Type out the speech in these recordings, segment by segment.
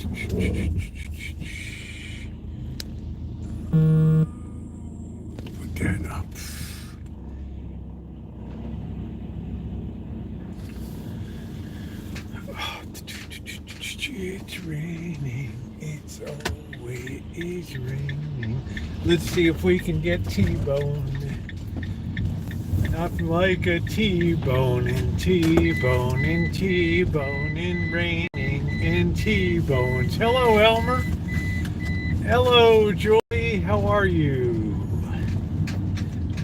Put that up. It's raining. It's always raining. Let's see if we can get T-boned. Nothing like a T-bone and T-bone and T-bone and raining and T-bones. Hello, Elmer. Hello, Joy. How are you?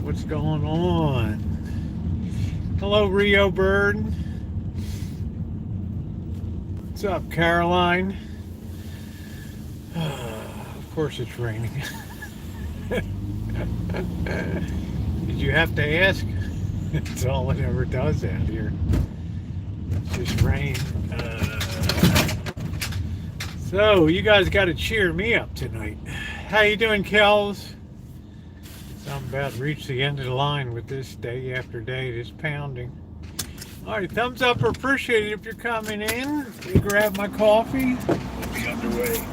What's going on? Hello, Rio Bird. What's up, Caroline? Of course it's raining. Did you have to ask? It's all it ever does out here. It's just rain. So you guys got to cheer me up tonight. How you doing, Kels? So I'm about to reach the end of the line with this day after day, this pounding. All right, thumbs up or appreciate it if you're coming in. Let me grab my coffee. We'll be underway.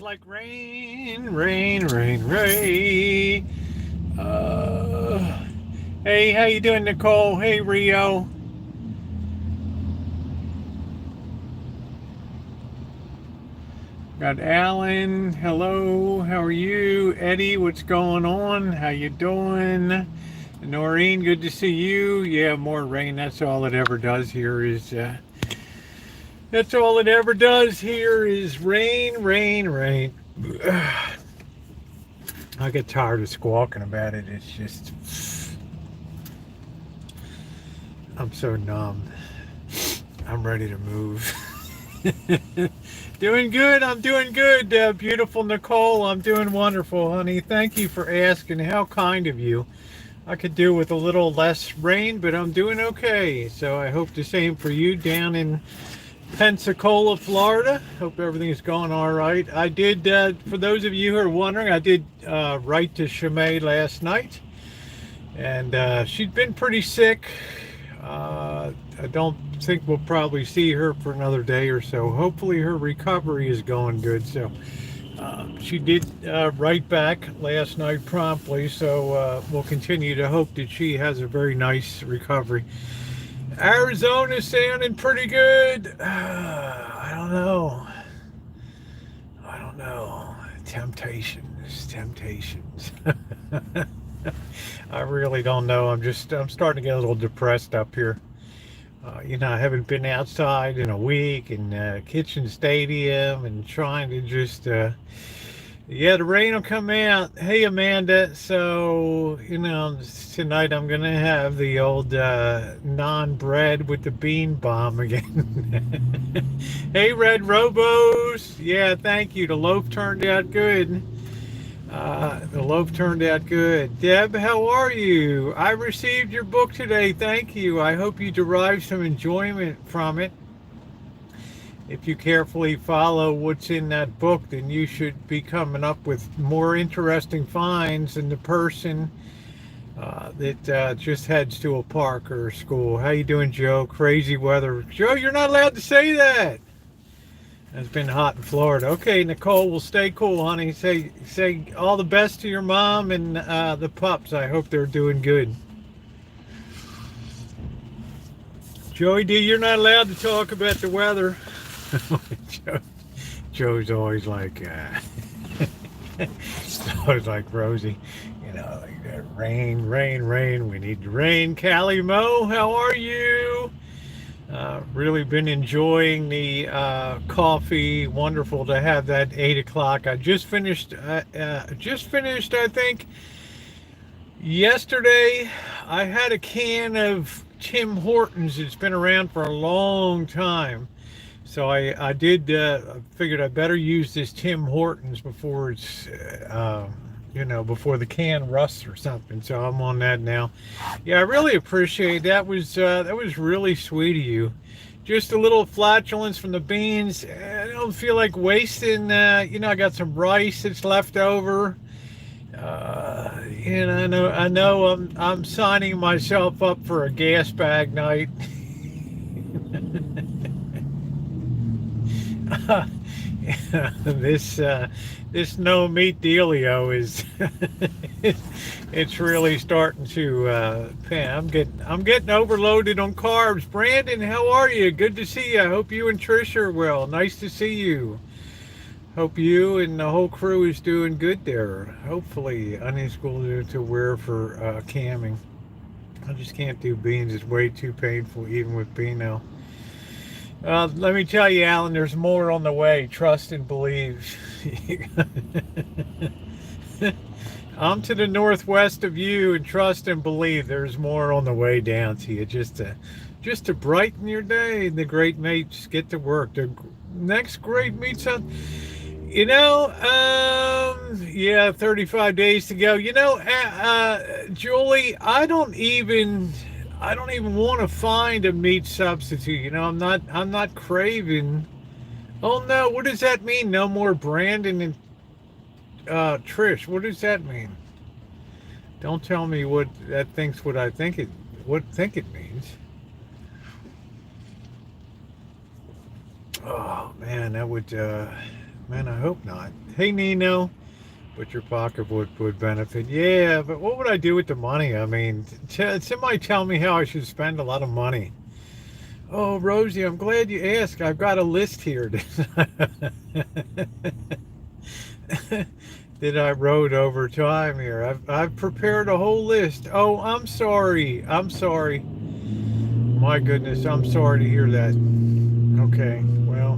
Like rain, rain, rain, rain. Hey, how you doing, Nicole? Hey, Rio. Got Alan. Hello. How are you? Eddie, what's going on? How you doing? Noreen, good to see you. Yeah, more rain. That's all it ever does here is That's all it ever does here is rain, rain, rain. I get tired of squawking about it. It's just, I'm so numb. I'm ready to move. Doing good. I'm doing good. Beautiful Nicole. I'm doing wonderful, honey. Thank you for asking. How kind of you. I could do with a little less rain, but I'm doing okay. So I hope the same for you down in Pensacola, Florida. Hope everything is going all right. I did, for those of you who are wondering, I did write to Shimei last night. And she'd been pretty sick. I don't think we'll probably see her for another day or so. Hopefully her recovery is going good. So she did write back last night promptly. So we'll continue to hope that she has a very nice recovery. Arizona's sounding pretty good. I don't know. Temptations. I really don't know. I'm starting to get a little depressed up here. I haven't been outside in a week, and kitchen stadium, and trying to just, the rain will come out. Hey, Amanda. So, tonight I'm going to have the old naan bread with the bean bomb again. Hey, Red Robos. Yeah, thank you. The loaf turned out good. Deb, how are you? I received your book today. Thank you. I hope you derive some enjoyment from it. If you carefully follow what's in that book, then you should be coming up with more interesting finds than the person that just heads to a park or a school. How you doing, Joe? Crazy weather. Joe, you're not allowed to say that. It's been hot in Florida. Okay, Nicole, will stay cool, honey. Say all the best to your mom and the pups. I hope they're doing good. Joey D, you're not allowed to talk about the weather. Joe's always like, always like Rosie. Like rain. We need rain. Callie Mo, how are you? Really been enjoying the coffee. Wonderful to have that 8 o'clock. I just finished, I think, yesterday. I had a can of Tim Hortons. It's been around for a long time. So I did, figured I better use this Tim Hortons before it's, before the can rusts or something. So I'm on that now. Yeah, I really appreciate that. That was really sweet of you. Just a little flatulence from the beans. I don't feel like wasting. I got some rice that's left over. I know I'm signing myself up for a gas bag night. This no meat dealio is it's really starting to I'm getting overloaded on carbs. Brandon, how are you? Good to see you. I hope you and Trish are well. Nice to see you. Hope you and the whole crew is doing good there. Hopefully unequal to wear for camming. I just can't do beans. It's way too painful even with Beano. Let me tell you, Alan, there's more on the way. Trust and believe. I'm to the northwest of you, and trust and believe there's more on the way down to you. Just to brighten your day. The great mates get to work. The next great meet's on. 35 days to go. Julie, I don't even want to find a meat substitute. I'm not craving. Oh no, what does that mean? No more Brandon and Trish. What does that mean? Don't tell me what that thinks. What I think it means. Oh man, that would. Man, I hope not. Hey Nino, but your pocketbook would benefit. Yeah, but what would I do with the money? I mean, somebody tell me how I should spend a lot of money. Oh, Rosie, I'm glad you asked. I've got a list here that I wrote over time here. I've prepared a whole list. Oh, I'm sorry. My goodness, I'm sorry to hear that. Okay, well,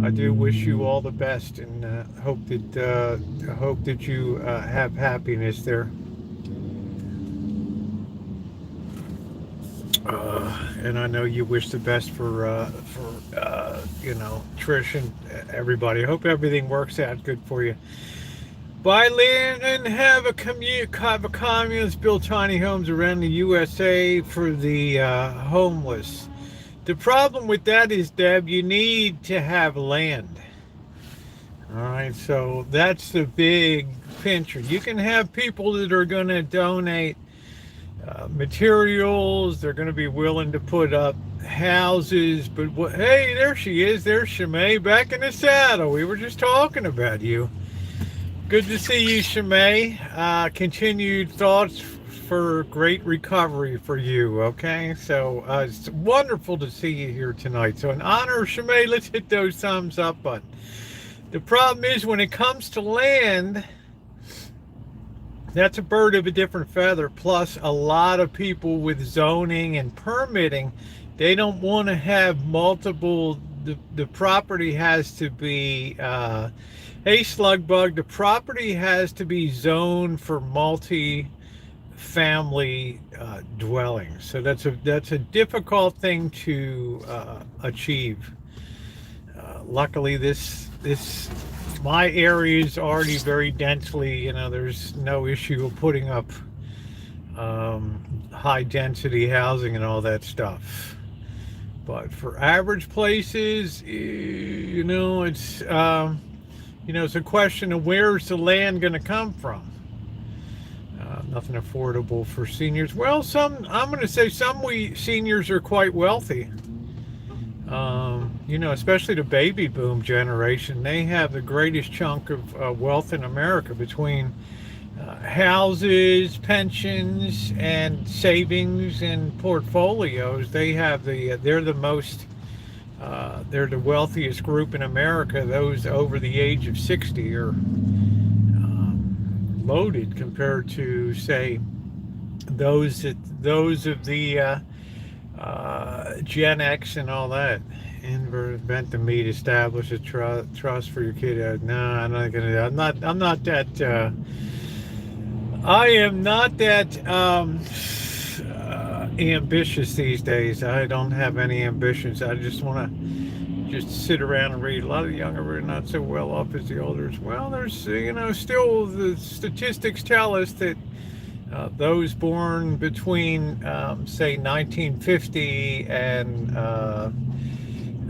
I do wish you all the best, and hope that you have happiness there. And I know you wish the best for Trish and everybody. I hope everything works out good for you. Buy land and have a communist build tiny homes around the USA for the homeless. The problem with that is, Deb, you need to have land. All right, so that's the big pincher. You can have people that are going to donate materials. They're going to be willing to put up houses. But hey, there she is. There's Shimei back in the saddle. We were just talking about you. Good to see you, Shimei. Continued thoughts for great recovery for you. Okay, so it's wonderful to see you here tonight. So in honor of Shimei, let's hit those thumbs up button. The problem is when it comes to land, that's a bird of a different feather. Plus, a lot of people with zoning and permitting, they don't want to have multiple. The property has to be, hey Slugbug, the property has to be zoned for multi-family dwellings. So that's a difficult thing to achieve. Luckily, this my area is already very densely, there's no issue of putting up high density housing and all that stuff. But for average places, it's it's a question of where's the land going to come from. Nothing affordable for seniors. Well, I'm going to say some seniors are quite wealthy. Especially the baby boom generation, they have the greatest chunk of wealth in America between houses, pensions, and savings and portfolios. They're the wealthiest group in America. Those over the age of 60 are loaded compared to, say, those of the Gen X and all that. Invent the meat, establish a trust for your kid. No, I'm not gonna. I'm not that. I am not that ambitious these days. I don't have any ambitions. I just want to just sit around and read. A lot of the younger are not so well off as the elders. Well, there's still the statistics tell us that those born between say 1950 and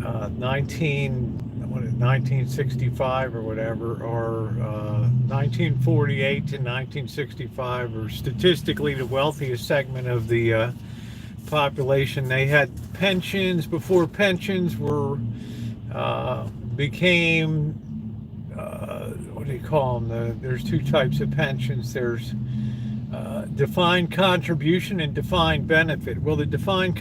1965 or whatever, or 1948 to 1965 are statistically the wealthiest segment of the population. They had pensions before pensions were became what do you call them? There's two types of pensions. There's defined contribution and defined benefit. Well, the defined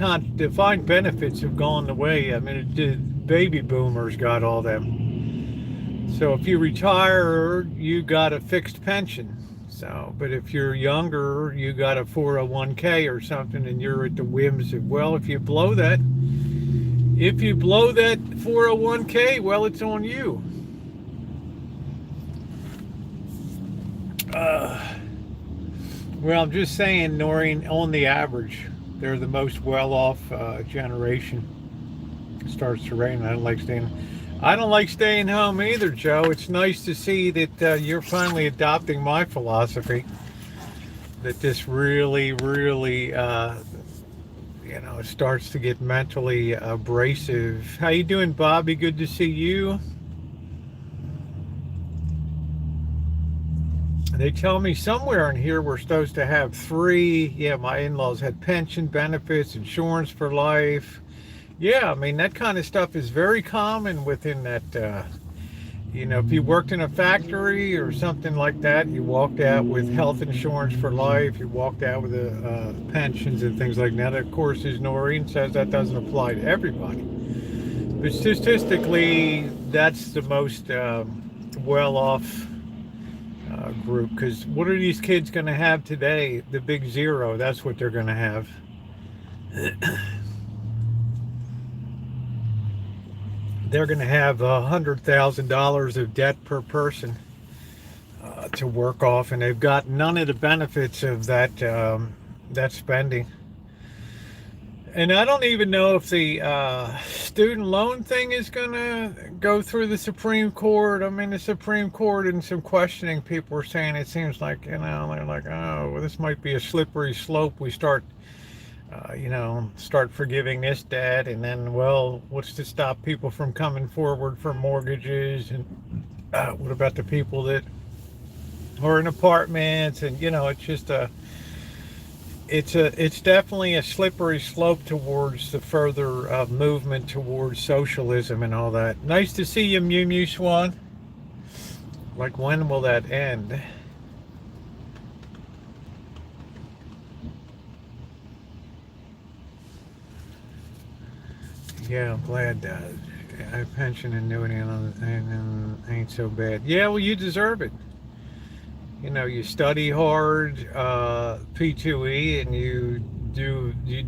benefits have gone away. I mean, the baby boomers got all them. So if you retire, you got a fixed pension. So, but if you're younger, you got a 401k or something, and you're at the whims of, well, if you blow that 401k, well, it's on you. Well, I'm just saying, Noreen, on the average, they're the most well-off generation. It starts to rain. I don't like staying home either, Joe. It's nice to see that you're finally adopting my philosophy. That this really, really, starts to get mentally abrasive. How you doing, Bobby? Good to see you. They tell me somewhere in here we're supposed to have 3. Yeah, my in-laws had pension benefits, insurance for life. Yeah, I mean, that kind of stuff is very common within that. If you worked in a factory or something like that, you walked out with health insurance for life, you walked out with pensions and things like that. Of course, as Noreen says, that doesn't apply to everybody. But statistically, that's the most well-off group, because what are these kids going to have today? The big zero, that's what they're going to have. they're going to have $100,000 of debt per person to work off, and they've got none of the benefits of that spending. And I don't even know if the student loan thing is going to go through the Supreme Court. I mean, the Supreme Court, and some questioning people were saying, it seems like, they're like, oh, well, this might be a slippery slope. We start forgiving this debt, and then, well, what's to stop people from coming forward for mortgages? And what about the people that are in apartments? And, it's just it's definitely a slippery slope towards the further movement towards socialism and all that. Nice to see you, Mew Mew Swan. Like, when will that end? Yeah, I'm glad I pension annuity and ain't so bad. Yeah, well, you deserve it. You study hard, P2E, and you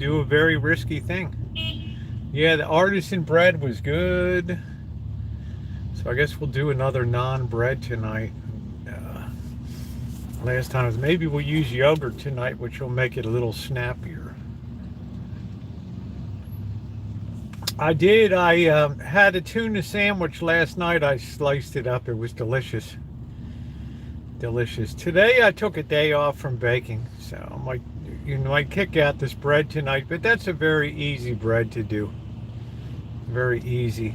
do a very risky thing. Yeah, the artisan bread was good. So I guess we'll do another non-bread tonight. Last time was, maybe we'll use yogurt tonight, which will make it a little snappier. I did. I had a tuna sandwich last night. I sliced it up. It was delicious. Delicious. Today I took a day off from baking, so I might kick out this bread tonight, but that's a very easy bread to do. Very easy.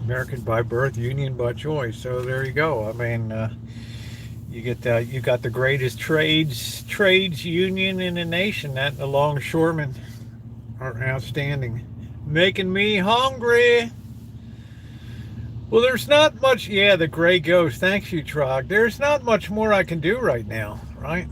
American by birth, union by choice. So there you go. I mean, you got the greatest trades union in the nation. That the longshoremen are outstanding. Making me hungry. Well, there's not much. Yeah, the gray ghost. Thanks you, Trog. There's not much more I can do right now, right?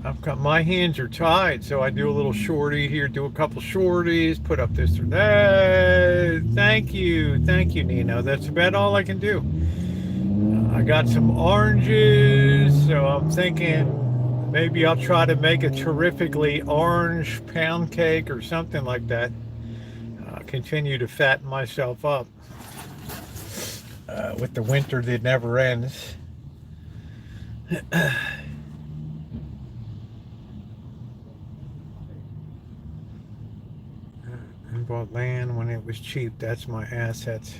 I've got, my hands are tied, so I do a little shorty here, do a couple shorties, put up this or that. Thank you, Nino. That's about all I can do. I got some oranges, so I'm thinking maybe I'll try to make a terrifically orange pound cake or something like that. Continue to fatten myself up with the winter that never ends. I bought land when it was cheap. That's my assets.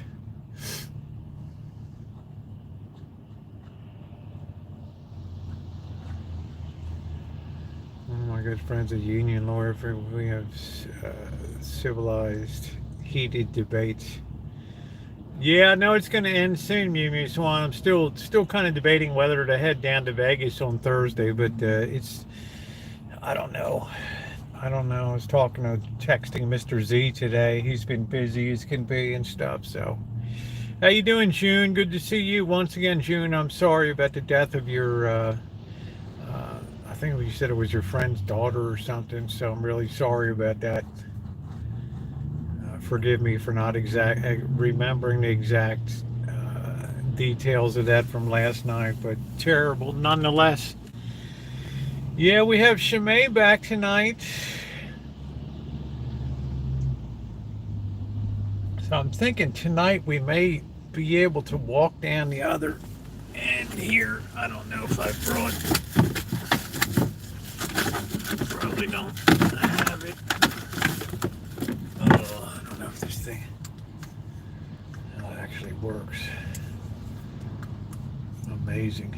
My good friend's a union lawyer. We have civilized, heated debates. Yeah, I know it's going to end soon, Mew Mew Swan. I'm still kind of debating whether to head down to Vegas on Thursday, but I don't know. I was texting Mr. Z today. He's been busy as can be and stuff. So, how you doing, June? Good to see you once again, June. I'm sorry about the death of your. I think you said it was your friend's daughter or something. So I'm really sorry about that. Forgive me for not remembering the exact details of that from last night, but terrible nonetheless. Yeah, we have Shimei back tonight. So I'm thinking tonight we may be able to walk down the other end here. I don't know if I brought. Probably don't have it. Oh, I don't know if this thing actually works. Amazing.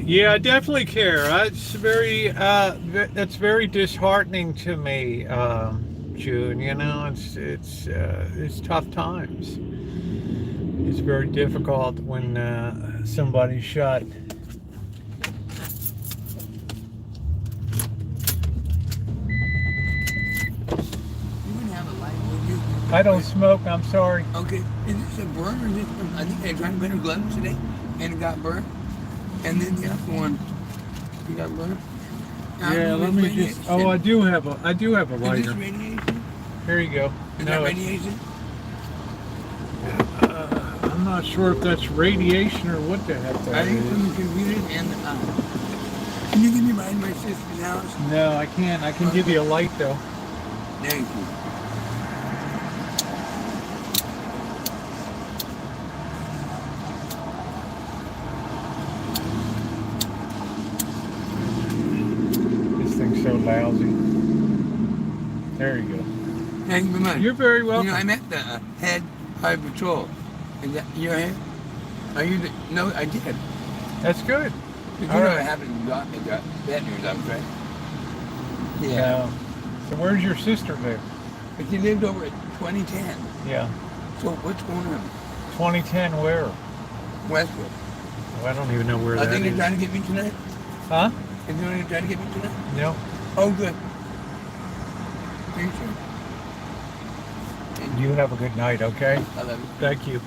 Yeah, I definitely care. It's very that's very disheartening to me, June. It's tough times. It's very difficult when somebody's shot. I don't smoke. I'm sorry. Okay, is this a burn or is this? I think I tried to burn her gloves today, and it got burned. And then the other one, You got one? Yeah, let me just. Oh, I do have a Is this lighter. radiation? Here you go. Is No, that it's- radiation? I'm not sure if that's radiation or what the heck I that think from is. the computers and the Can you give me my sister's house? No, I can't. I can give you a light though. Thank you. This thing's so lousy. There you go. Thank you very much. You're very welcome. You know, I met the head highway patrol. Is that your head? Are you the, no, I did. That's good. But you All know right. what happened in the veterans office, right? Yeah. Yeah. So where's your sister live? But she lived over at 2010. Yeah. So what's going on? 2010 where? Westwood. Oh, I don't even know where I that think they're is. trying to get me tonight. Huh? Is they trying to get me tonight? No. Oh, good. Thank you. You have a good night, okay? I love you. Thank you.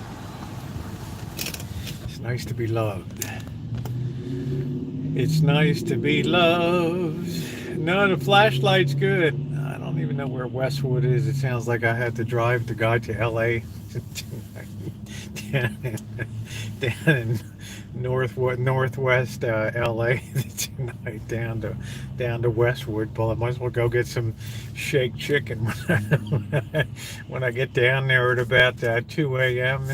It's nice to be loved. It's nice to be loved. No, the flashlight's good. I don't even know where Westwood is. It sounds like I had to drive the guy to LA down in northwest LA tonight down to Westwood. Well, I might as well go get some shake chicken when I get down there at about 2 a.m.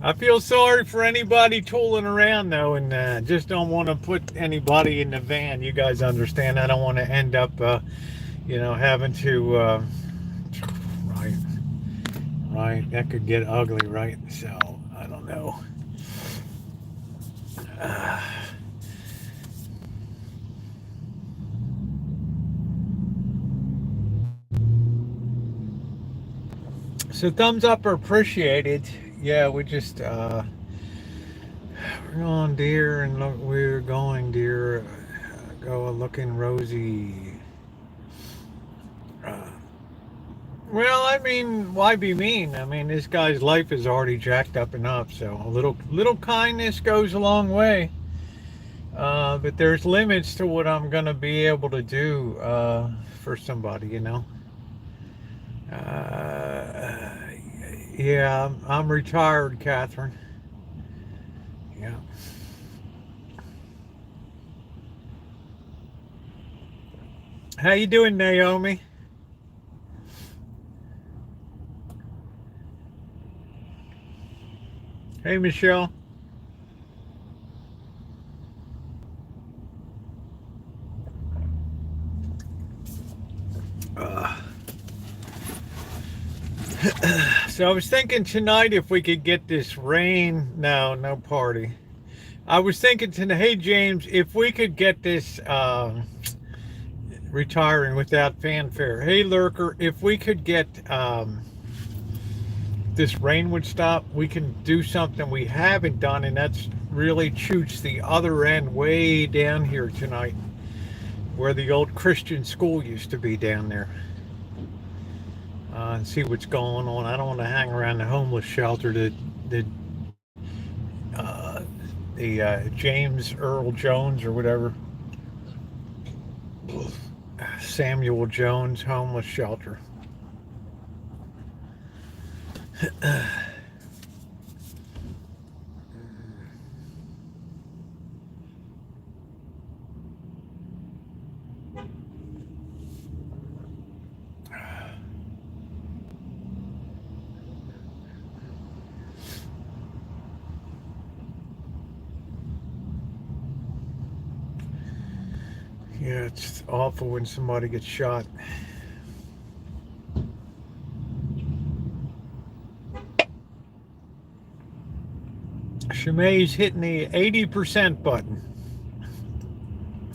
I feel sorry for anybody tooling around though, and just don't want to put anybody in the van. You guys understand? I don't want to end up, having to. Right, that could get ugly, right? So I don't know. So thumbs up are appreciated. Yeah, we just we're going deer and look, we're going deer. Go looking rosy. Well, I mean, why be mean? I mean, this guy's life is already jacked up enough, so a little kindness goes a long way. But there's limits to what I'm gonna be able to do for somebody, you know. Yeah, I'm retired, Catherine. Yeah. How you doing, Naomi? Hey, Michelle. So I was thinking tonight if we could get this rain. No party. I was thinking tonight, hey James, if we could get this retiring without fanfare. Hey Lurker, if we could get this rain would stop, we can do something we haven't done, and that's really shoots the other end way down here tonight, where the old Christian school used to be down there. And see what's going on. I don't want to hang around the homeless shelter that the James Earl Jones or whatever, Samuel Jones homeless shelter. Yeah, it's awful when somebody gets shot. Shemai's hitting the 80% button.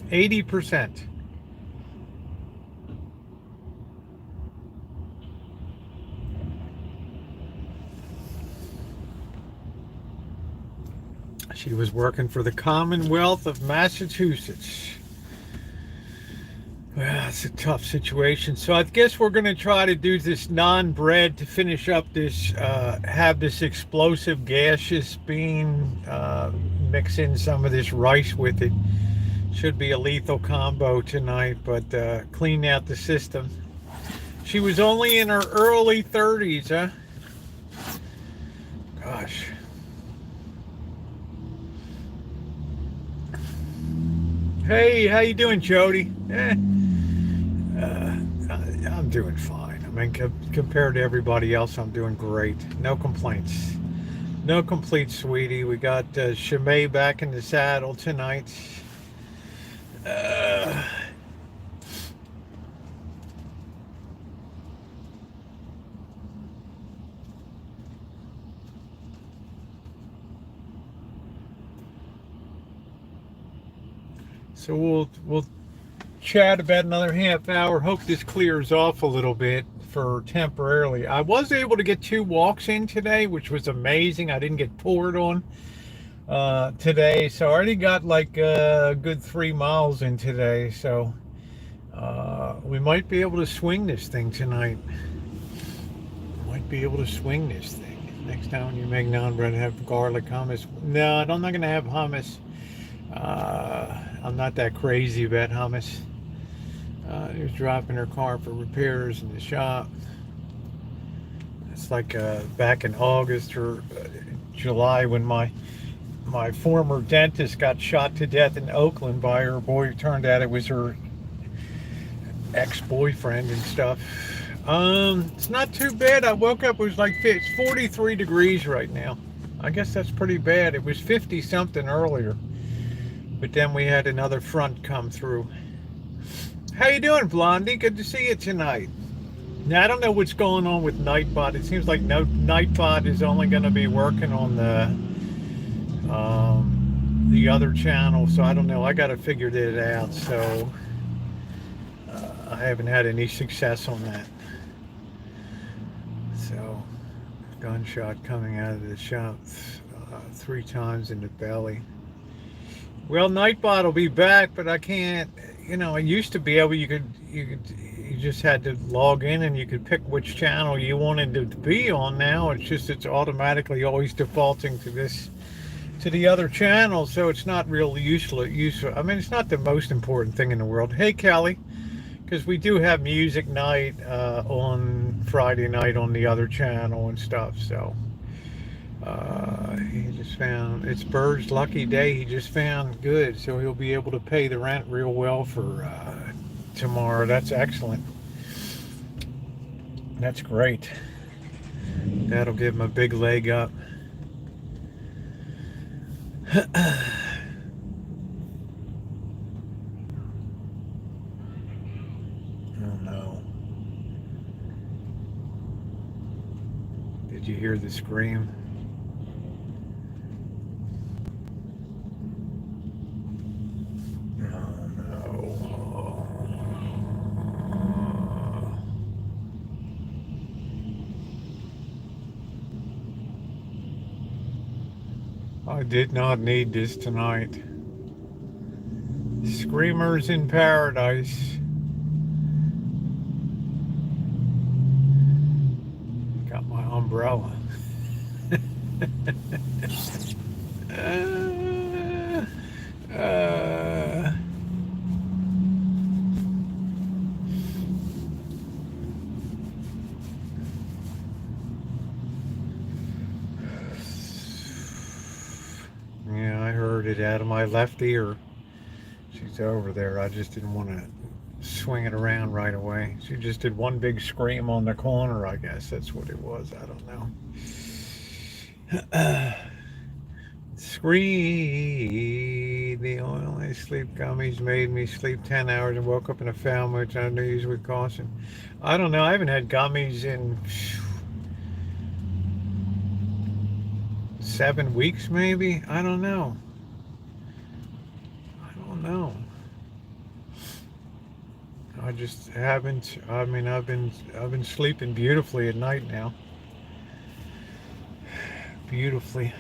80%. She was working for the Commonwealth of Massachusetts. Well, it's a tough situation. So I guess we're going to try to do this non-bread to finish up this, have this explosive gaseous being mix in some of this rice with it. Should be a lethal combo tonight, but clean out the system. She was only in her early 30s, huh? Gosh. Hey, how you doing, Jody? I'm doing fine. I mean, compared to everybody else, I'm doing great. No complaints. No complaints, sweetie. We got Shimei back in the saddle tonight. So we'll chat about another half hour. Hope this clears off a little bit for temporarily. I was able to get 2 walks in today, which was amazing. I didn't get poured on today, so I already got like a good 3 miles in today. So we might be able to swing this thing tonight. Might be able to swing this thing. Next time when you make naan bread, have garlic hummus. No, I'm not gonna have hummus. I'm not that crazy about hummus. He was dropping her car for repairs in the shop. It's like back in August or July when my former dentist got shot to death in Oakland by her boy. It turned out it was her ex-boyfriend and stuff. It's not too bad. I woke up, it was like, it's 43 degrees right now. I guess that's pretty bad. It was 50 something earlier. But then we had another front come through. How you doing, Blondie? Good to see you tonight. Now, I don't know what's going on with Nightbot. It seems like Nightbot is only going to be working on the other channel, so I don't know. I got to figure that out. So I haven't had any success on that. So gunshot coming out of the shop 3 times in the belly. Well, Nightbot will be back, but I can't. You know, I used to be able. You just had to log in and you could pick which channel you wanted to be on. Now it's automatically always defaulting to the other channel, so it's not really useful. I mean, it's not the most important thing in the world. Hey, Kelly, because we do have music night on Friday night on the other channel and stuff. So. He just found, it's Bird's lucky day. He just found good, so he'll be able to pay the rent real well for tomorrow. That's excellent. That's great. That'll give him a big leg up. Oh no. Did you hear the scream? I did not need this tonight. Screamers in paradise. Got my umbrella. Yeah, I heard it out of my left ear. She's over there. I just didn't want to swing it around right away. She just did one big scream on the corner, I guess. That's what it was. I don't know. Scream. The only sleep gummies made me sleep 10 hours and woke up in a foul mood, trying to use with caution. I don't know. I haven't had gummies in 7 weeks, maybe. I don't know. I just haven't. I mean, I've been sleeping beautifully at night now. Beautifully.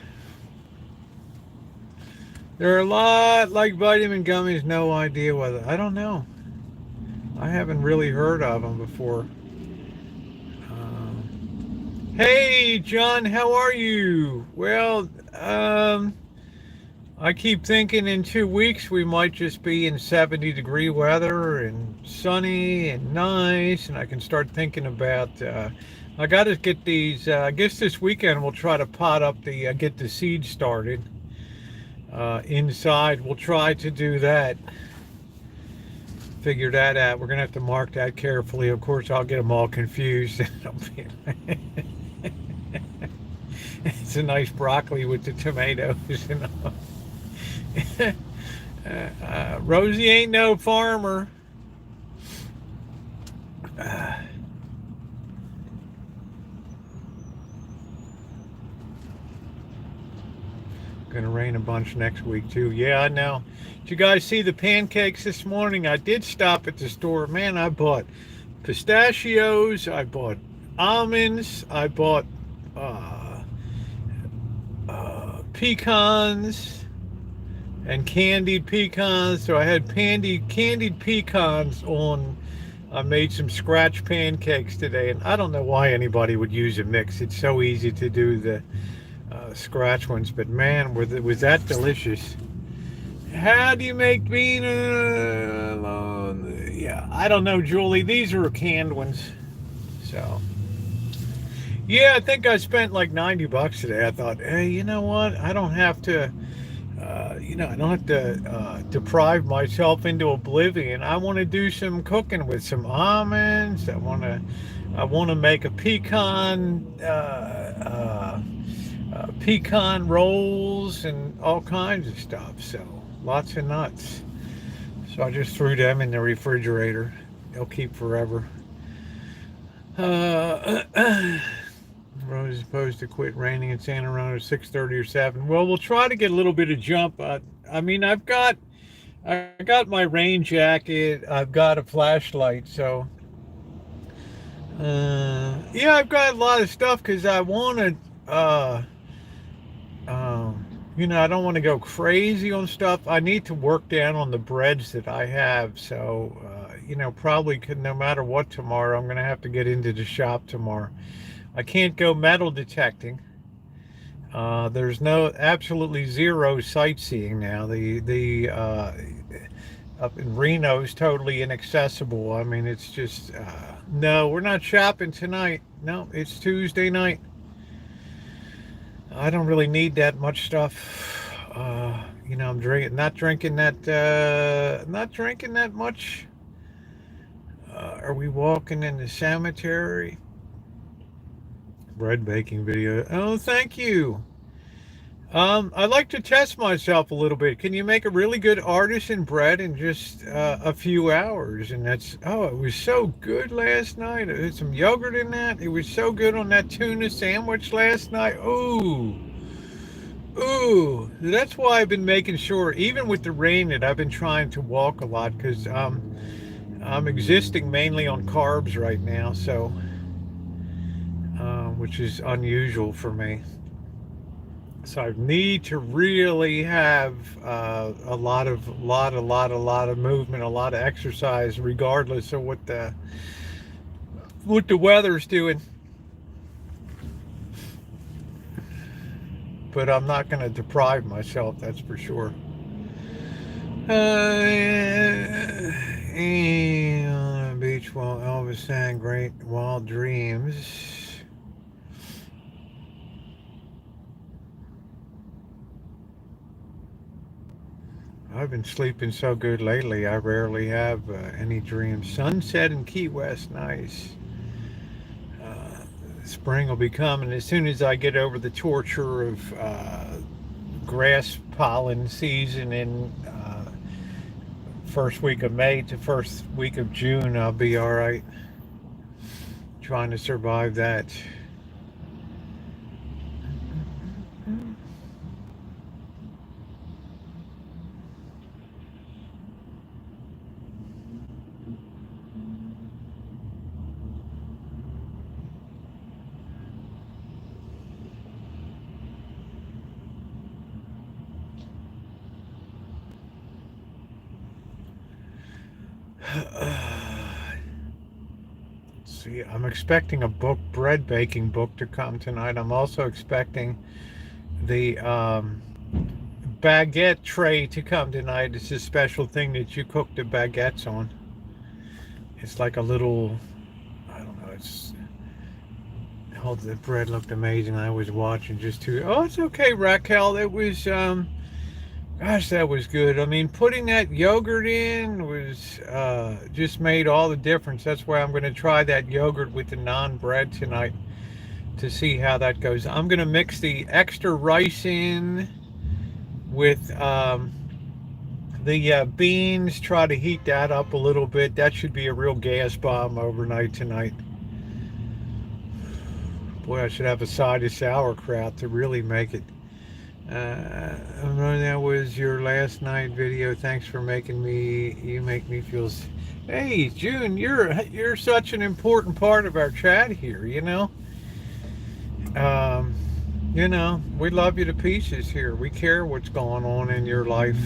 They're a lot like vitamin gummies. No idea whether. I don't know. I haven't really heard of them before. Hey, John, how are you? Well, I I keep thinking in 2 weeks we might just be in 70-degree weather and sunny and nice, and I can start thinking about. I got to get these. I guess this weekend we'll try to pot up get the seed started inside. We'll try to do that. Figure that out. We're gonna have to mark that carefully. Of course, I'll get them all confused. It's a nice broccoli with the tomatoes and all. Rosie ain't no farmer. Gonna rain a bunch next week too. Yeah, I know. Did you guys see the pancakes this morning? I did stop at the store. Man, I bought pistachios. I bought almonds. I bought pecans and candied pecans. So I had candied pecans on. I made some scratch pancakes today, and I don't know why anybody would use a mix. It's so easy to do the scratch ones, but man, was that delicious. How do you make bean? Yeah, I don't know, Julie. These are canned ones. So, yeah, I think I spent like $90 today. I thought, hey, you know what? I don't have to, I don't have to deprive myself into oblivion. I want to do some cooking with some almonds. I want to make a pecan rolls and all kinds of stuff. So lots of nuts. So I just threw them in the refrigerator. They'll keep forever. Rose is supposed to quit raining in Santa Rosa 6:30 or 7. Well, we'll try to get a little bit of jump. I mean, I got my rain jacket. I've got a flashlight. So yeah, I've got a lot of stuff because I want to. I don't want to go crazy on stuff. I need to work down on the breads that I have. So, probably no matter what tomorrow, I'm going to have to get into the shop tomorrow. I can't go metal detecting. There's absolutely zero sightseeing now. The up in Reno is totally inaccessible. I mean, it's just, no, we're not shopping tonight. No, it's Tuesday night. I don't really need that much stuff. I'm not drinking that much. Are we walking in the cemetery? Bread baking video. Oh, thank you. I like to test myself a little bit. Can you make a really good artisan bread in just a few hours? And it was so good last night. I had some yogurt in that. It was so good on that tuna sandwich last night. Ooh. That's why I've been making sure, even with the rain, that I've been trying to walk a lot because I'm existing mainly on carbs right now. So, which is unusual for me. So I need to really have a lot of movement, a lot of exercise, regardless of what the weather's doing. But I'm not going to deprive myself, that's for sure. Beach while Elvis sang Great Wild Dreams. I've been sleeping so good lately, I rarely have any dreams. Sunset in Key West, nice. Spring will be coming as soon as I get over the torture of grass pollen season in first week of May to first week of June. I'll be all right. Trying to survive that. See, I'm expecting a bread baking book to come tonight. I'm also expecting the baguette tray to come tonight. It's a special thing that you cook the baguettes on. It's like a little, I don't know, it's, oh, the bread looked amazing. I was watching just to, oh, it's okay, Raquel. It was, gosh, that was good. I mean, putting that yogurt in was, just made all the difference. That's why I'm going to try that yogurt with the naan bread tonight to see how that goes. I'm going to mix the extra rice in with the beans, try to heat that up a little bit. That should be a real gas bomb overnight tonight. Boy, I should have a side of sauerkraut to really make it. That was your last night video. Thanks for making me, you make me feel, hey June, you're such an important part of our chat here, you know. You know, we love you to pieces here. We care what's going on in your life.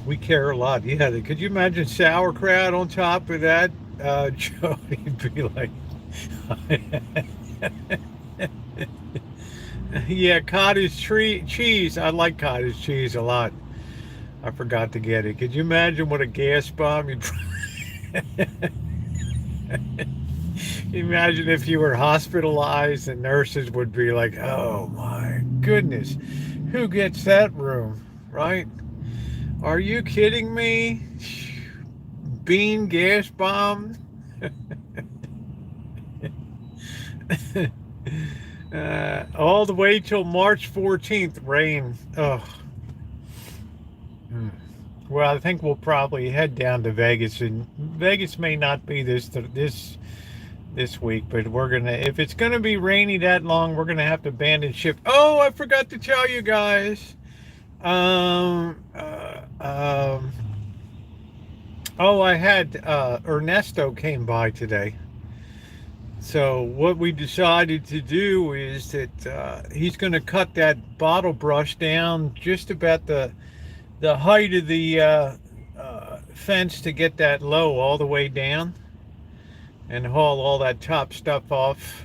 We care a lot. Yeah, could you imagine sauerkraut on top of that? Jody'd be like, yeah, cottage cheese. I like cottage cheese a lot. I forgot to get it. Could you imagine what a gas bomb you'd imagine if you were hospitalized and nurses would be like, oh my goodness, who gets that room, right? Are you kidding me? Bean gas bomb? All the way till March 14th, rain. Oh. Well, I think we'll probably head down to Vegas, and Vegas may not be this week, but we're gonna, if it's gonna be rainy that long, we're gonna have to abandon ship. Oh, I forgot to tell you guys. Oh, I had Ernesto came by today. So what we decided to do is that he's going to cut that bottle brush down just about the height of the fence to get that low all the way down and haul all that top stuff off.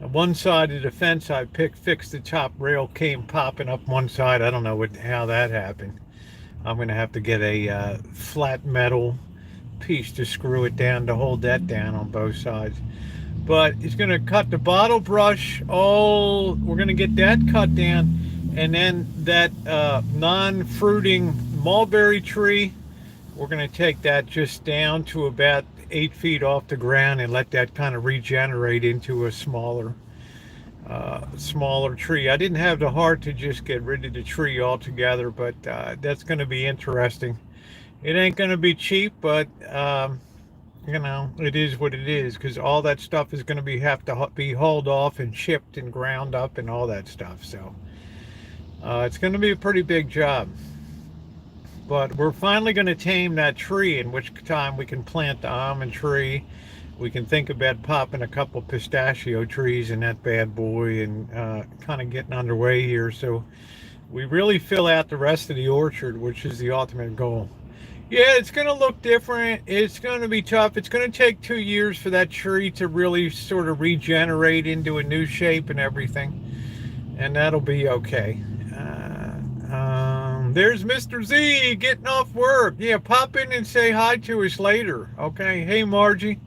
On one side of the fence I fixed the top rail, came popping up one side. I don't know how that happened. I'm going to have to get a flat metal piece to screw it down to hold that down on both sides. But he's going to cut the bottle brush, we're going to get that cut down, and then that non-fruiting mulberry tree, we're going to take that just down to about 8 feet off the ground and let that kind of regenerate into a smaller tree. I didn't have the heart to just get rid of the tree altogether, but that's going to be interesting. It ain't going to be cheap, but you know, it is what it is, because all that stuff is going to have to be hauled off and chipped and ground up and all that stuff. So it's going to be a pretty big job. But we're finally going to tame that tree, in which time we can plant the almond tree. We can think about popping a couple pistachio trees in that bad boy and kind of getting underway here. So we really fill out the rest of the orchard, which is the ultimate goal. Yeah, it's going to look different. It's going to be tough. It's going to take 2 years for that tree to really sort of regenerate into a new shape and everything. And that'll be okay. There's Mr. Z getting off work. Yeah, pop in and say hi to us later. Okay. Hey, Margie.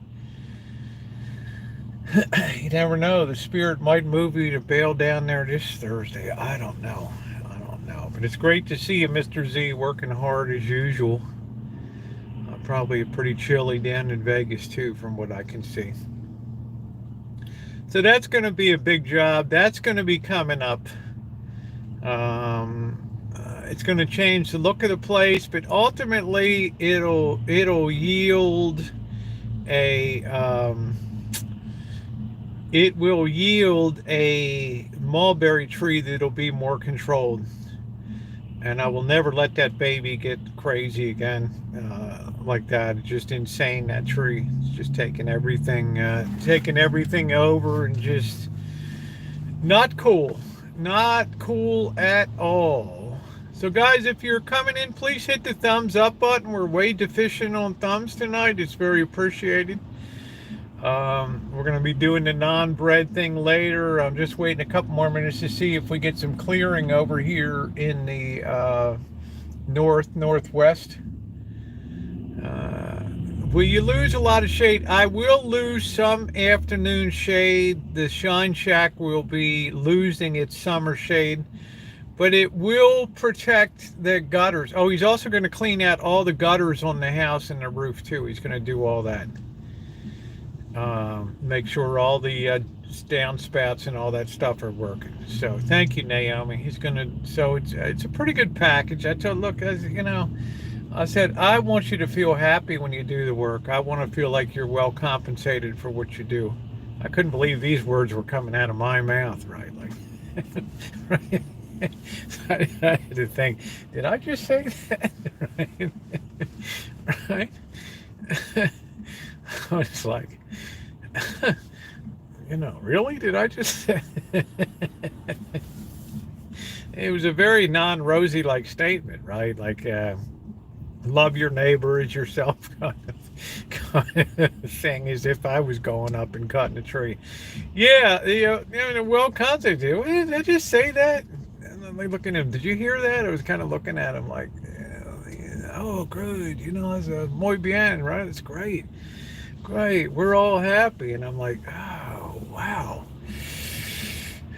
You never know. The spirit might move you to bail down there this Thursday. I don't know. But it's great to see you, Mr. Z, working hard as usual. Probably pretty chilly down in Vegas too, from what I can see. So that's going to be a big job. That's going to be coming up. It's going to change the look of the place, but ultimately it'll yield a mulberry tree that'll be more controlled. And I will never let that baby get crazy again like that. It's just insane, that tree. It's just taking everything over and just not cool. Not cool at all. So guys, if you're coming in, please hit the thumbs up button. We're way deficient on thumbs tonight. It's very appreciated. We're going to be doing the non-bread thing later. I'm just waiting a couple more minutes to see if we get some clearing over here in the northwest. Will you lose a lot of shade? I will lose some afternoon shade. The Shine Shack will be losing its summer shade, but it will protect the gutters. Oh, he's also going to clean out all the gutters on the house and the roof too. He's going to do all that. Make sure all the downspouts and all that stuff are working. So thank you, Naomi. He's going to, so it's a pretty good package. I told, look, as you know, I said, I want you to feel happy when you do the work. I want to feel like you're well compensated for what you do. I couldn't believe these words were coming out of my mouth, right? Like, right? I had to think, did I just say that? Right? Right? I was like, you know, really? Did I just say it was a very non-Rosie like statement, right? Like, love your neighbor as yourself kind of thing, as if I was going up and cutting a tree. Yeah, well concept. Did I just say that? And I'm like looking at him, did you hear that? I was kind of looking at him like, oh, good, it's a muy bien, right? It's great. Great, we're all happy. And I'm like, oh, wow.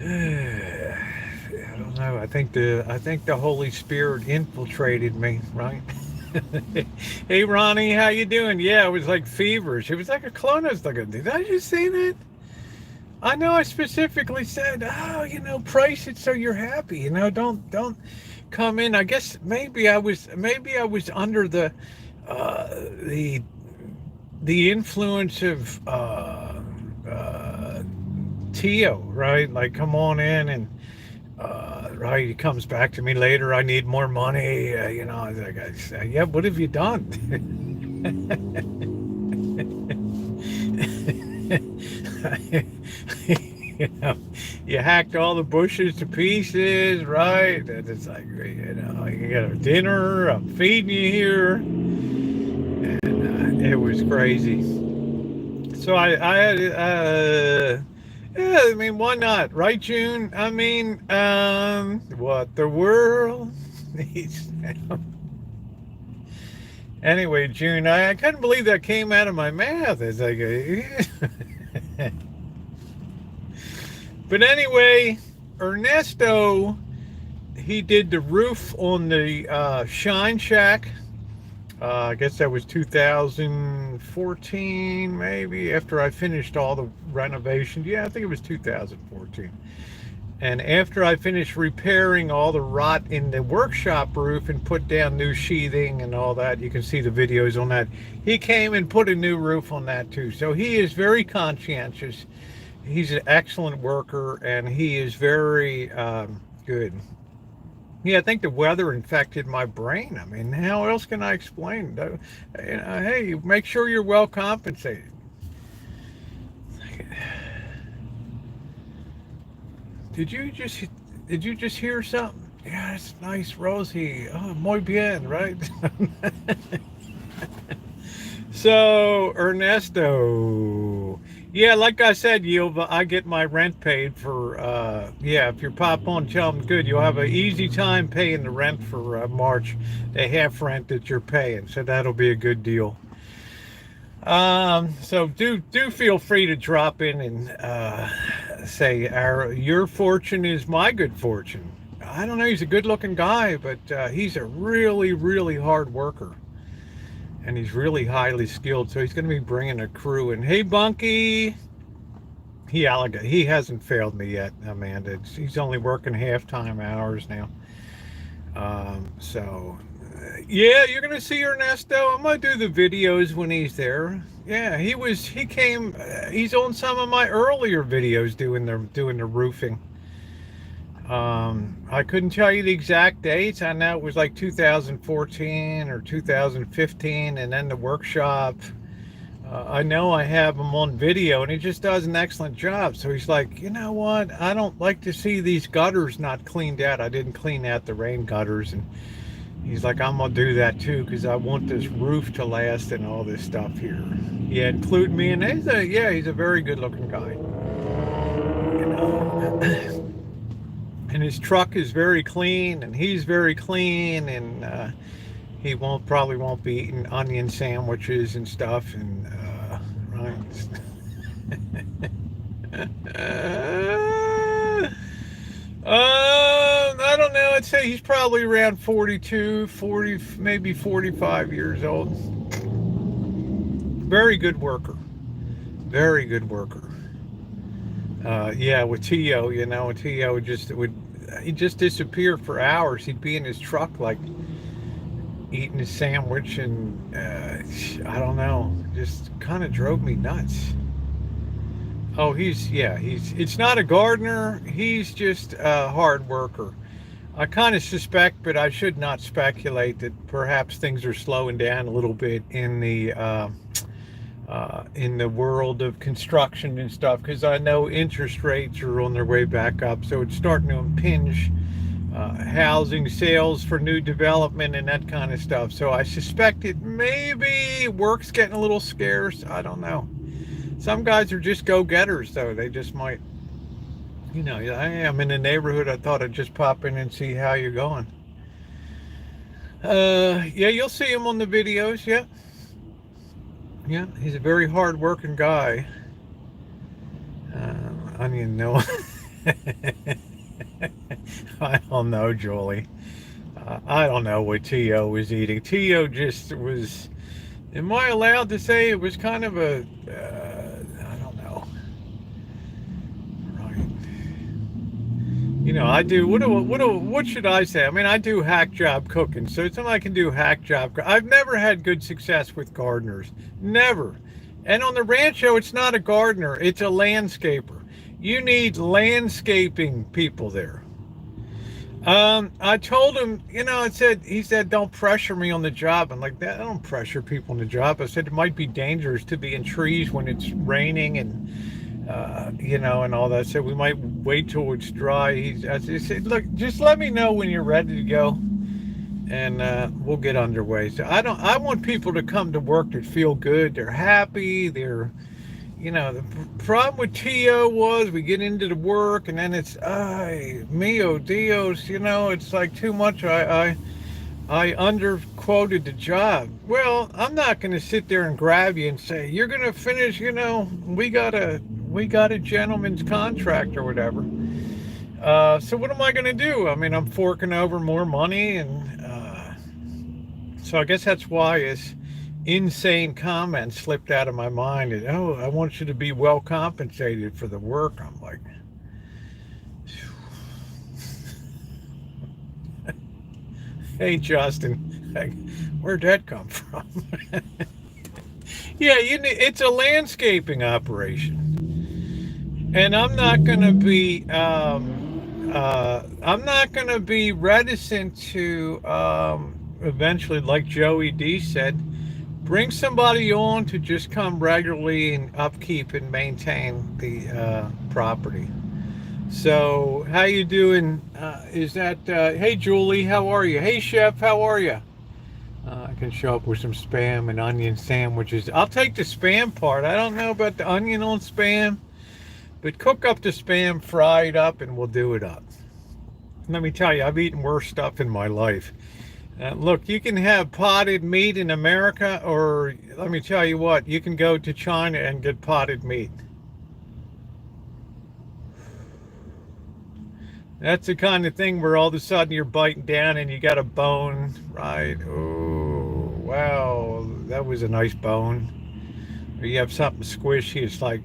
I don't know. I think the Holy Spirit infiltrated me, right? Hey Ronnie, how you doing? Yeah, it was like feverish. It was like a clone. I was like, did I just say that? I know I specifically said, oh, price it so you're happy. Don't come in. I guess maybe I was under the influence of Tio, right? Like, come on in and. Right, he comes back to me later. I need more money. I was like, yeah, what have you done? You hacked all the bushes to pieces, right? And it's like, you got a dinner. I'm feeding you here, and it was crazy. So I had. Yeah, I mean, why not? Right, June? I mean, what the world needs now. Anyway, June, I couldn't believe that came out of my mouth. It's like, but anyway, Ernesto, he did the roof on the Shine Shack. I guess that was 2014, maybe, after I finished all the renovations. Yeah, I think it was 2014. And after I finished repairing all the rot in the workshop roof and put down new sheathing and all that, you can see the videos on that, he came and put a new roof on that too. So he is very conscientious. He's an excellent worker, and he is very good. Yeah, I think the weather infected my brain. I mean, how else can I explain? Hey, make sure you're well compensated. Did you just hear something? Yeah, it's nice, Rosie. Oh, muy bien, right? So, Ernesto. Yeah, like I said, Yilva, I get my rent paid for, if you pop on, tell them good. You'll have an easy time paying the rent for March, the half rent that you're paying. So that'll be a good deal. So do feel free to drop in and say, your fortune is my good fortune. I don't know, he's a good looking guy, but he's a really, really hard worker. And he's really highly skilled, so he's going to be bringing a crew in. Hey, Bunky. He hasn't failed me yet, Amanda. He's only working half-time hours now. Yeah, you're going to see Ernesto. I'm going to do the videos when he's there. Yeah, he came. He's on some of my earlier videos doing the roofing. I couldn't tell you the exact dates. I know it was like 2014 or 2015, and then the workshop. I know I have him on video, and he just does an excellent job. So he's like, you know what? I don't like to see these gutters not cleaned out. I didn't clean out the rain gutters, and He's like, I'm gonna do that too because I want this roof to last and all this stuff here. Yeah, include me, and he's a very good looking guy. You know, and his truck is very clean, and he's very clean, and he probably won't be eating onion sandwiches and stuff, and right. I don't know. I'd say he's probably around 42, 40, maybe 45 years old. Very good worker. Very good worker. Yeah, with Tio, you know, Tio he'd just disappear for hours. He'd be in his truck, like eating his sandwich, and I don't know, just kind of drove me nuts. Oh, it's not a gardener. He's just a hard worker. I kind of suspect, but I should not speculate, that perhaps things are slowing down a little bit in the world of construction and stuff, because I know interest rates are on their way back up, so it's starting to impinge housing sales for new development and that kind of stuff. So I suspect it maybe work's getting a little scarce. I don't know. Some guys are just go-getters, though. They just might, you know, I'm in the neighborhood. I thought I'd just pop in and see how you're going. Yeah, you'll see him on the videos. Yeah. Yeah, he's a very hard-working guy. Onion, no. I don't know, Julie. I don't know what Tio was eating. Tio just was... Am I allowed to say it was kind of a... I don't know. Right. You know, I do... What should I say? I mean, I do hack job cooking, so it's something I can do hack job. I've never had good success with gardeners. Never. And on the rancho, it's not a gardener. It's a landscaper. You need landscaping people there. I told him, you know, he said, don't pressure me on the job. I'm like, I don't pressure people on the job. I said, it might be dangerous to be in trees when it's raining and, you know, and all that. I said, we might wait till it's dry. I said, look, just let me know when you're ready to go, and we'll get underway. So I want people to come to work that feel good. They're happy. They're, you know, the problem with Tio was we get into the work and then it's, ay, mio Dios, you know, it's like too much. I underquoted the job. Well, I'm not going to sit there and grab you and say, you're going to finish, you know, we got a gentleman's contract or whatever. So what am I going to do? I mean, I'm forking over more money, and so I guess that's why it's insane comments slipped out of my mind. And, oh, I want you to be well compensated for the work. I'm like, hey, Justin, where'd that come from? Yeah, it's a landscaping operation, and I'm not going to be reticent to eventually, like Joey D said, bring somebody on to just come regularly and upkeep and maintain the property. So how you doing? Is that hey Julie, how are you? Hey Chef, how are you? I can show up with some spam and onion sandwiches. I'll take the spam part. I don't know about the onion on spam, but cook up the spam, fry it up, and we'll do it up. Let me tell you, I've eaten worse stuff in my life. Look, you can have potted meat in America, or let me tell you what, you can go to China and get potted meat. That's the kind of thing where all of a sudden you're biting down and you got a bone, right? Oh, wow, that was a nice bone. Or you have something squishy, it's like,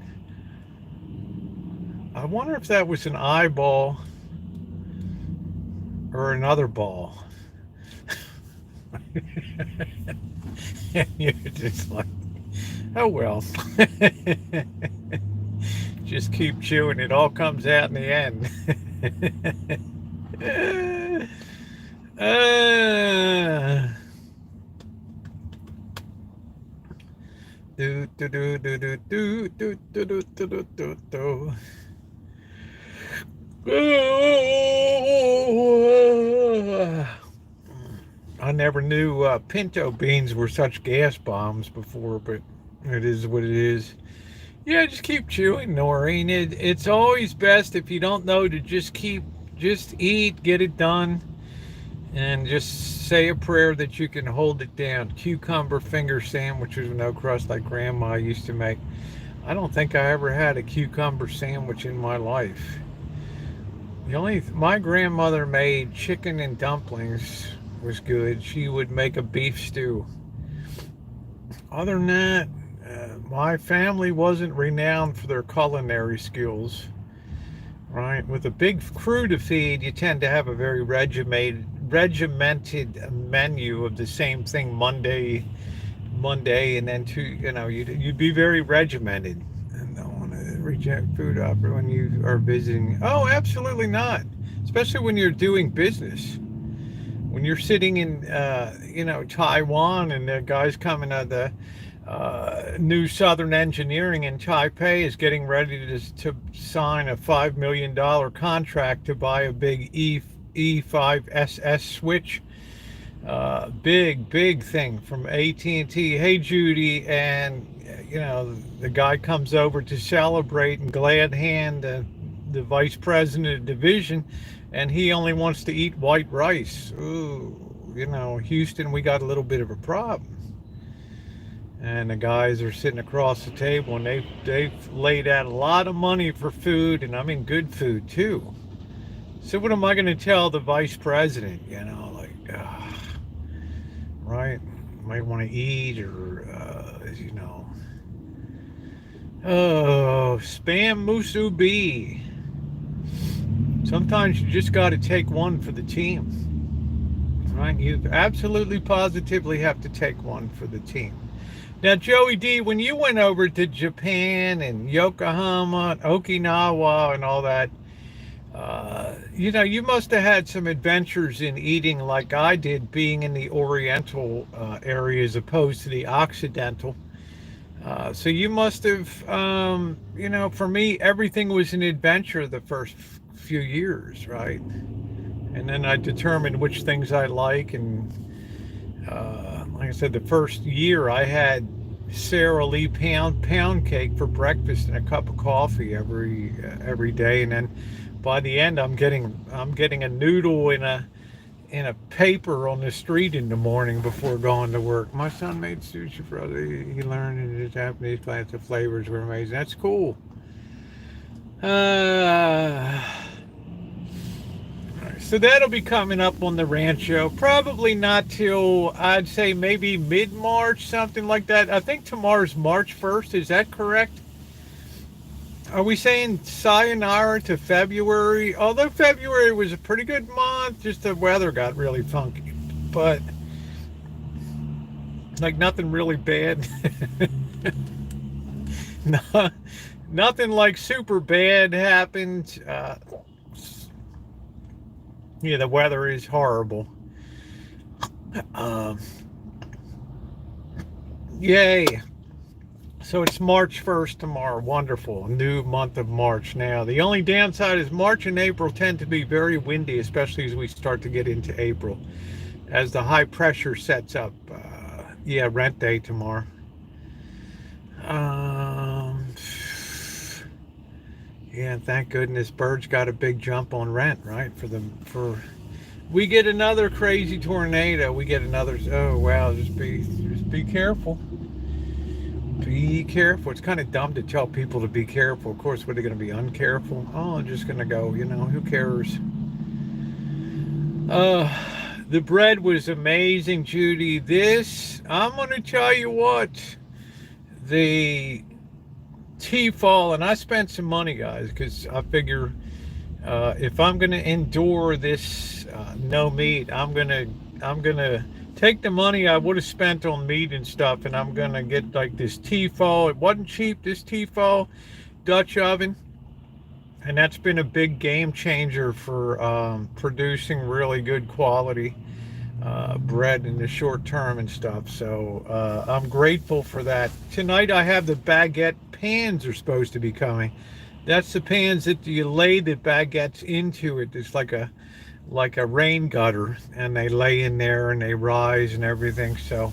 I wonder if that was an eyeball or another ball. And you're just like, oh well. Just keep chewing, it all comes out in the end. never knew pinto beans were such gas bombs before, but it is what it is. Yeah, just keep chewing, Noreen. It's always best if you don't know to just eat, get it done, and just say a prayer that you can hold it down. Cucumber finger sandwiches with no crust like Grandma used to make. I don't think I ever had a cucumber sandwich in my life. My grandmother made chicken and dumplings, was good. She would make a beef stew. Other than that, my family wasn't renowned for their culinary skills, right? With a big crew to feed, you tend to have a very regimented menu of the same thing Monday, and then you'd be very regimented. And don't want to reject food opera when you are visiting. Oh, absolutely not. Especially when you're doing business. When you're sitting in, Taiwan, and the guy's coming out of the New Southern Engineering in Taipei is getting ready to sign a $5 million contract to buy a big E5SS switch. Big thing from AT&T. Hey, Judy. And, the guy comes over to celebrate and glad hand the vice president of division, and he only wants to eat white rice. Ooh, Houston, we got a little bit of a problem. And the guys are sitting across the table, and they've laid out a lot of money for food, and I mean good food too. So what am I going to tell the vice president? Right? Might want to eat, or spam musubi. Sometimes you just got to take one for the team, right? You absolutely positively have to take one for the team. Now, Joey D, when you went over to Japan and Yokohama and Okinawa and all that, you must have had some adventures in eating like I did, being in the Oriental area as opposed to the Occidental. So you must have, for me, everything was an adventure the first few years, right? And then I determined which things I like, and like I said, the first year I had Sara Lee pound cake for breakfast and a cup of coffee every day, and then by the end I'm getting a noodle in a paper on the street in the morning before going to work. My son made sushi for other. He learned in his Japanese class. The flavors were amazing. That's cool. So that'll be coming up on the Rancho. Probably not till, I'd say, maybe mid-March, something like that. I think tomorrow's March 1st. Is that correct? Are we saying sayonara to February? Although February was a pretty good month, just the weather got really funky. But, nothing really bad. No, nothing like super bad happened. Yeah, the weather is horrible. Yay. So it's March 1st tomorrow. Wonderful. New month of March now. The only downside is March and April tend to be very windy, especially as we start to get into April, as the high pressure sets up. Rent day tomorrow. Yeah, thank goodness Bird's got a big jump on rent, right? We get another crazy tornado. We get another. Oh wow! Just be careful. Be careful. It's kind of dumb to tell people to be careful. Of course, what are they going to be uncareful? Oh, I'm just going to go. Who cares? The bread was amazing, Judy. I'm going to tell you what. The T-fall, and I spent some money, guys, because I figure if I'm going to endure this no meat, I'm gonna take the money I would have spent on meat and stuff, and I'm gonna get this T-fall. It wasn't cheap, this T-fall Dutch oven, and that's been a big game changer for producing really good quality bread in the short term and stuff. So I'm grateful for that. Tonight I have the baguette pans are supposed to be coming. That's the pans that you lay the baguettes into. It's like a like a rain gutter, and they lay in there and they rise and everything. So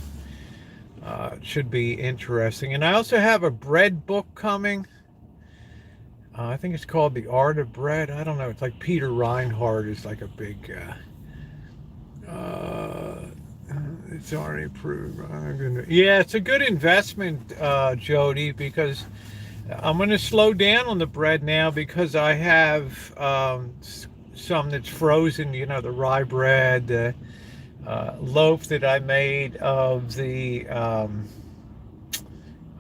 it should be interesting. And I also have a bread book coming. I think it's called The Art of Bread. I don't know. It's like Peter Reinhardt is like a big. It's already approved. Yeah, it's a good investment, Jody, because I'm going to slow down on the bread now because I have some that's frozen. You know, the rye bread, the loaf that I made of the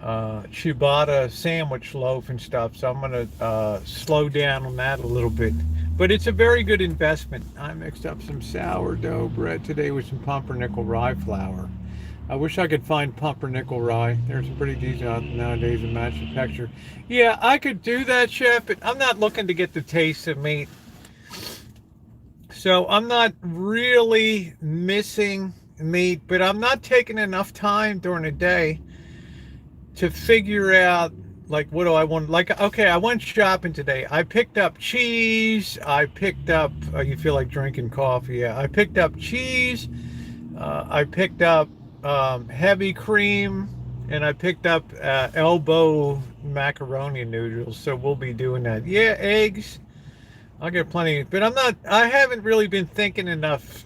ciabatta sandwich loaf and stuff. So I'm going to slow down on that a little bit. But it's a very good investment. I mixed up some sourdough bread today with some pumpernickel rye flour. I wish I could find pumpernickel rye. There's some pretty decent out nowadays that match the texture. Yeah, I could do that, Chef, but I'm not looking to get the taste of meat. So I'm not really missing meat, but I'm not taking enough time during the day to figure out, like, what do I want? Like, okay, I went shopping today. I picked up cheese. I picked up, you feel like drinking coffee. Yeah, I picked up cheese. I picked up heavy cream, and I picked up elbow macaroni noodles. So we'll be doing that. Yeah, eggs. I'll get plenty, but I haven't really been thinking enough,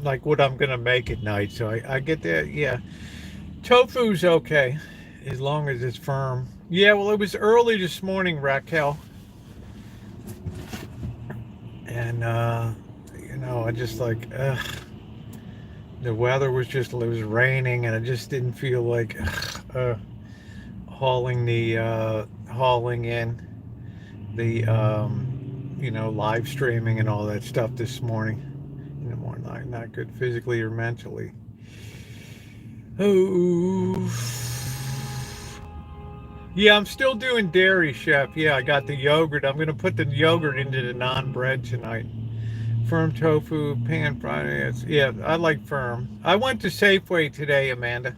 like what I'm going to make at night. So I get that. Yeah. Tofu's okay, as long as it's firm. Yeah, well, it was early this morning, Raquel. And, you know, I just like, the weather was just, it was raining, and I just didn't feel like hauling in the, you know, live streaming and all that stuff this morning. In the morning, not good physically or mentally. Oh. Yeah, I'm still doing dairy, Chef. Yeah, I got the yogurt. I'm going to put the yogurt into the non-bread tonight. Firm tofu, pan fried. Yeah, I like firm. I went to Safeway today, Amanda,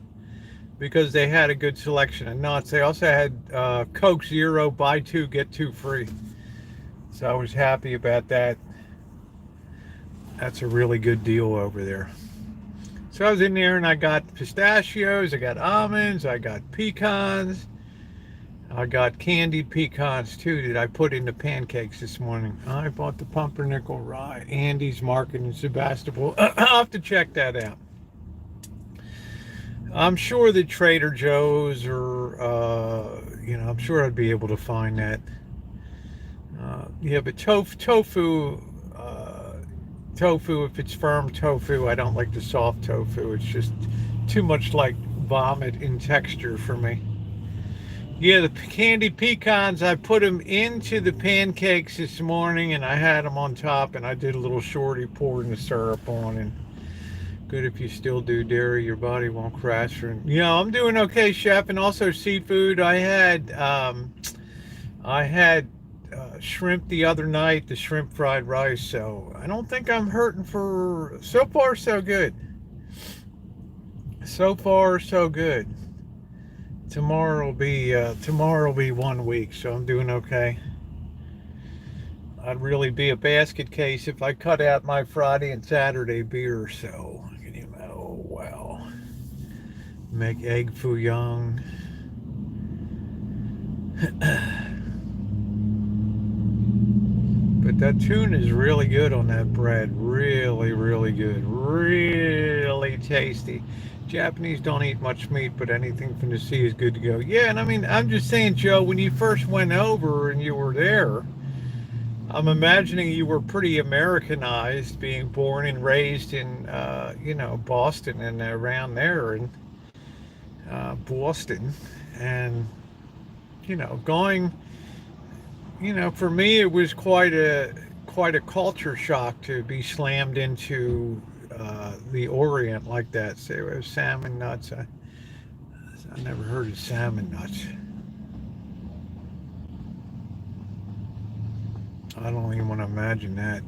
because they had a good selection of nuts. They also had Coke Zero, buy two, get two free. So I was happy about that. That's a really good deal over there. So I was in there and I got pistachios, I got almonds, I got pecans. I got candied pecans too that I put into pancakes this morning. I bought the pumpernickel rye. Andy's Market in Sebastopol. I'll have to check that out. I'm sure that Trader Joe's or, you know, I'm sure I'd be able to find that. Yeah, but tofu, if it's firm tofu, I don't like the soft tofu. It's just too much like vomit in texture for me. Yeah, the candied pecans, I put them into the pancakes this morning, and I had them on top, and I did a little shorty, pouring the syrup on, and good if you still do dairy, your body won't crash. You know, I'm doing okay, Chef, and also seafood. I had shrimp the other night, the shrimp fried rice, so I don't think I'm hurting for, so far so good. So far so good. Tomorrow will be 1 week, so I'm doing okay. I'd really be a basket case if I cut out my Friday and Saturday beer. So, oh well. Make egg foo young. But that tuna is really good on that bread. Really, really good. Really tasty. Japanese don't eat much meat, but anything from the sea is good to go. Yeah, and I mean, I'm just saying, Joe, when you first went over and you were there, I'm imagining you were pretty Americanized, being born and raised in, you know, Boston and around there, and Boston, and, you know, going, you know, for me, it was quite a culture shock to be slammed into the Orient like that. Say, it was salmon nuts. I never heard of salmon nuts. I don't even want to imagine that.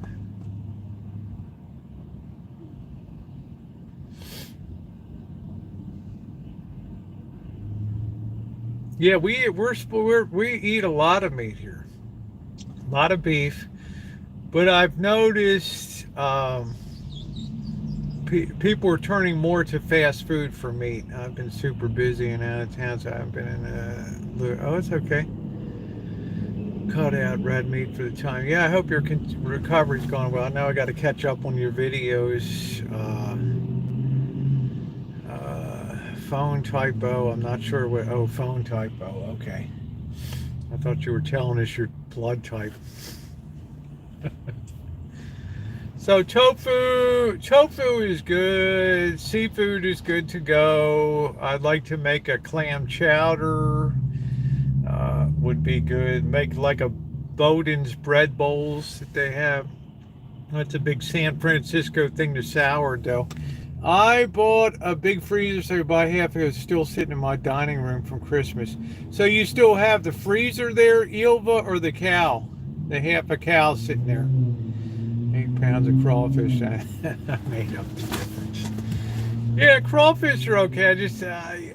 Yeah, we eat a lot of meat here, a lot of beef, but I've noticed people are turning more to fast food for meat. I've been super busy and out of town, so I haven't been in. Oh, it's okay. Cut out red meat for the time. Yeah, I hope your recovery's going well. I know I got to catch up on your videos. Phone typo. I'm not sure what. Oh, phone typo. Okay. I thought you were telling us your blood type. So tofu is good. Seafood is good to go. I'd like to make a clam chowder. Would be good. Make like a Bowden's bread bowls that they have. That's a big San Francisco thing, the sourdough. I bought a big freezer, so you buy half of it. It's still sitting in my dining room from Christmas. So you still have the freezer there, Ilva, or the cow? The half a cow sitting there. 8 pounds of crawfish. I made up the difference. Yeah, crawfish are okay.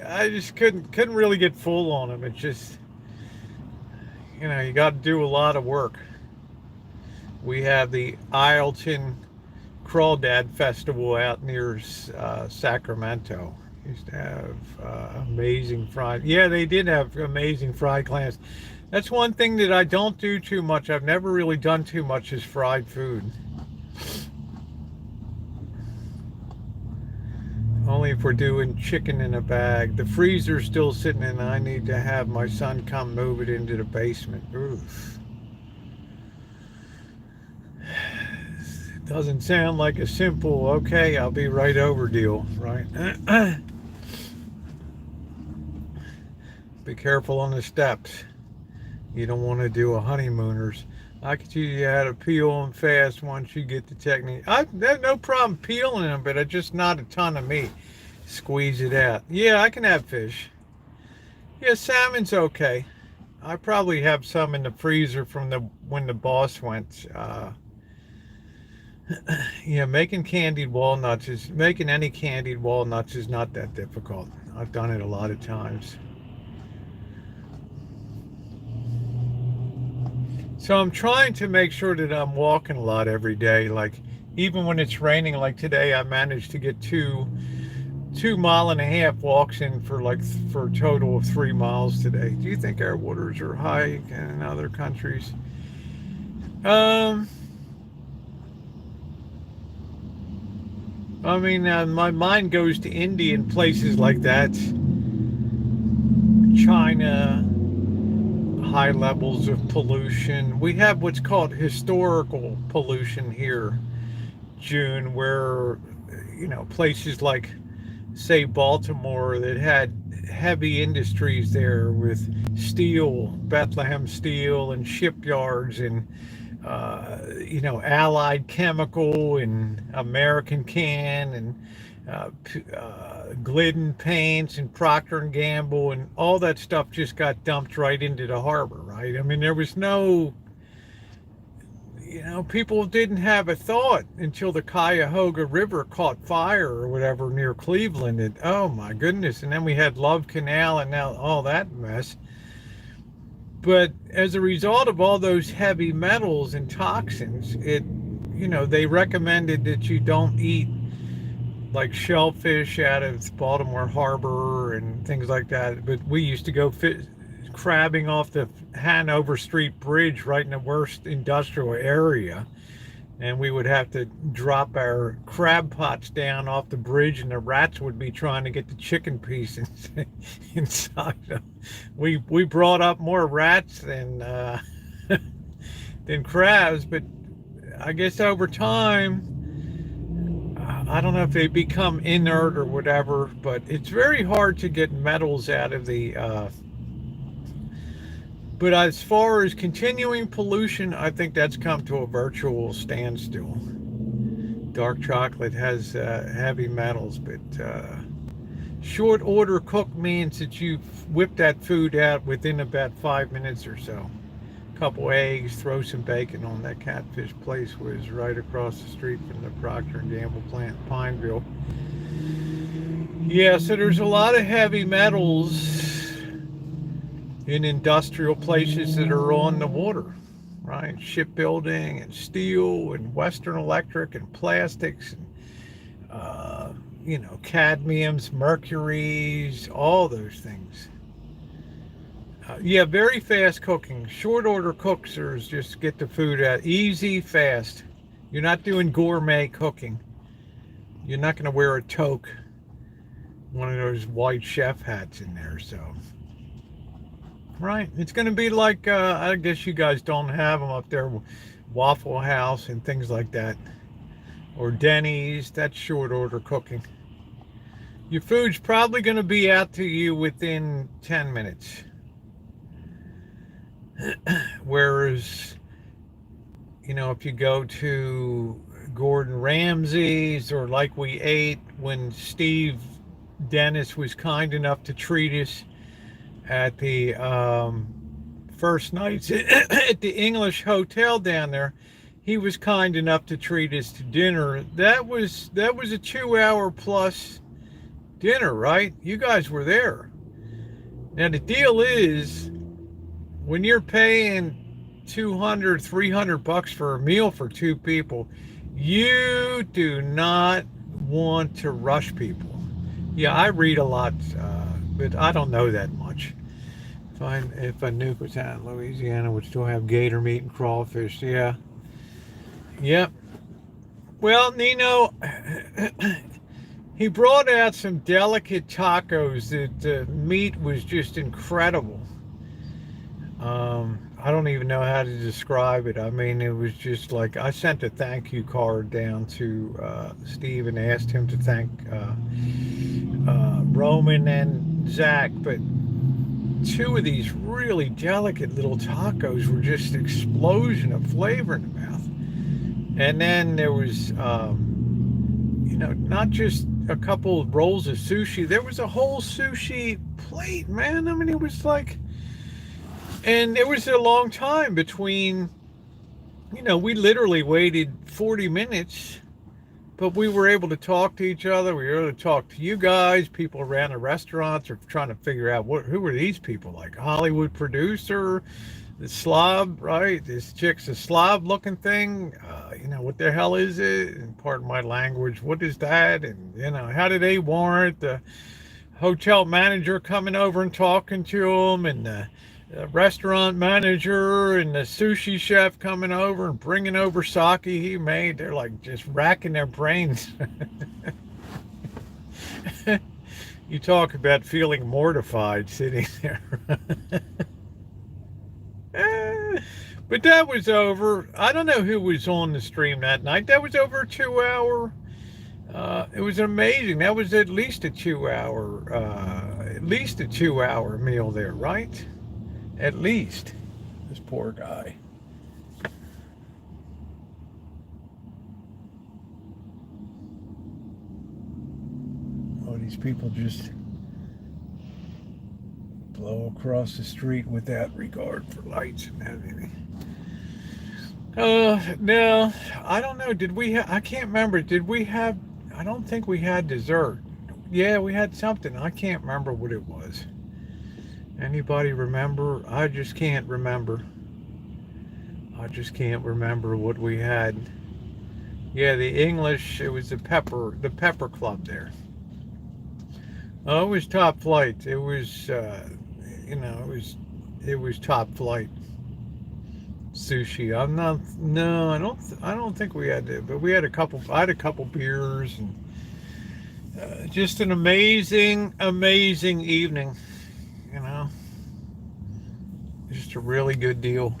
I just couldn't really get full on them. It's just, you got to do a lot of work. We have the Ileton Crawdad Festival out near Sacramento. Used to have amazing fried. Yeah, they did have amazing fried clams. That's one thing that I don't do too much. I've never really done too much is fried food. Only if we're doing chicken in a bag. The freezer's still sitting in. I need to have my son come move it into the basement. Oof. Doesn't sound like a simple, okay, I'll be right over deal, right? Be careful on the steps. You don't want to do a honeymooners. I could teach you how to peel them fast once you get the technique. I have no problem peeling them, but it's just not a ton of meat. Squeeze it out. Yeah, I can have fish. Yeah, salmon's okay. I probably have some in the freezer from when the boss went. Yeah, making any candied walnuts is not that difficult. I've done it a lot of times. So I'm trying to make sure that I'm walking a lot every day. Like even when it's raining, like today, I managed to get 2.5 mile walks in for a total of 3 miles today. Do you think our waters are high in other countries? I mean, my mind goes to India and places like that. China, high levels of pollution. We have what's called historical pollution here, June, where, places like, say, Baltimore that had heavy industries there with steel, Bethlehem Steel, and shipyards, and Allied Chemical and American Can and Glidden Paints and Procter and Gamble, and all that stuff just got dumped right into the harbor, right? I mean, there was no, people didn't have a thought until the Cuyahoga River caught fire or whatever near Cleveland. And oh my goodness. And then we had Love Canal and now all that mess. But as a result of all those heavy metals and toxins, they recommended that you don't eat like shellfish out of Baltimore Harbor and things like that. But we used to go crabbing off the Hanover Street Bridge right in the worst industrial area. And we would have to drop our crab pots down off the bridge, and the rats would be trying to get the chicken pieces inside them. We brought up more rats than crabs, but I guess over time, I don't know if they become inert or whatever, but it's very hard to get metals out of the but as far as continuing pollution, I think that's come to a virtual standstill. Dark chocolate has heavy metals, but short order cook means that you whip that food out within about 5 minutes or so. A couple eggs, throw some bacon on. That catfish place was right across the street from the Procter & Gamble plant in Pineville. Yeah, so there's a lot of heavy metals in industrial places that are on the water. right? Shipbuilding and steel and Western Electric and plastics and, cadmiums, mercuries, all those things. Yeah, very fast cooking. Short order cookers just get the food out easy, fast. You're not doing gourmet cooking. You're not going to wear a toque, one of those white chef hats in there. So, right, it's going to be like, I guess you guys don't have them up there, Waffle House and things like that, or Denny's. That's short order cooking. Your food's probably going to be out to you within 10 minutes. Whereas, if you go to Gordon Ramsay's, or like we ate when Steve Dennis was kind enough to treat us at the first Nightz at the English Hotel down there, he was kind enough to treat us to dinner. That was a 2-hour plus dinner, right? You guys were there. Now the deal is, when you're paying $200-300 for a meal for 2 people, you do not want to rush people. Yeah, I read a lot, but I don't know that much. If I knew Louisiana, Louisiana would still have gator meat and crawfish. Yeah. Yep. Well, Nino, he brought out some delicate tacos. The meat was just incredible. I don't even know how to describe it. I mean, it was just like, I sent a thank you card down to Steve and asked him to thank Roman and Zach, but 2 of these really delicate little tacos were just an explosion of flavor in the mouth. And then there was, not just a couple of rolls of sushi. There was a whole sushi plate, man. I mean, it was like, and it was a long time between, we literally waited 40 minutes, but we were able to talk to each other. We were able to talk to you guys. People around the restaurants are trying to figure out who are these people, like a Hollywood producer, the slob, right? This chick's a slob looking thing. What the hell is it? And pardon my language, what is that? And, how do they warrant the hotel manager coming over and talking to them, and the restaurant manager and the sushi chef coming over and bringing over sake he made? They're like just racking their brains. You talk about feeling mortified sitting there. But that was over. I don't know who was on the stream that night. That was over a 2-hour. It was amazing. That was at least a 2-hour meal there, right? At least. This poor guy. Oh, these people just blow across the street without regard for lights and everything. No, I don't know. I can't remember. I don't think we had dessert. Yeah, we had something. I can't remember what it was. Anybody remember? I just can't remember. What we had. Yeah, the English, it was the pepper club there. Oh, it was top flight. It was, it was top flight sushi. I don't think we had it, but I had a couple beers, and just an amazing evening, just a really good deal.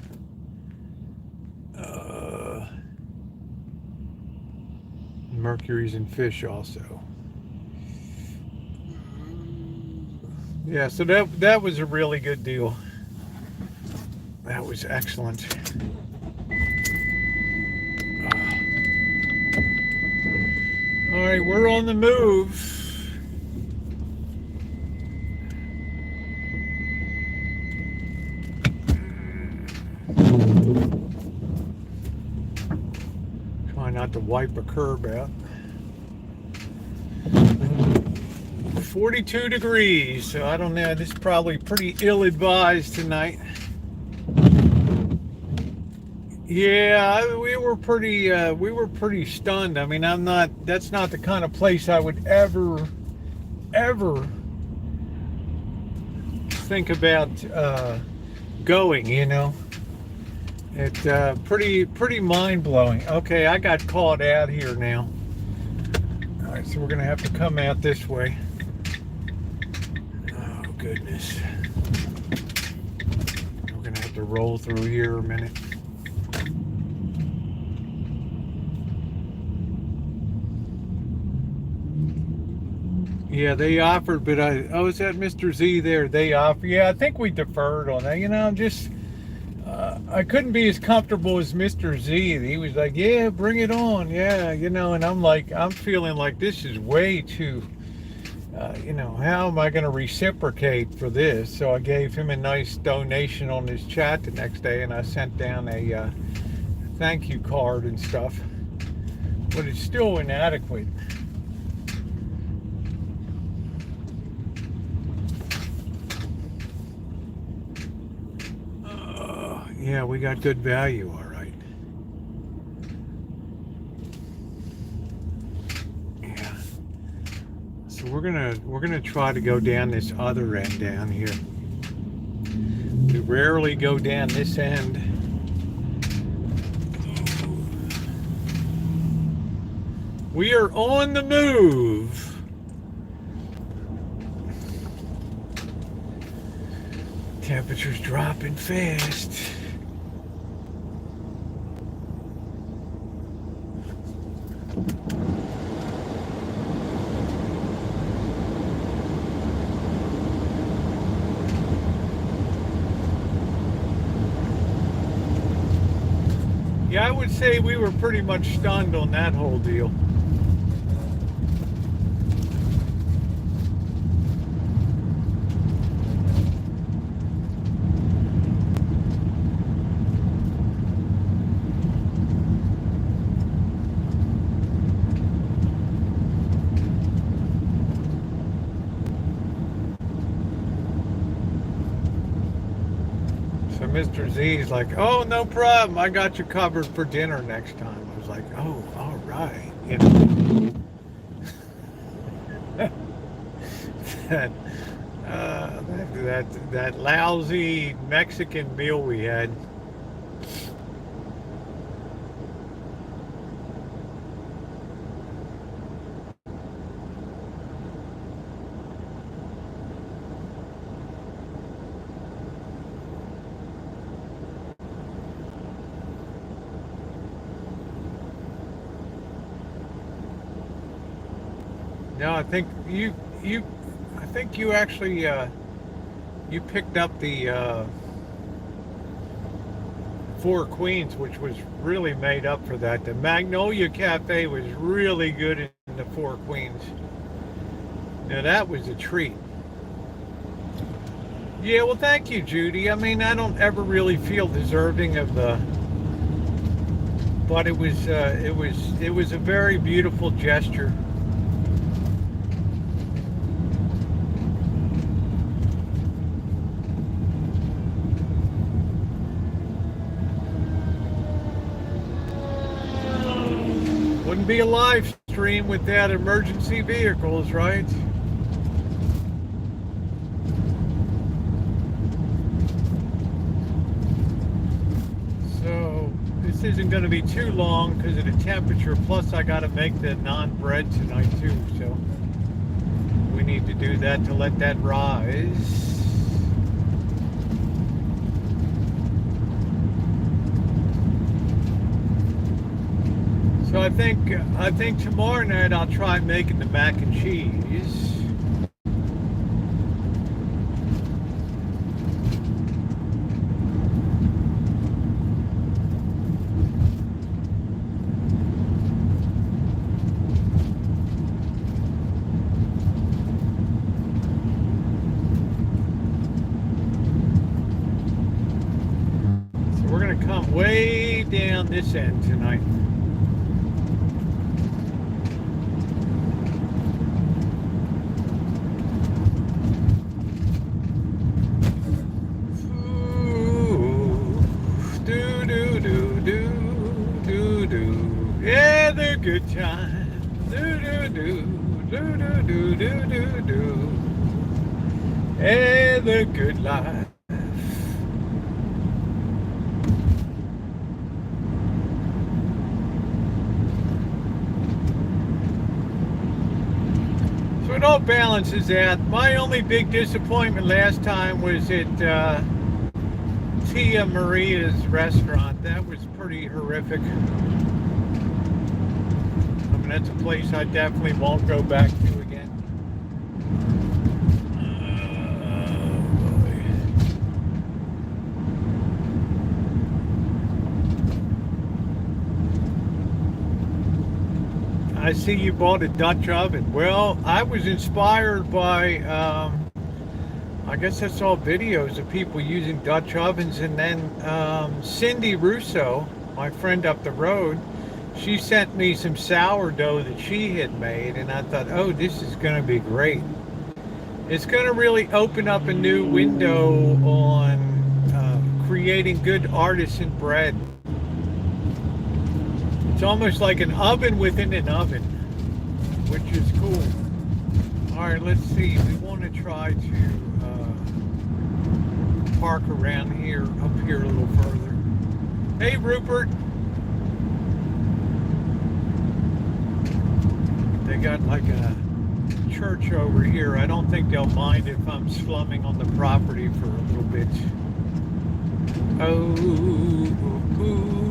Mercury's in fish also. Yeah, so that was a really good deal. That was excellent. All right, we're on the move. Try not to wipe a curb out. 42 degrees, so I don't know. This is probably pretty ill-advised tonight. Yeah, we were pretty stunned. I mean, that's not the kind of place I would ever think about going, you know. It's pretty mind-blowing. Okay, I got caught out here now. All right, so we're gonna have to come out this way. Oh goodness. We're gonna have to roll through here a minute. Yeah, they offered, but is that Mr. Z there? They offer. Yeah, I think we deferred on that. You know, I'm just, I couldn't be as comfortable as Mr. Z. He was like, yeah, bring it on. Yeah, you know, and I'm like, I'm feeling like this is way too, you know, how am I going to reciprocate for this? So I gave him a nice donation on his chat the next day, and I sent down a thank you card and stuff. But it's still inadequate. Yeah, we got good value, all right. Yeah. So we're gonna try to go down this other end down here. We rarely go down this end. We are on the move. Temperature's dropping fast. Yeah, I would say we were pretty much stunned on that whole deal. So Mr. Z is like, oh, no problem. I got you covered for dinner next time. I was like, oh, all right. You know, that lousy Mexican meal we had. No, I think you actually you picked up the Four Queens, which was really made up for that. The Magnolia Cafe was really good in the Four Queens. Now that was a treat. Yeah, well, thank you, Judy. I mean, I don't ever really feel deserving of the, but it was a very beautiful gesture. Wouldn't be a live stream without emergency vehicles, right? So this isn't going to be too long because of the temperature. Plus, I got to make the naan bread tonight too. So we need to do that to let that rise. So I think tomorrow night I'll try making the mac and cheese. So we're gonna come way down this end tonight. Do do do do do do do. Hey, the good life. So it all balances out. My only big disappointment last time was at Tia Maria's restaurant. That was pretty horrific. I mean, that's a place I definitely won't go back to again. I see you bought a Dutch oven. Well, I was inspired by, I guess I saw videos of people using Dutch ovens, and then Cindy Russo, my friend up the road, she sent me some sourdough that she had made, and I thought, oh, this is going to be great. It's going to really open up a new window on creating good artisan bread. It's almost like an oven within an oven, which is cool. All right, let's see. We want to try to park around here, up here a little further. Hey, Rupert. They got like a church over here. I don't think they'll mind if I'm slumming on the property for a little bit. Oh, ooh, ooh.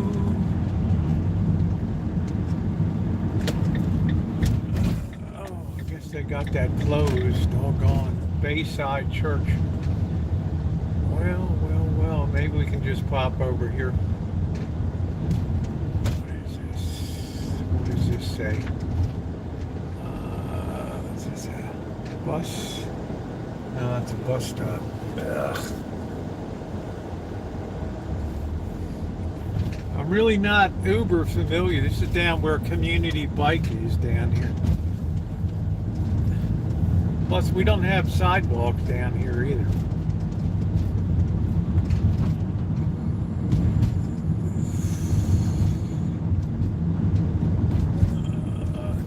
They got that closed, doggone Bayside Church. Well, maybe we can just pop over here. What does this say? Is this a bus? No, it's a bus stop. Ugh. I'm really not uber familiar. This is down where Community Bike is down here. Plus, we don't have sidewalks down here either.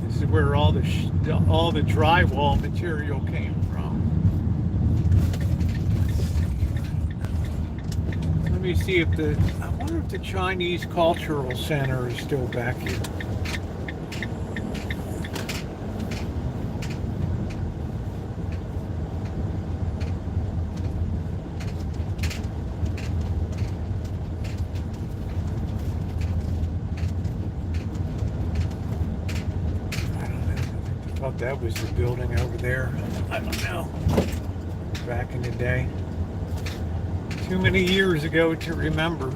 This is where all the drywall material came from. Let me see if I wonder if the Chinese Cultural Center is still back here. That was the building over there. I don't know. Back in the day. Too many years ago to remember.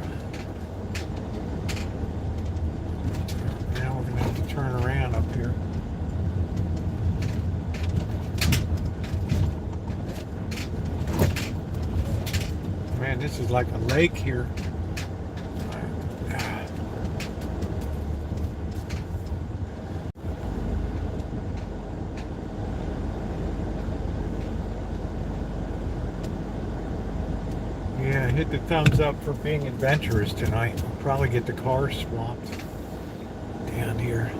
Now we're going to have to turn around up here. Man, this is like a lake here. Yeah, hit the thumbs up for being adventurous tonight. We'll probably get the car swamped down here.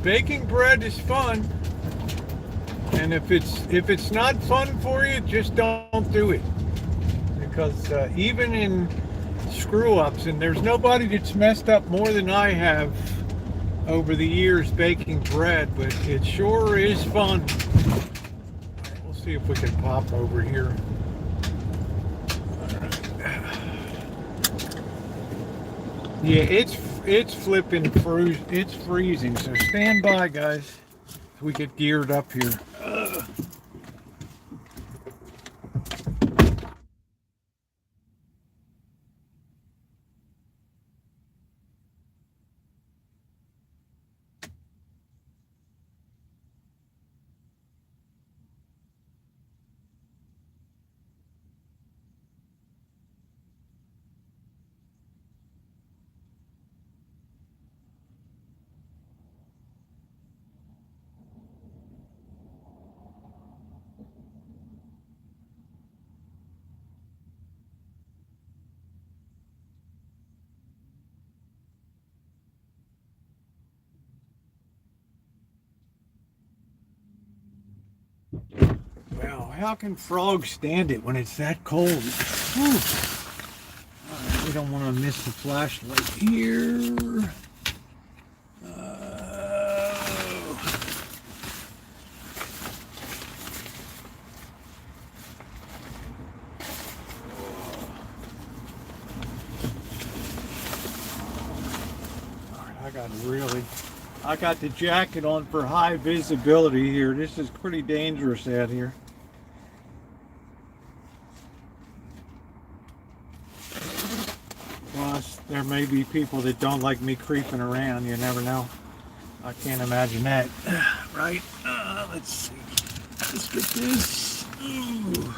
Baking bread is fun, and if it's not fun for you, just don't do it. Because even in screw-ups, and there's nobody that's messed up more than I have over the years baking bread, but it sure is fun. We'll see if we can pop over here. Yeah, it's flipping it's freezing, so stand by, guys, if we get geared up here. Well, how can frogs stand it when it's that cold? Whew. Alright, we don't want to miss the flashlight here. I got the jacket on for high visibility here. This is pretty dangerous out here. Plus, there may be people that don't like me creeping around. You never know. I can't imagine that. Right? Let's see. Let's get this. Ooh.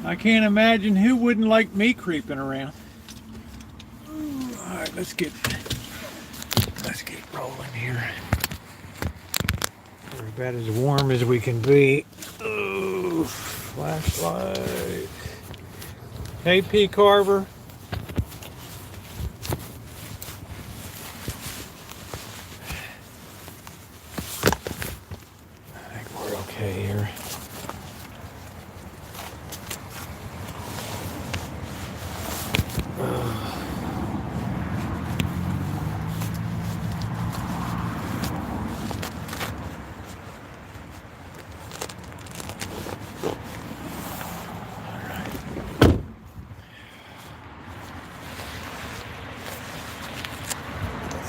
I can't imagine who wouldn't like me creeping around. All right, let's get rolling here. We're about as warm as we can be. Ooh, flashlight. Hey, P. Carver. I think we're okay here.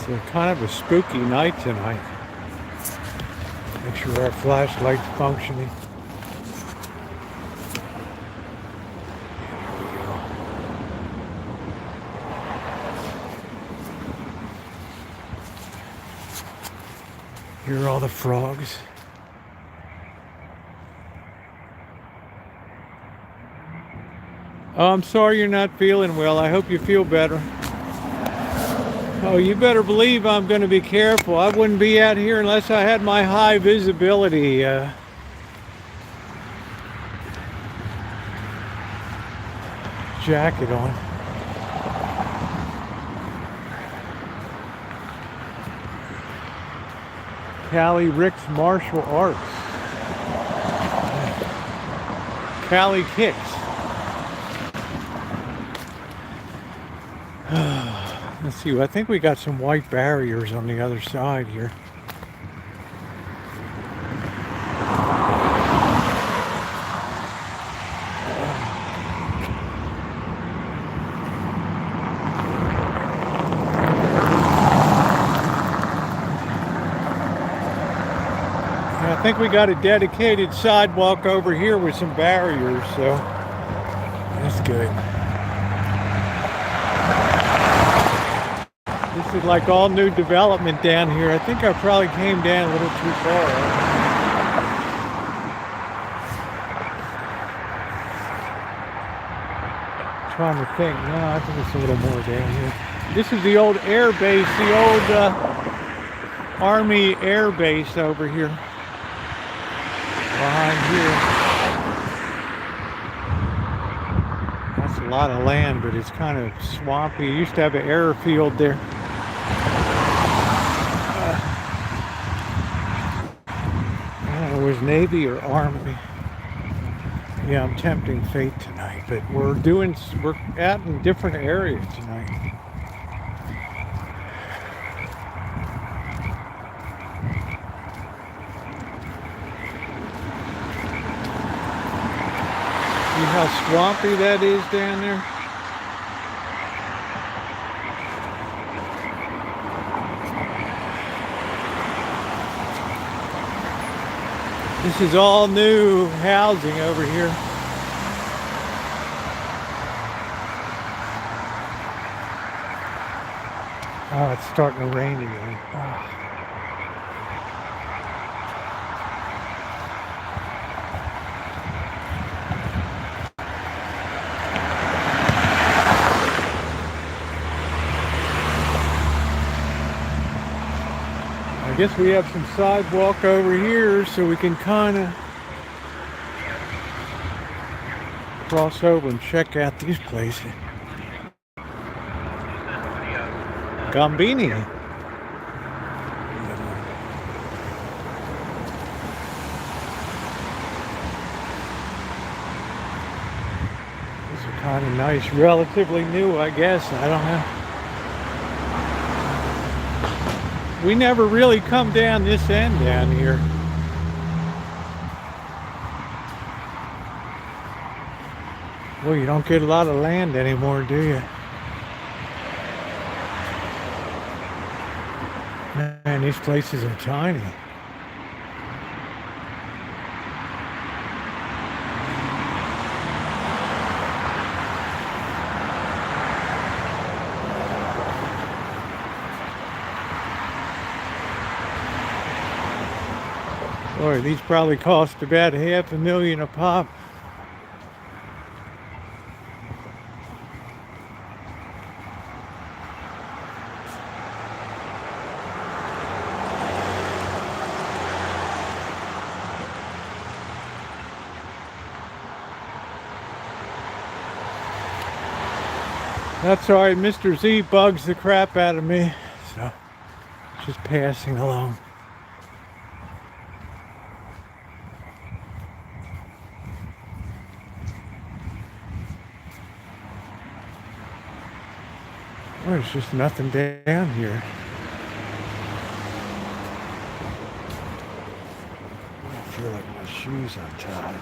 It's kind of a spooky night tonight. Make sure our flashlight's functioning. There we go. Here are all the frogs. Oh, I'm sorry you're not feeling well. I hope you feel better. Oh, you better believe I'm going to be careful. I wouldn't be out here unless I had my high visibility jacket on. Callie Rick's Martial Arts. Callie Kicks. Let's see, I think we got some white barriers on the other side here. I think we got a dedicated sidewalk over here with some barriers, so that's good. This is like all new development down here. I think I probably came down a little too far. Trying to think. No, I think it's a little more down here. This is the old air base, the old Army air base over here. Behind here. That's a lot of land, but it's kind of swampy. It used to have an airfield there. I don't know, it was Navy or Army. Yeah, I'm tempting fate tonight, but we're out in different areas tonight. See how swampy that is down there? This is all new housing over here. Oh, it's starting to rain again. Oh. I guess we have some sidewalk over here so we can kind of cross over and check out these places. Gambini. kind of nice, relatively new, I guess. I don't know. We never really come down this end down here. Well, you don't get a lot of land anymore, do you? Man, these places are tiny. Boy, these probably cost about $500,000 a pop. That's all right, Mr. Z bugs the crap out of me, so just passing along. There's just nothing down here. I feel like my shoes are tied.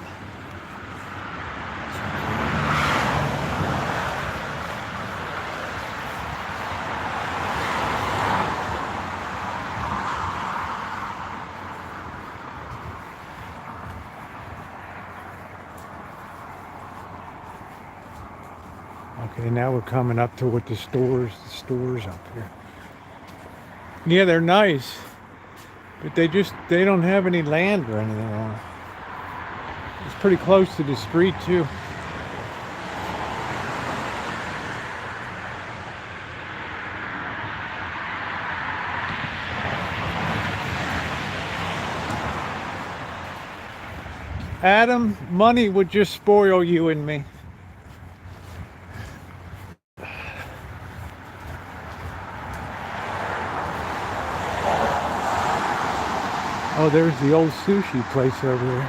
Okay, now we're coming up to what the stores up here. Yeah, they're nice, but they don't have any land or anything on it. It's pretty close to the street too. Adam, money would just spoil you and me. Oh, there's the old sushi place over there.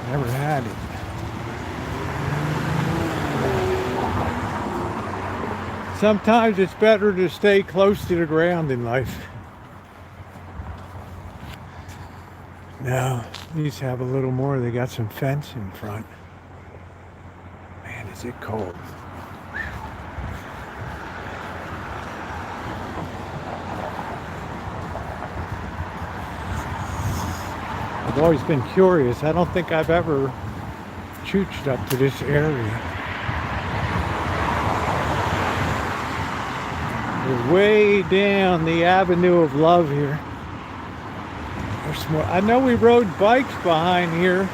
Never had it. Sometimes it's better to stay close to the ground in life. Now, these have a little more. They got some fence in front. Man, is it cold. I've always been curious. I don't think I've ever chooched up to this area. We're way down the Avenue of Love here. There's more. I know we rode bikes behind here.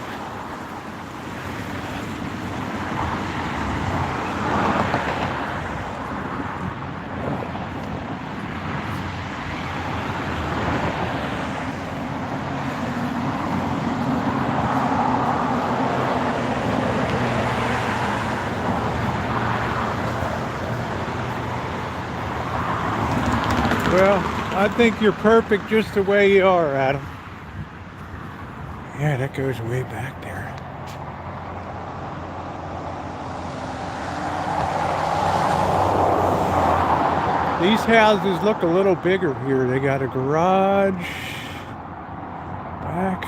Well, I think you're perfect just the way you are, Adam. Yeah, that goes way back there. These houses look a little bigger here. They got a garage back.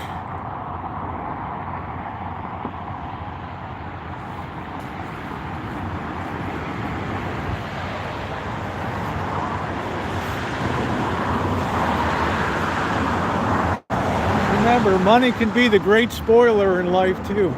Remember, money can be the great spoiler in life too.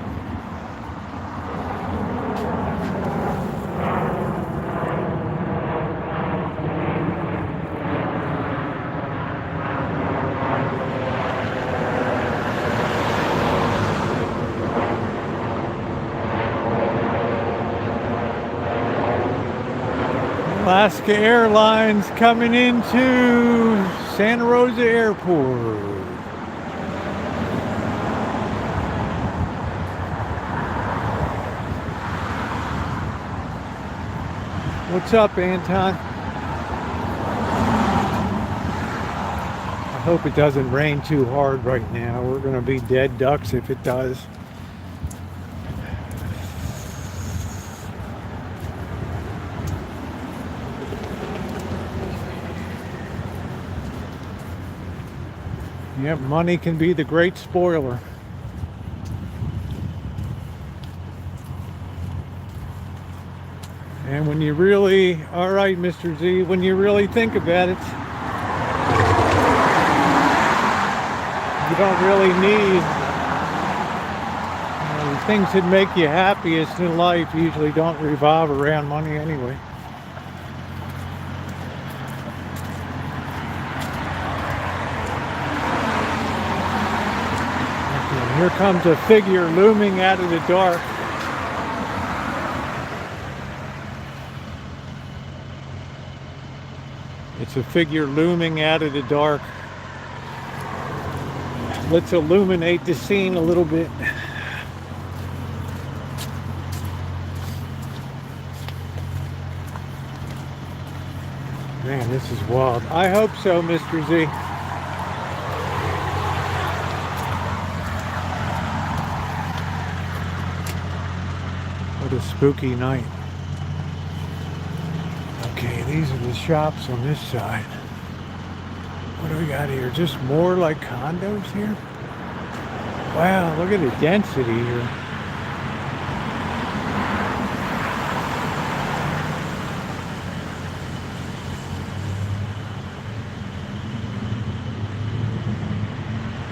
Alaska Airlines coming into Santa Rosa Airport. What's up, Anton? I hope it doesn't rain too hard right now. We're going to be dead ducks if it does. Yep, money can be the great spoiler. And when you really, all right, Mr. Z, when you really think about it, you don't really need, the things that make you happiest in life usually don't revolve around money anyway. Okay, here comes a figure looming out of the dark. It's a figure looming out of the dark. Let's illuminate the scene a little bit. Man, this is wild. I hope so, Mr. Z. What a spooky night. Okay, these are the shops on this side. What do we got here? Just more like condos here? Wow, look at the density here.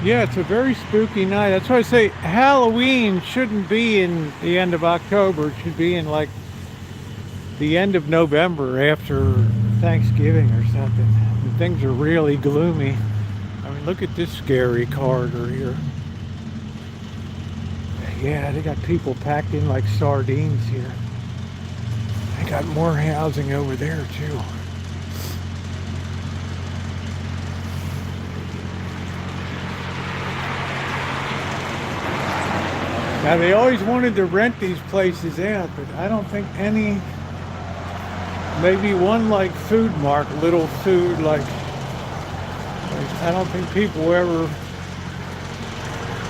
Yeah, it's a very spooky night. That's why I say Halloween shouldn't be in the end of October. It should be in like the end of November after Thanksgiving or something. And things are really gloomy. I mean, look at this scary corridor here. Yeah, they got people packed in like sardines here. They got more housing over there too. Now, they always wanted to rent these places out, but I don't think any, maybe one like Food Mart, little food, like I don't think people ever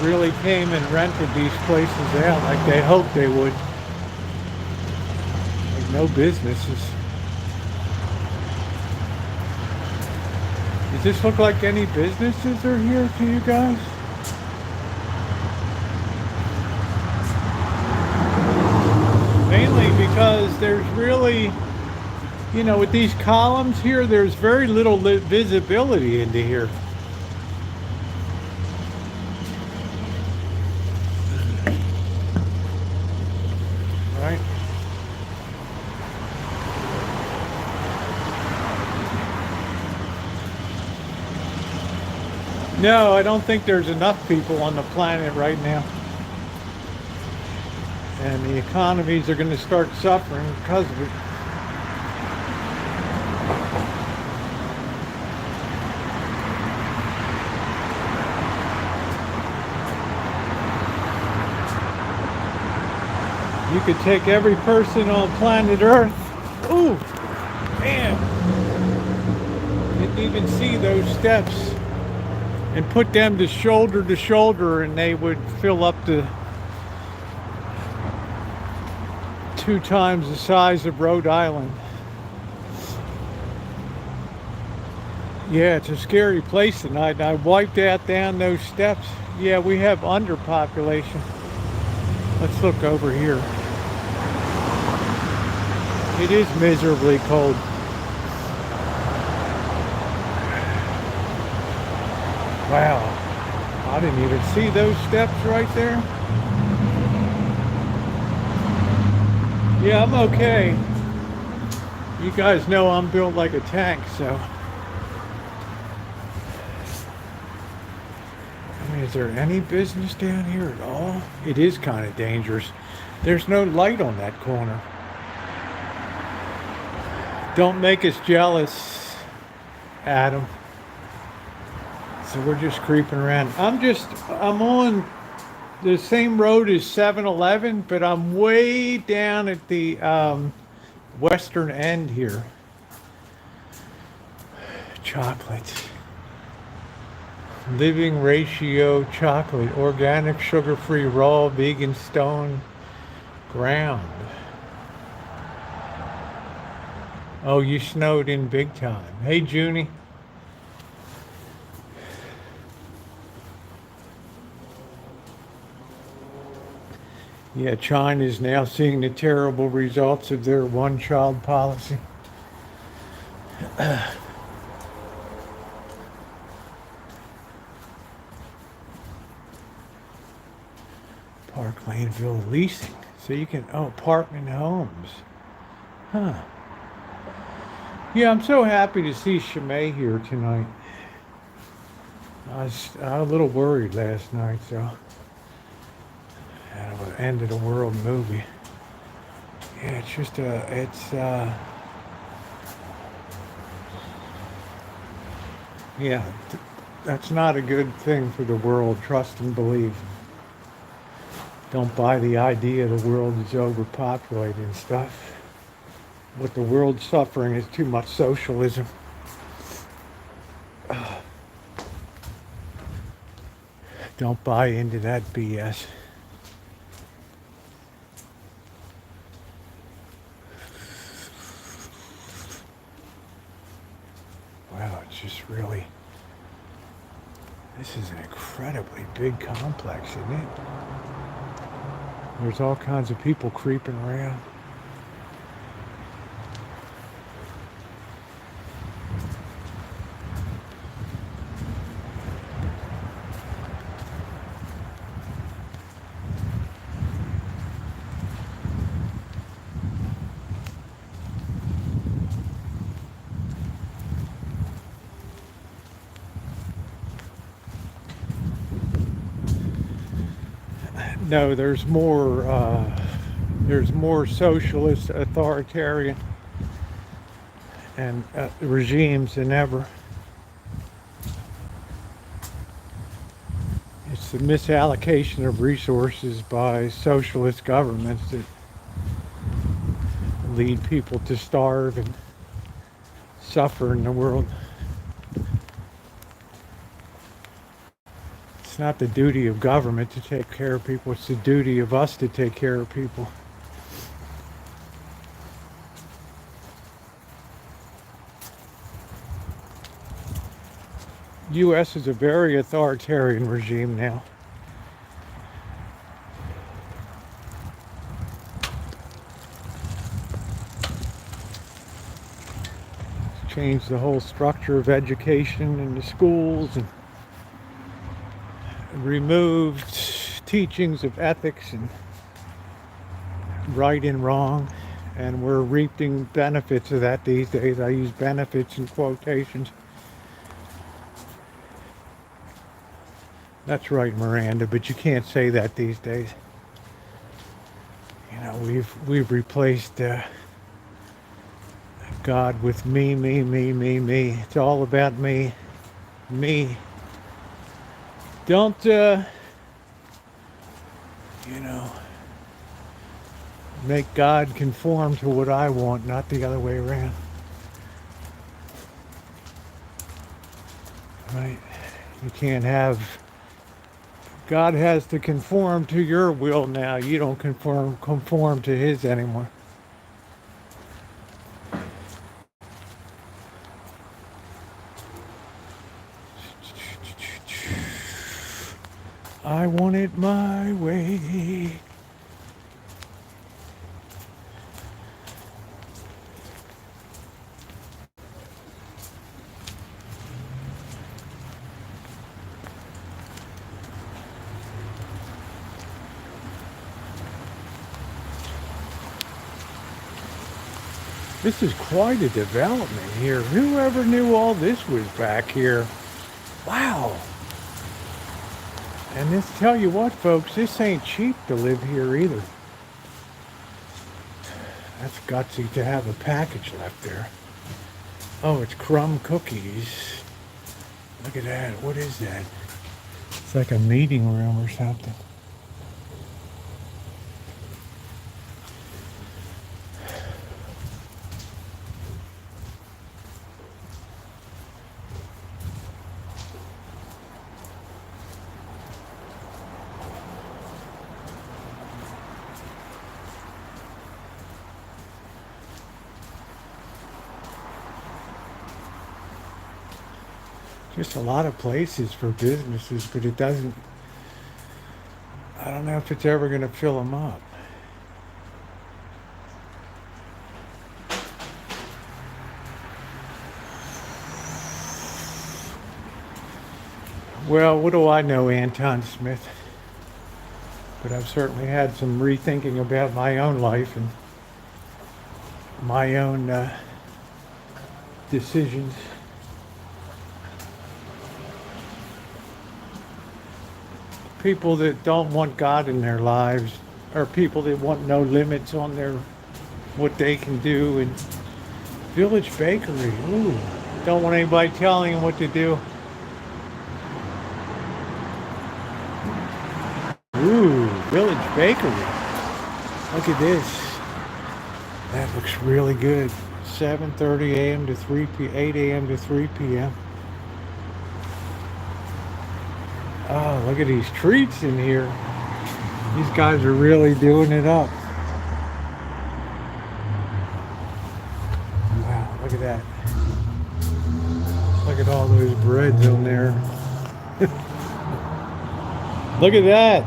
really came and rented these places out like they hoped they would. Like no businesses. Does this look like any businesses are here to you guys? Mainly because there's really, you know, with these columns here, there's very little visibility into here. Right? No, I don't think there's enough people on the planet right now. And the economies are going to start suffering because of it. You could take every person on planet Earth. Ooh, man. You didn't even see those steps. And put them to shoulder, and they would fill up the 2 times the size of Rhode Island. Yeah, it's a scary place tonight. I wiped out down those steps. Yeah, we have underpopulation. Let's look over here. It is miserably cold. Wow, I didn't even see those steps right there. Yeah, I'm okay. You guys know I'm built like a tank, so. I mean, is there any business down here at all? It is kind of dangerous. There's no light on that corner. Don't make us jealous, Adam. So we're just creeping around. I'm on the same road as 7-Eleven, but I'm way down at the western end here. Chocolate. Living ratio chocolate. Organic, sugar-free, raw, vegan, stone, ground. Oh, you snowed in big time. Hey, Junie. Yeah, China is now seeing the terrible results of their one-child policy. Parklandville leasing. So you can, oh, apartment homes. Huh. Yeah, I'm so happy to see Shimei here tonight. I was a little worried last night, so. Kind of an end of the world movie. Yeah, it's just yeah, that's not a good thing for the world. Trust and believe. Don't buy the idea the world is overpopulated and stuff. What the world's suffering is too much socialism. Don't buy into that BS. Wow, it's just really, this is an incredibly big complex, isn't it? There's all kinds of people creeping around. No, there's more socialist, authoritarian, and regimes than ever. It's the misallocation of resources by socialist governments that lead people to starve and suffer in the world. It's not the duty of government to take care of people, it's the duty of us to take care of people. U.S. is a very authoritarian regime now. It's changed the whole structure of education in the schools and removed teachings of ethics and right and wrong, and we're reaping benefits of that these days. I use benefits in quotations. That's right, Miranda, but you can't say that these days. You know, we've replaced God with me. It's all about me. Don't make God conform to what I want, not the other way around. Right? You can't have, God has to conform to your will now. You don't conform to his anymore. I want it my way. This is quite a development here. Whoever knew all this was back here? Wow. And this, tell you what, folks, this ain't cheap to live here either. That's gutsy to have a package left there. Oh, it's crumb cookies. Look at that. What is that? It's like a meeting room or something. Just a lot of places for businesses, but it doesn't, I don't know if it's ever going to fill them up. Well, what do I know, Anton Smith? But I've certainly had some rethinking about my own life and my own decisions. People that don't want God in their lives are people that want no limits on their what they can do. And Village Bakery, ooh, don't want anybody telling them what to do. Ooh, Village Bakery. Look at this. That looks really good. 7:30 a.m. to 8 a.m. to 3 p.m. Oh, look at these treats in here. These guys are really doing it up. Wow, look at that. Look at all those breads on there. Look at that.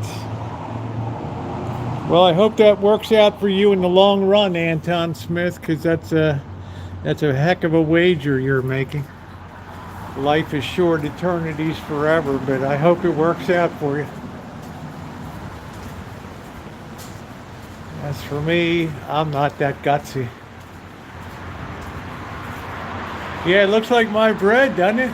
Well, I hope that works out for you in the long run, Anton Smith, because that's a heck of a wager you're making. Life is short, eternity's forever, but I hope it works out for you. As for me, I'm not that gutsy. Yeah, it looks like my bread, doesn't it?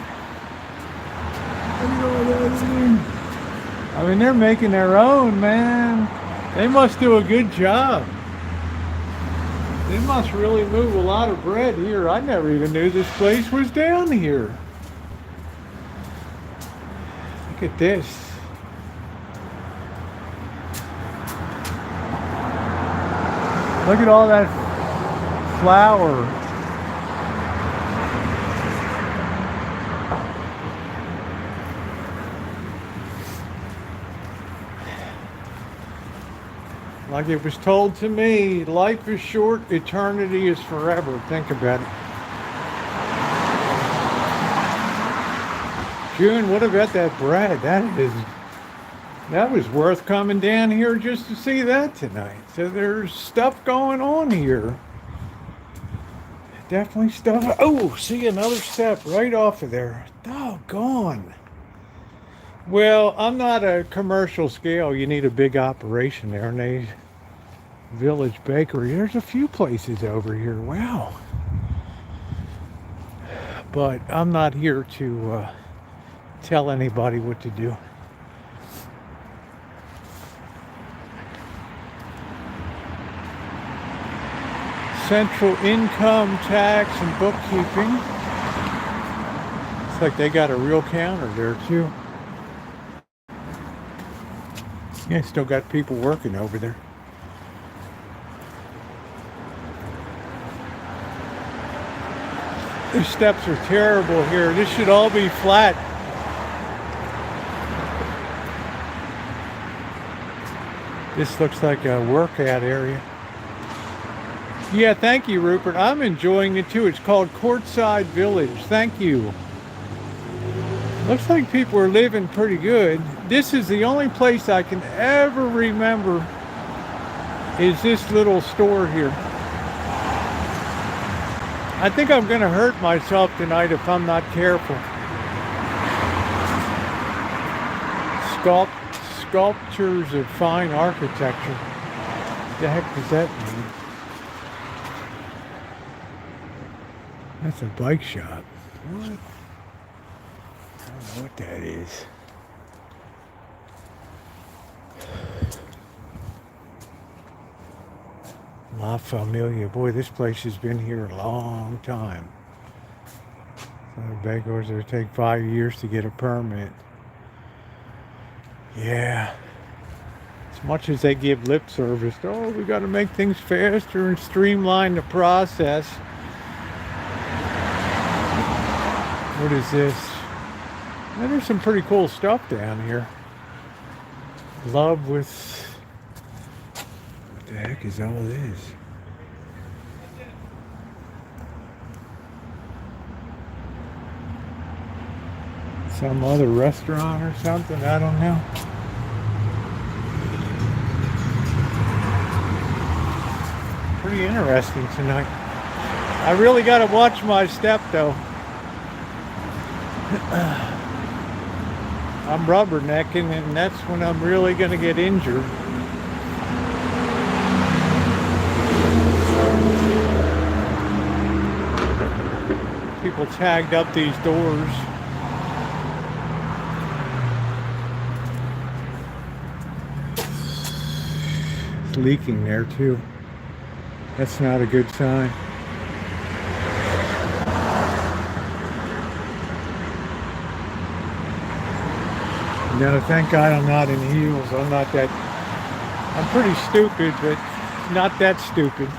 I mean, they're making their own, man. They must do a good job. They must really move a lot of bread here. I never even knew this place was down here. Look at this. Look at all that flour. Like it was told to me, life is short, eternity is forever. Think about it. June, what about that bread? That was worth coming down here just to see that tonight. So there's stuff going on here. Definitely stuff. Oh, see another step right off of there. Doggone. Well, I'm not a commercial scale. You need a big operation there. And Village Bakery. There's a few places over here. Wow. But I'm not here to tell anybody what to do. Central Income Tax and Bookkeeping. Looks like they got a real counter there too. Yeah, still got people working over there. These steps are terrible here. This should all be flat. This looks like a workout area. Yeah, thank you, Rupert. I'm enjoying it too. It's called Courtside Village. Thank you. Looks like people are living pretty good. This is the only place I can ever remember is this little store here. I think I'm going to hurt myself tonight if I'm not careful. Sculptures of fine architecture. What the heck does that mean? That's a bike shop. What? I don't know what that is. La Familia. Boy, this place has been here a long time. So the bakers will take 5 years to get a permit. Yeah. As much as they give lip service, oh, we got to make things faster and streamline the process. What is this? Well, there's some pretty cool stuff down here. Love with... What the heck is all this? Some other restaurant or something? I don't know. Pretty interesting tonight. I really got to watch my step though. I'm rubbernecking, and that's when I'm really going to get injured. People tagged up these doors. It's leaking there too. That's not a good sign. No, thank God I'm not in heels. I'm pretty stupid, but not that stupid.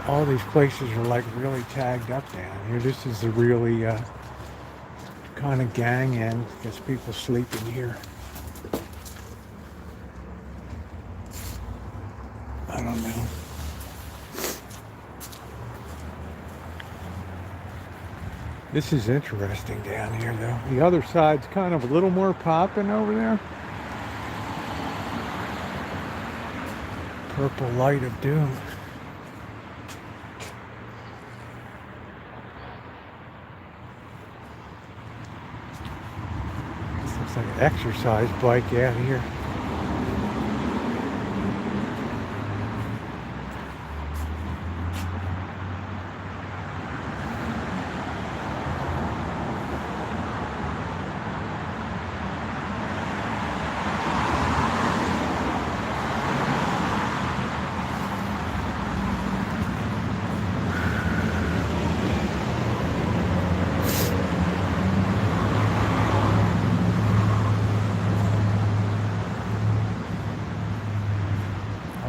All these places are like really tagged up down here. This is the really kind of gang end because people sleep in here. I don't know. This is interesting down here though. The other side's kind of a little more popping over there. Purple light of doom. This looks like an exercise bike out here.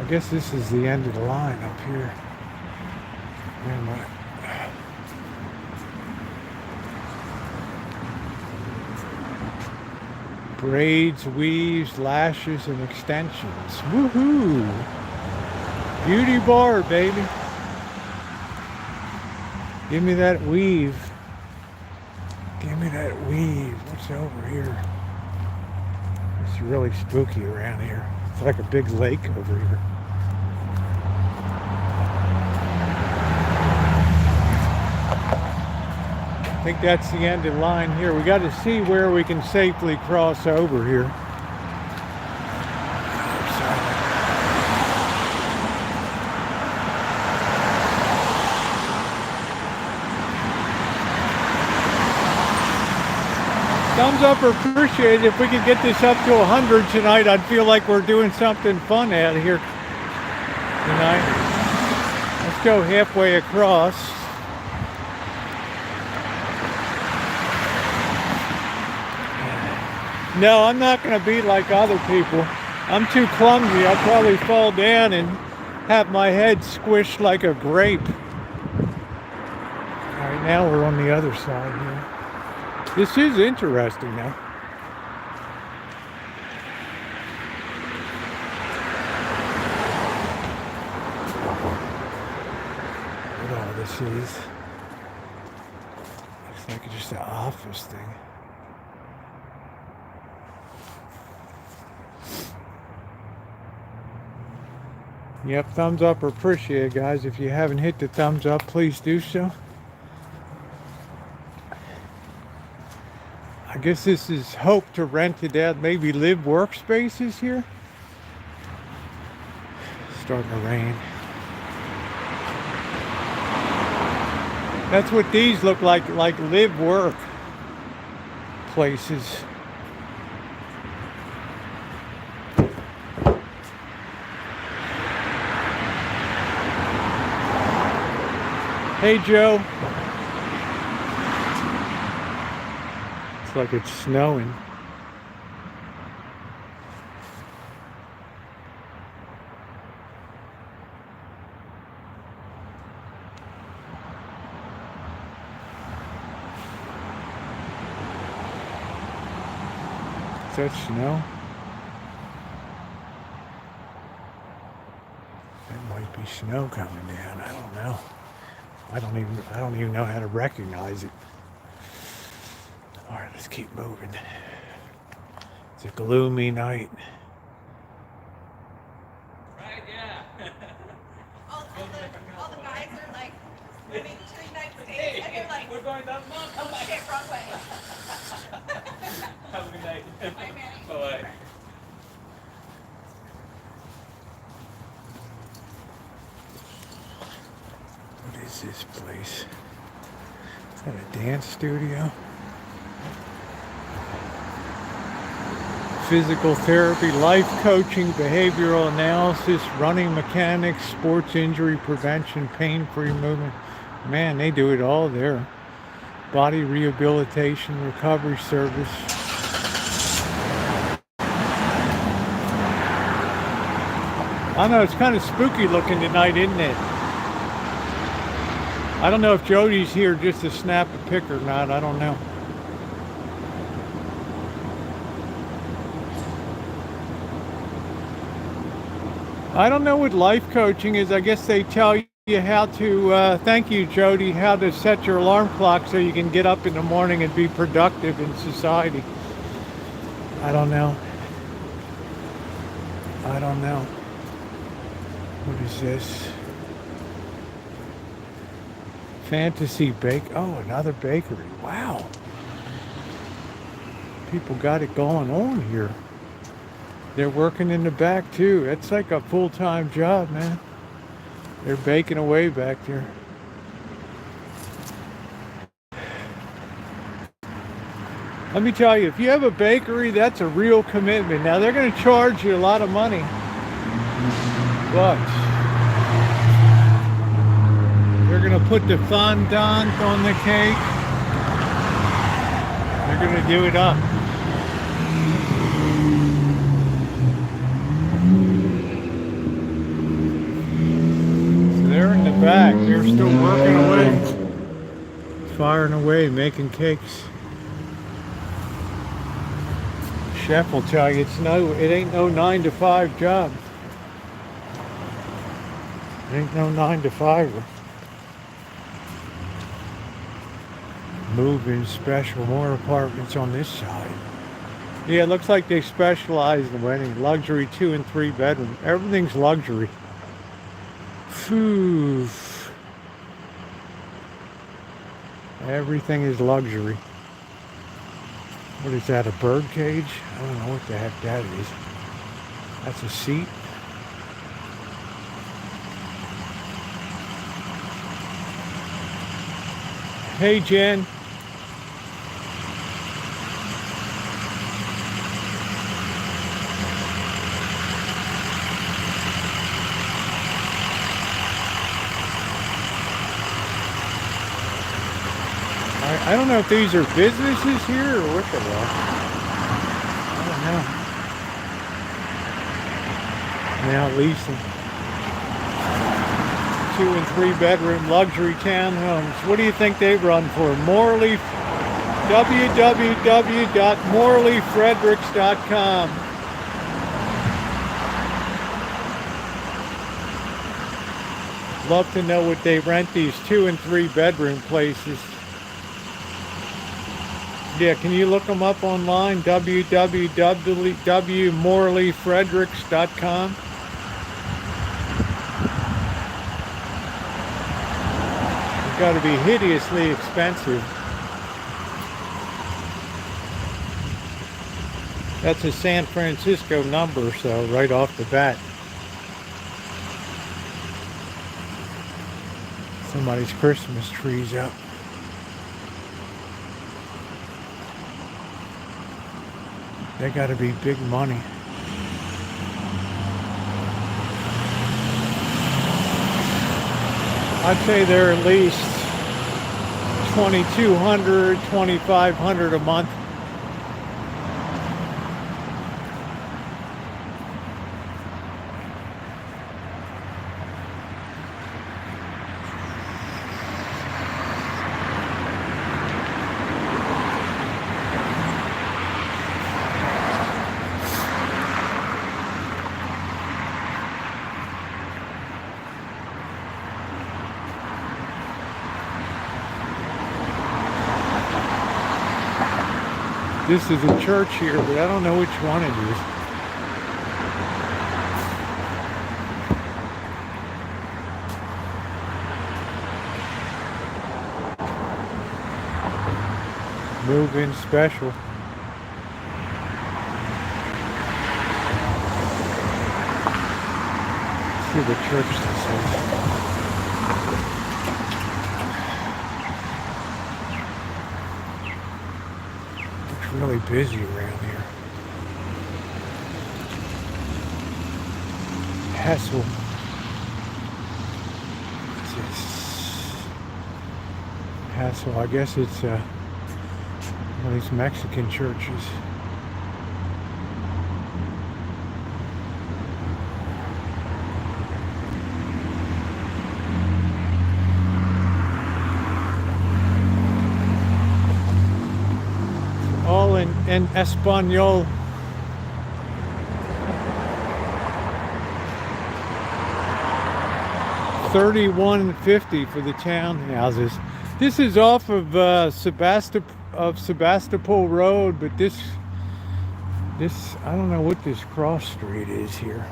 I guess this is the end of the line up here. Wait a minute. Braids, weaves, lashes, and extensions. Woohoo! Beauty bar, baby. Give me that weave. Give me that weave. What's over here? It's really spooky around here. It's like a big lake over here. I think that's the end of the line here. We got to see where we can safely cross over here. Thumbs up or appreciate it. If we could get this up to 100 tonight, I'd feel like we're doing something fun out here tonight. Let's go halfway across. No, I'm not going to be like other people. I'm too clumsy. I'd probably fall down and have my head squished like a grape. All right, now we're on the other side here. This is interesting now. What all this is. Looks like it's just an office thing. Yep, thumbs up or appreciate it, guys. If you haven't hit the thumbs up, please do so. I guess this is hope to rent it out, maybe live workspaces here. Starting to rain. That's what these look like live work places. Hey Joe. It's like it's snowing. Is that snow? That might be snow coming down. I don't know. I don't even know how to recognize it. All right, let's keep moving. It's a gloomy night. Right, yeah. all the guys are like swimming to the United States, Hey, and they're like, we're going that month. oh shit, wrong way. Bye, Manny. Bye. What is this place? Is that a dance studio? Physical therapy, life coaching, behavioral analysis, running mechanics, sports injury prevention, pain-free movement. Man, they do it all there. Body rehabilitation, recovery service. I don't know, it's kind of spooky looking tonight, isn't it? I don't know if Jody's here just to snap a pic or not. I don't know. I don't know what life coaching is. I guess they tell you how to, thank you, Jody, how to set your alarm clock so you can get up in the morning and be productive in society. I don't know. I don't know. What is this? Fantasy Bake. Oh, another bakery. Wow. People got it going on here. They're working in the back too. It's like a full-time job, man. They're baking away back there. Let me tell you, if you have a bakery, that's a real commitment. Now, they're going to charge you a lot of money. But they're going to put the fondant on the cake. They're going to do it up. So they're in the back. They're still working away. Firing away, making cakes. Chef will tell you it ain't no 9 to 5 job. It ain't no 9 to 5er. Move-in special, more apartments on this side. Yeah, it looks like they specialize in wedding. Luxury 2 and 3 bedroom. Everything's luxury. Phew. Everything is luxury. What is that, a bird cage? I don't know what the heck that is. That's a seat. Hey, Jen. I don't know if these are businesses here or what they are. I don't know. Now leasing 2 and 3 bedroom luxury townhomes. What do you think they run for? Morley, www.morleyfredericks.com. Love to know what they rent these 2 and 3 bedroom places. Yeah, can you look them up online? www.morleyfredericks.com. It's got to be hideously expensive. That's a San Francisco number, so right off the bat. Somebody's Christmas tree's up. They got to be big money. I'd say they're at least $2,200, $2,500 a month. This is a church here, but I don't know which one it is. Move-in special. see the church this is. It's really busy around here. Hassel. What's this? Hassel. I guess it's one of these Mexican churches. All in Espanol. $31.50 for the townhouses. This is off of Sebastopol Road, but this I don't know what this cross street is here.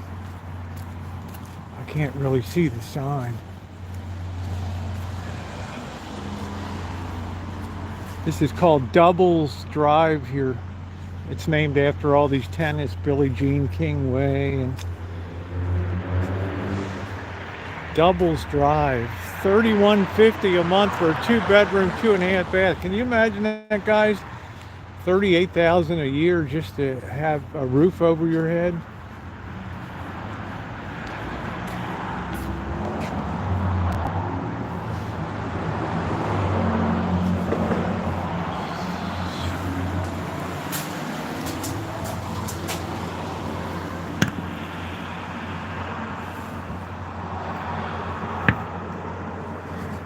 I can't really see the sign. This is called Doubles Drive here. It's named after all these tennis, Billie Jean King Way and Doubles Drive. $31.50 a month for a 2-bedroom, 2.5 bath. Can you imagine that, guys? $38,000 a year just to have a roof over your head.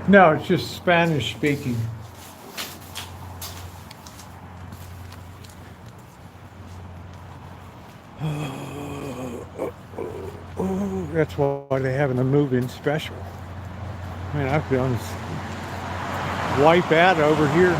No, it's just Spanish speaking. Oh, that's why they're having a move-in special. Man, I've done wipe out over here.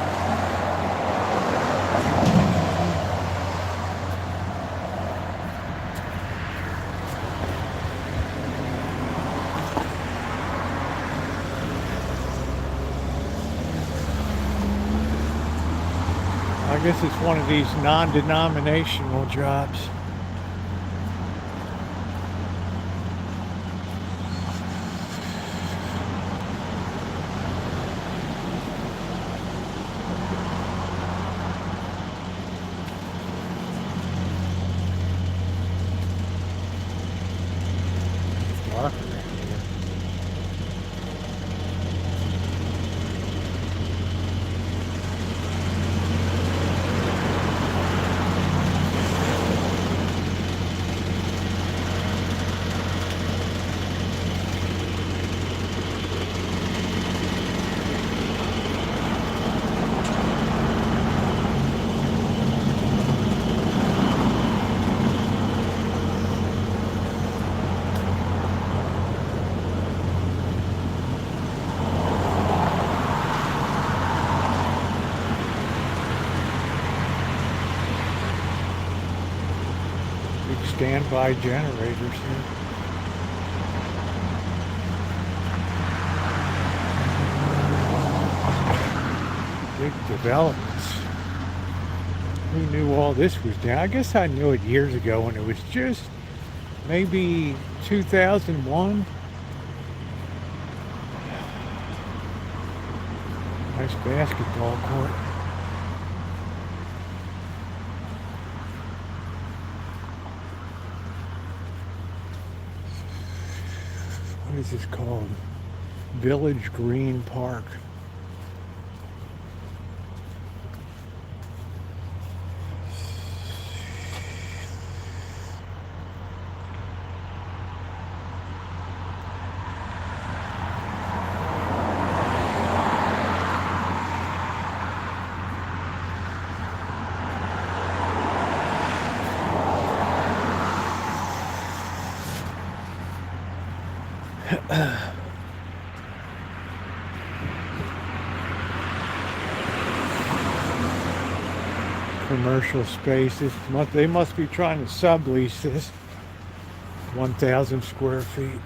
I guess it's one of these non-denominational jobs. It's dark around here. Standby generators here. Big developments. Who knew all this was down? I guess I knew it years ago when it was just maybe 2001. Nice basketball court. What is this called? Village Green Park. Commercial spaces. They must be trying to sublease this. 1,000 square feet.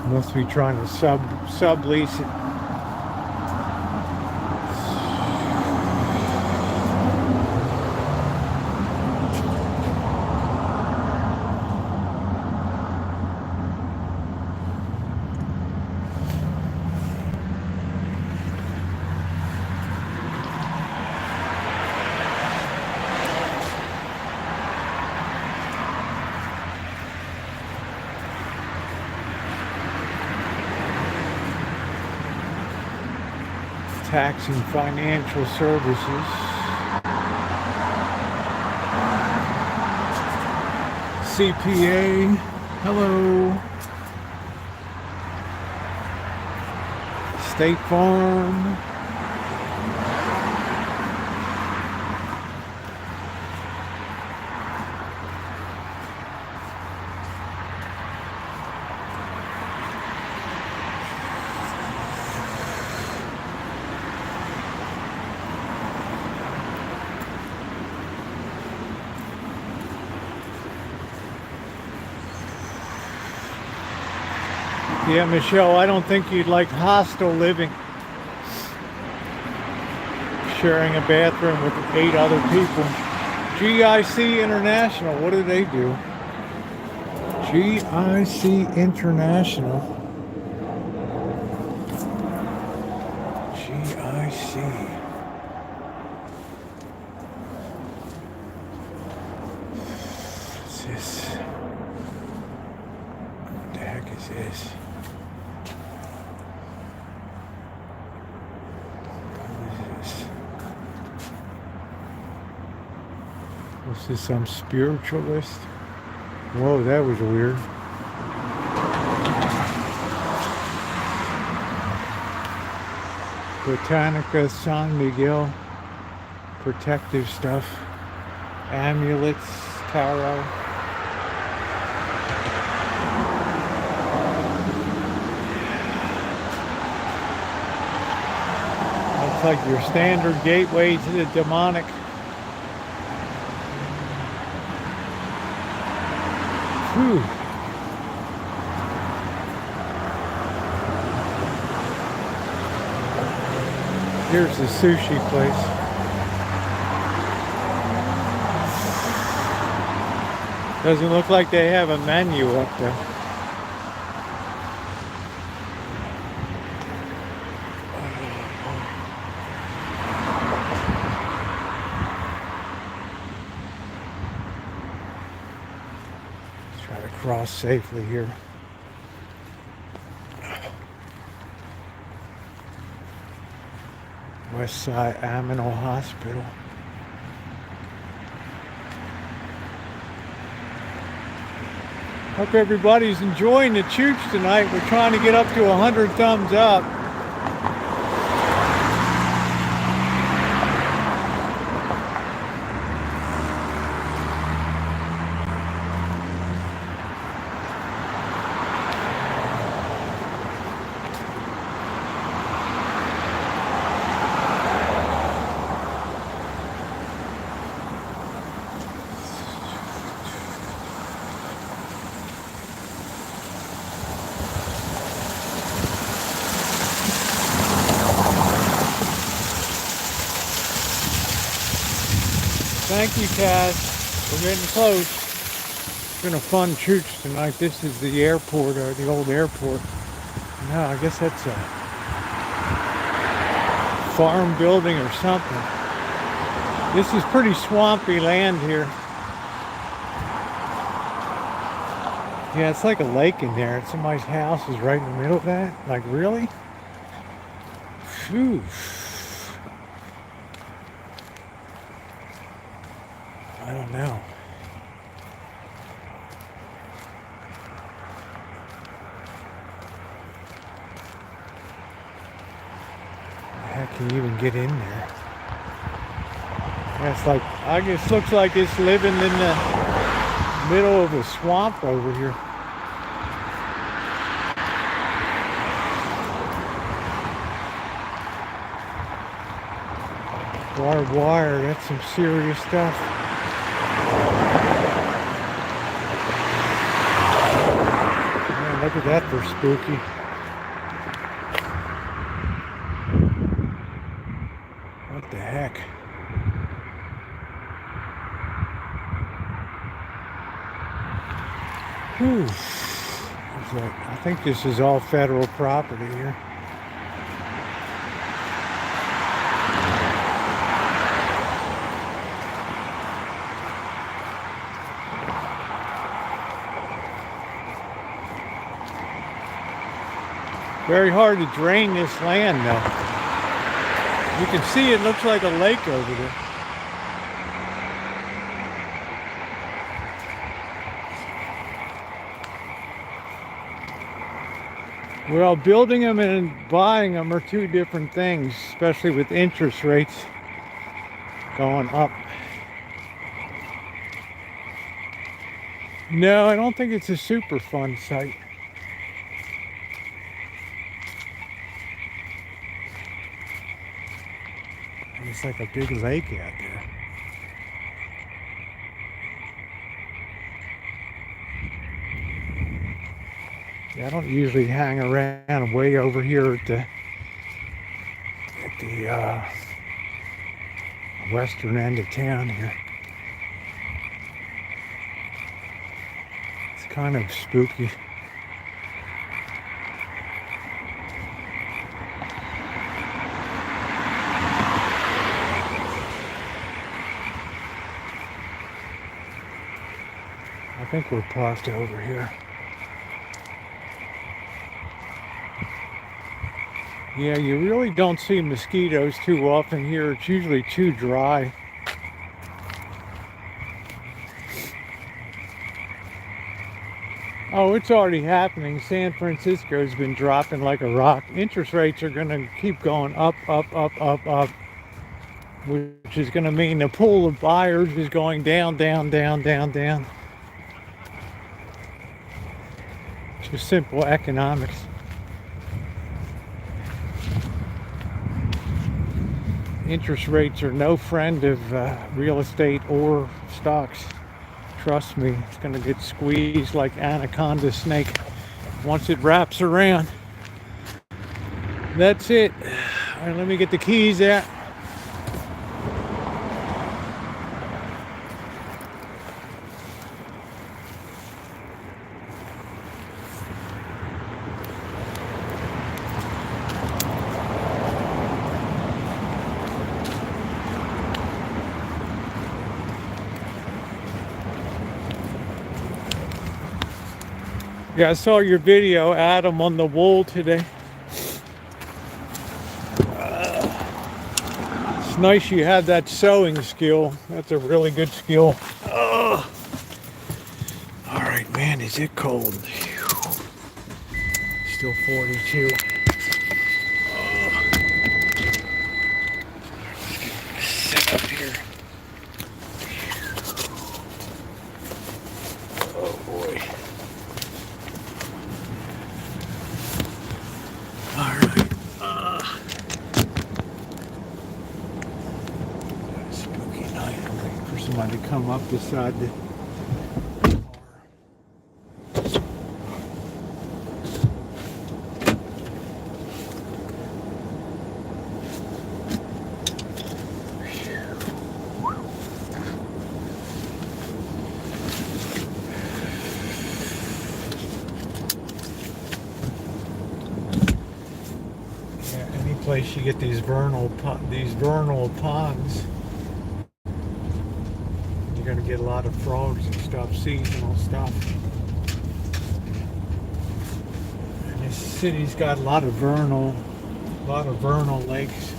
Must be trying to sublease it. taxing financial services. CPA, hello. State Farm. Yeah, Michelle, I don't think you'd like hostel living. Sharing a bathroom with 8 other people. GIC International, what do they do? GIC International. GIC. What's this? What the heck is this? Was this some spiritualist? Whoa, that was weird. Botanica, San Miguel, protective stuff, amulets, tarot. Looks like your standard gateway to the demonic. Whew. Here's the sushi place. Doesn't look like they have a menu up there. Let's try to cross safely here. Westside Aminal Hospital. Hope everybody's enjoying the chooch tonight. We're trying to get up to 100 thumbs up. Thank you, Cass. We're getting close. It's been a fun chooch tonight. This is the airport, or the old airport. No, I guess that's a farm building or something. This is pretty swampy land here. Yeah, it's like a lake in there. Somebody's house is right in the middle of that. Like, really? Phew. I don't know. How can you even get in there? That's like, I guess looks like it's living in the middle of a swamp over here. Barbed wire, that's some serious stuff. Man, look at that for spooky. What the heck? Whew. I think this is all federal property here. Very hard to drain this land though. You can see it looks like a lake over there. Well, building them and buying them are two different things, especially with interest rates going up. No, I don't think it's a super fun site. It's like a big lake out there. Yeah, I don't usually hang around way over here at the western end of town here. It's kind of spooky. I think we're parked over here. Yeah, you really don't see mosquitoes too often here. It's usually too dry. Oh, it's already happening. San Francisco's been dropping like a rock. Interest rates are going to keep going up, up, up, up, up, which is going to mean the pool of buyers is going down, down, down, down, down. Just simple economics. Interest rates are no friend of real estate or stocks. Trust me, it's going to get squeezed like anaconda snake once it wraps around. That's it. All right, let me get the keys out. Yeah, I saw your video, Adam, on the wool today. It's nice you have that sewing skill. That's a really good skill. All right, man, is it cold? Whew. Still 42. Let's sit up here. Oh boy. Spooky night. I'm waiting for somebody to come up beside the car. Place you get these vernal ponds, you're going to get a lot of frogs and stuff, seasonal stuff. And this city's got a lot of vernal lakes.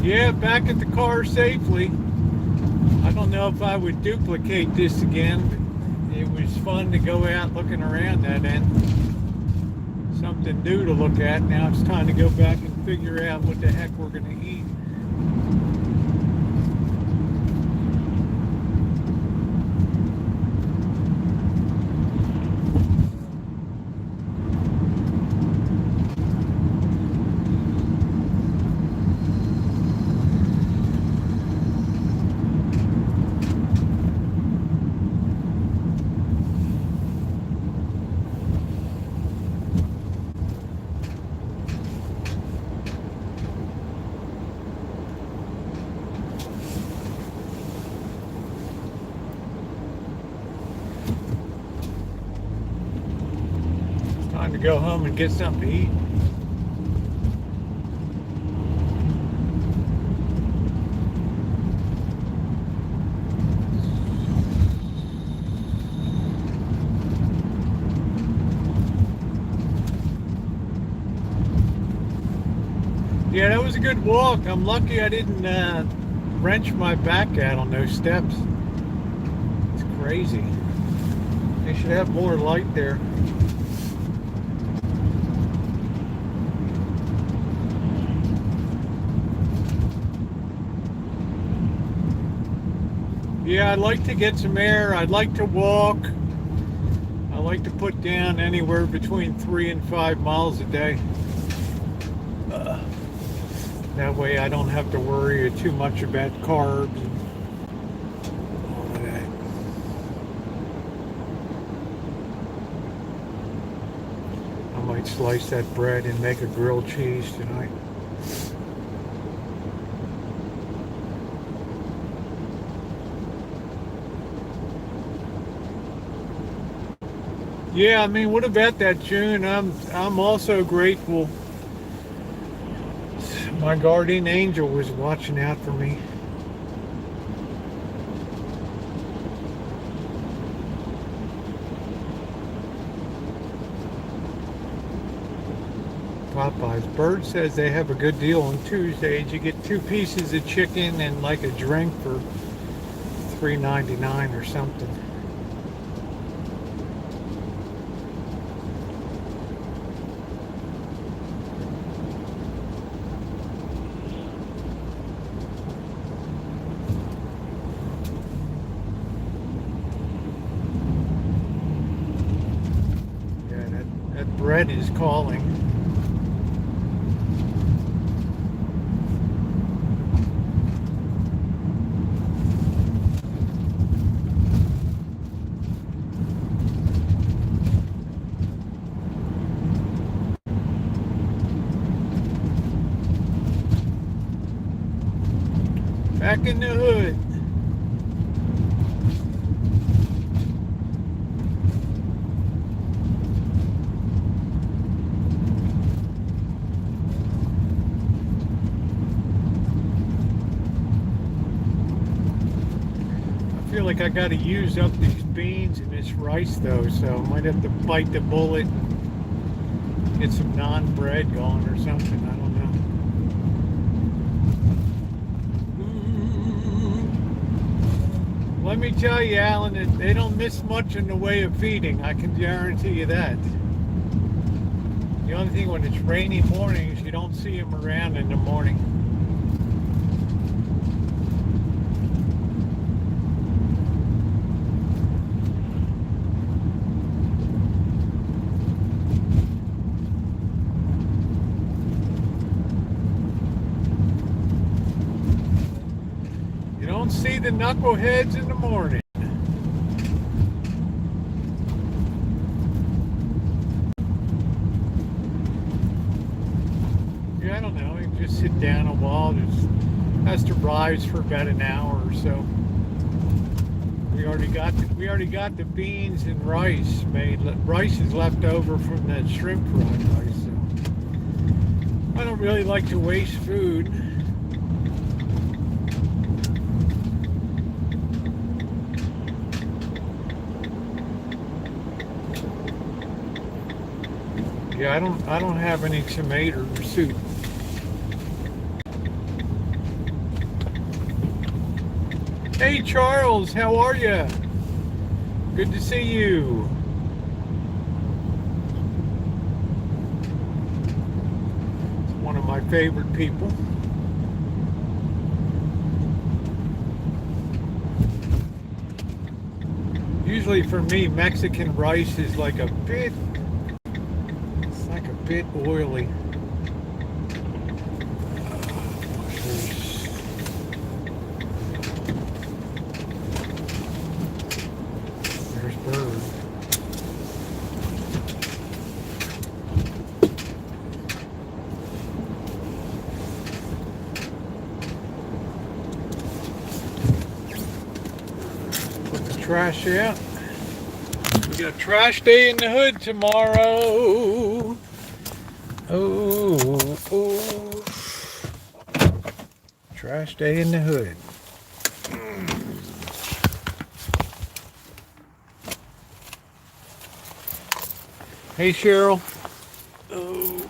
Yeah, back at the car safely. I don't know if I would duplicate this again, but it was fun to go out looking around that end. Something new to look at. Now it's time to go back and figure out what the heck we're going to eat. Time to go home and get something to eat. Yeah, that was a good walk. I'm lucky I didn't wrench my back out on those steps. It's crazy. They should have more light there. Yeah, I'd like to get some air. I'd like to walk. I like to put down anywhere between 3 and 5 miles a day. That way I don't have to worry too much about carbs and all of that. I might slice that bread and make a grilled cheese tonight. Yeah, I mean, what about that, June? I'm also grateful. My guardian angel was watching out for me. Popeyes. Bird says they have a good deal on Tuesdays. You get 2 pieces of chicken and like a drink for $3.99 or something. Bread is calling. Back in the hood. I feel like I got to use up these beans and this rice though, so I might have to bite the bullet and get some non-bread going or something. I don't know. Let me tell you, Alan, that they don't miss much in the way of feeding. I can guarantee you that. The only thing when it's rainy mornings, you don't see them around in the morning. See the knuckleheads in the morning. Yeah, I don't know. You can just sit down a while. Just has to rise for about an hour or so. We already got the beans and rice made. Rice is left over from that shrimp fried rice. So I don't really like to waste food. Yeah, I don't have any tomato soup. Hey Charles, how are you? Good to see you. One of my favorite people. Usually for me, Mexican rice is like a bit oily. There's Bird. Put the trash out. We got trash day in the hood tomorrow. Oh, oh. Trash day in the hood. Hey, Cheryl. Oh,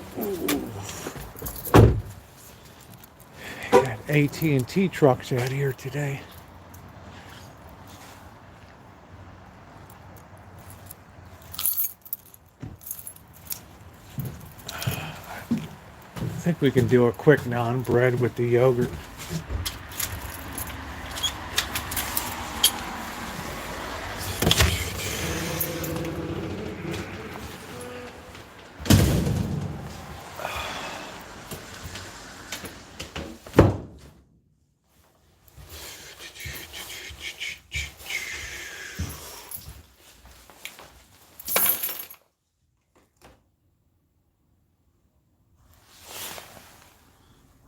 got AT&T trucks out here today. I think we can do a quick naan bread with the yogurt.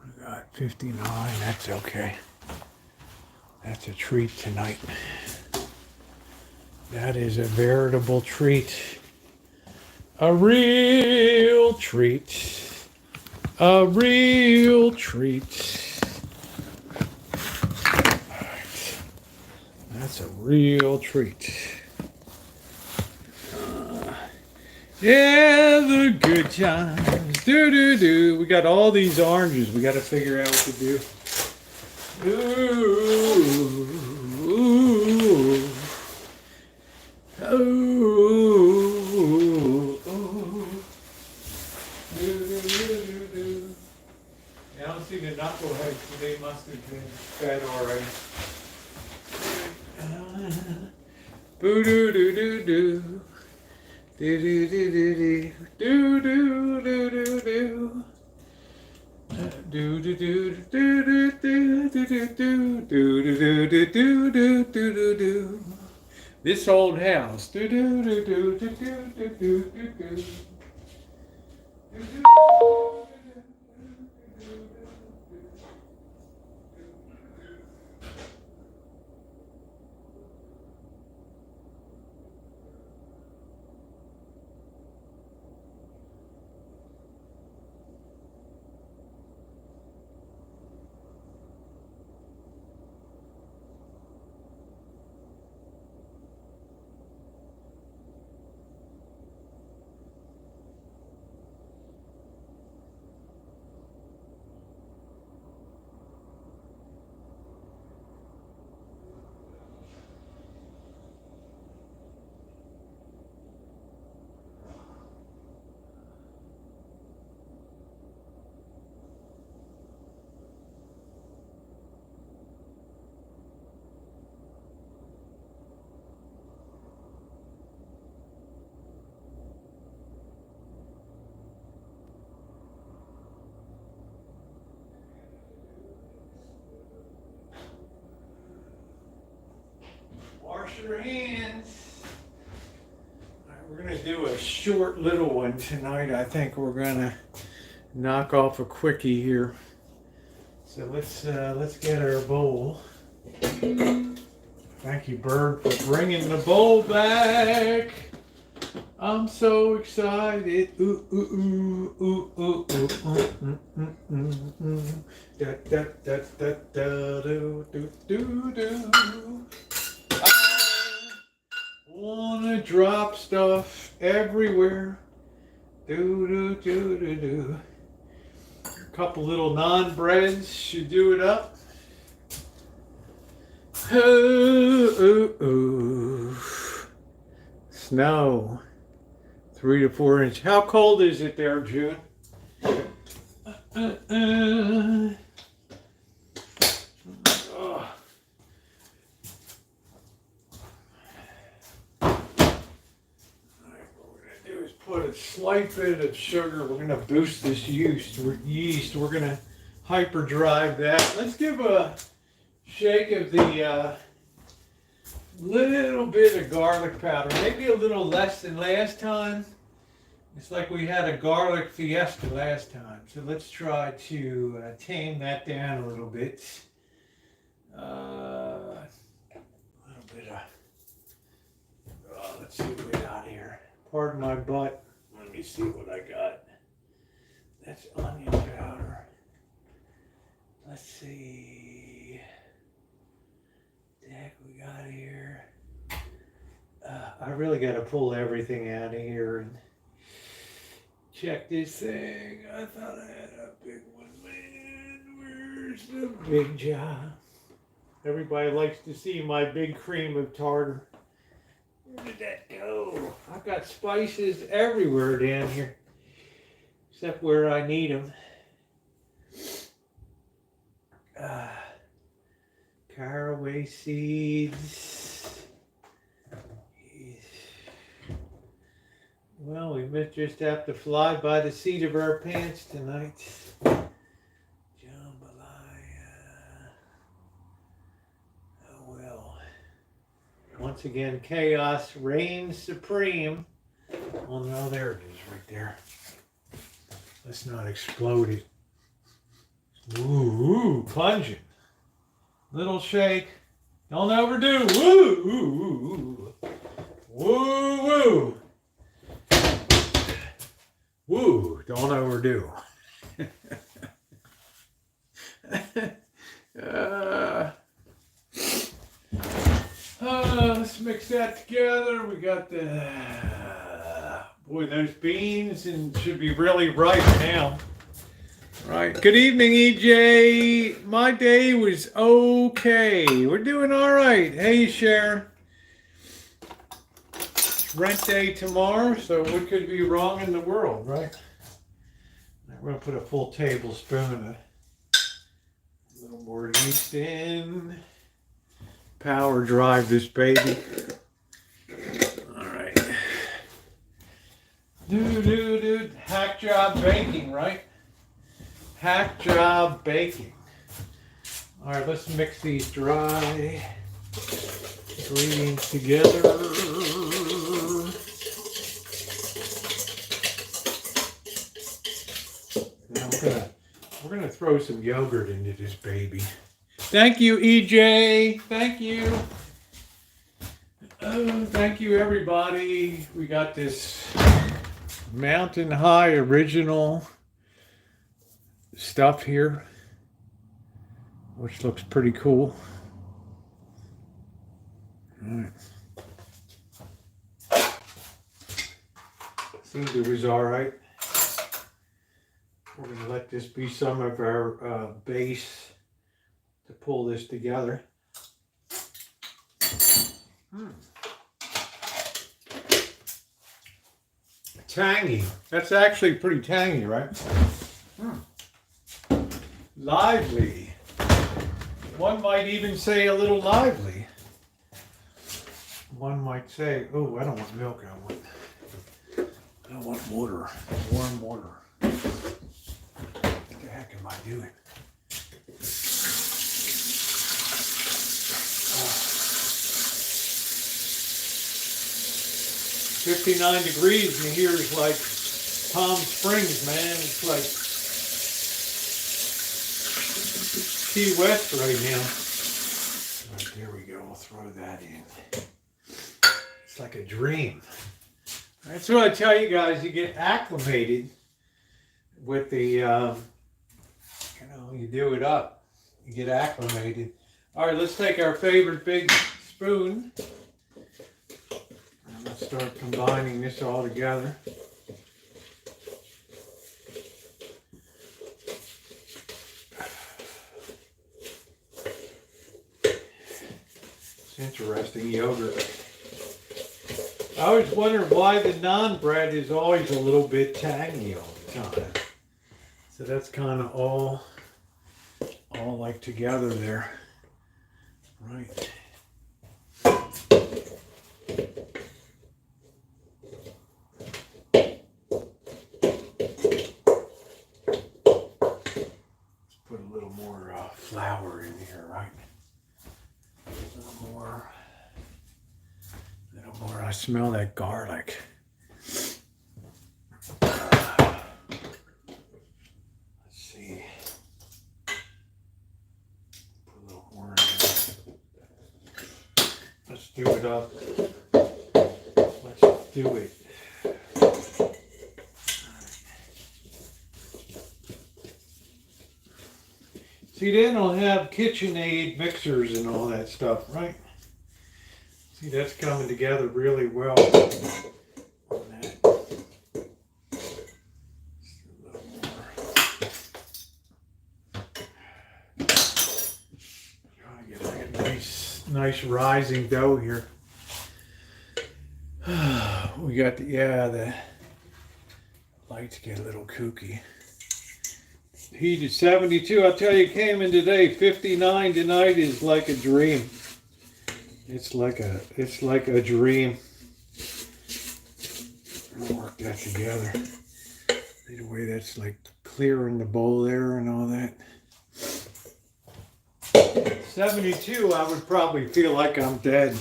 We got 59, that's okay. That's a treat tonight. That is a veritable treat. A real treat. A real treat. Alright. That's a real treat. Yeah, the good times. Do do do. We got all these oranges. We got to figure out what to do. Ooh. Ooh. Oh, oh. Yeah, I don't see the knuckleheads, so they must have been fed already. Boo doo doo doo doo. Do do do do do do do do do do. Do do do do do do do do do do do do do do do. This old house. Do do do do do do do do do. Wash your hands. All right, we're gonna do a short little one tonight. I think we're gonna knock off a quickie here. So let's get our bowl. Thank you, Bird, for bringing the bowl back. I'm so excited. Ooh ooh ooh ooh ooh ooh. Da da da da da do do do do. Wanna drop stuff everywhere. Do do do do do. A couple little naan breads should do it up. Ooh, ooh, ooh. Snow. 3 to 4 inches. How cold is it there, June? Put a slight bit of sugar. We're going to boost this yeast. We're going to hyperdrive that. Let's give a shake of the little bit of garlic powder. Maybe a little less than last time. It's like we had a garlic fiesta last time. So let's try to tame that down a little bit. A little bit of... let's see what we got here. Pardon my butt. Let me see what I got. That's onion powder. Let's see. What the heck we got here? I really got to pull everything out of here and check this thing. I thought I had a big one, man. Where's the big jar? Everybody likes to see my big cream of tartar. Where did that go? I've got spices everywhere down here, except where I need them. Caraway seeds. Well, we might just have to fly by the seat of our pants tonight. Jambalaya. Oh well. Once again, chaos reigns supreme. Oh no, there it is right there. Let's not explode it. Ooh, plunging. Little shake. Don't overdo. Woo, woo, woo, woo, woo. Woo, don't overdo. Let's mix that together. We got the, boy, those beans and should be really ripe now. Right. Good evening, EJ. My day was okay. We're doing all right. Hey, Sharon. It's rent day tomorrow, so what could be wrong in the world, right? We're going to put a full tablespoon of a little more yeast in. Power drive this baby. All right. Dude. Hack job baking, right? Hack job baking. All right, let's mix these dry ingredients together. Now we're gonna throw some yogurt into this baby. Thank you, EJ. Thank you. Thank you, everybody. We got this Mountain High original stuff here, which looks pretty cool. All right. Seems it was all right. We're going to let this be some of our base to pull this together. Tangy. That's actually pretty tangy, right? Lively. One might even say a little lively. One might say, oh, I don't want milk, I want water, warm water. What the heck am I doing? 59 degrees and here is like Palm Springs, man. It's like Key West right now. Right, there we go. I'll throw that in. It's like a dream. That's what I tell you guys. You get acclimated with the, you do it up. You get acclimated. All right, let's take our favorite big spoon. And let's start combining this all together. It's interesting, yogurt. I always wonder why the naan bread is always a little bit tangy all the time. So that's kind of all like together there. Right. Let's put a little more flour in here, right? A little more. I smell that garlic. Let's see. Put a little more in there. Let's do it up. Let's do it. See, they don't have KitchenAid mixers and all that stuff, right? See, that's coming together really well on that. Just a little more. Trying to get a nice rising dough here. We got the lights get a little kooky. Heat is 72. I'll tell you, came in today. 59 tonight is like a dream. It's like a dream. I'll work that together. See the way that's like clearing the bowl there and all that. 72, I would probably feel like I'm dead.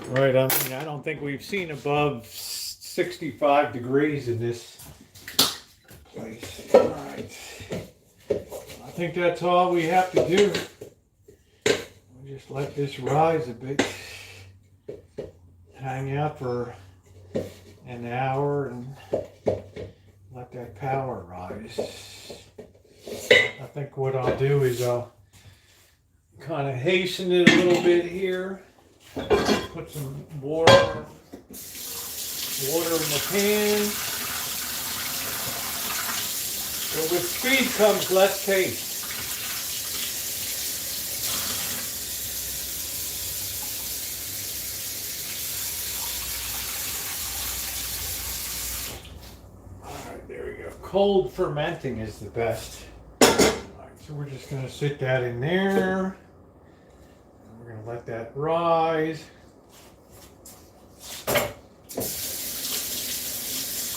Right, I mean, I don't think we've seen above 65 degrees in this place. All right. I think that's all we have to do. We'll just let this rise a bit. Hang out for an hour and let that power rise. I think what I'll do is I'll kind of hasten it a little bit here. Put some water in the pan. But with speed comes less taste. Alright, there we go. Cold fermenting is the best. Alright, so we're just going to sit that in there. We're going to let that rise.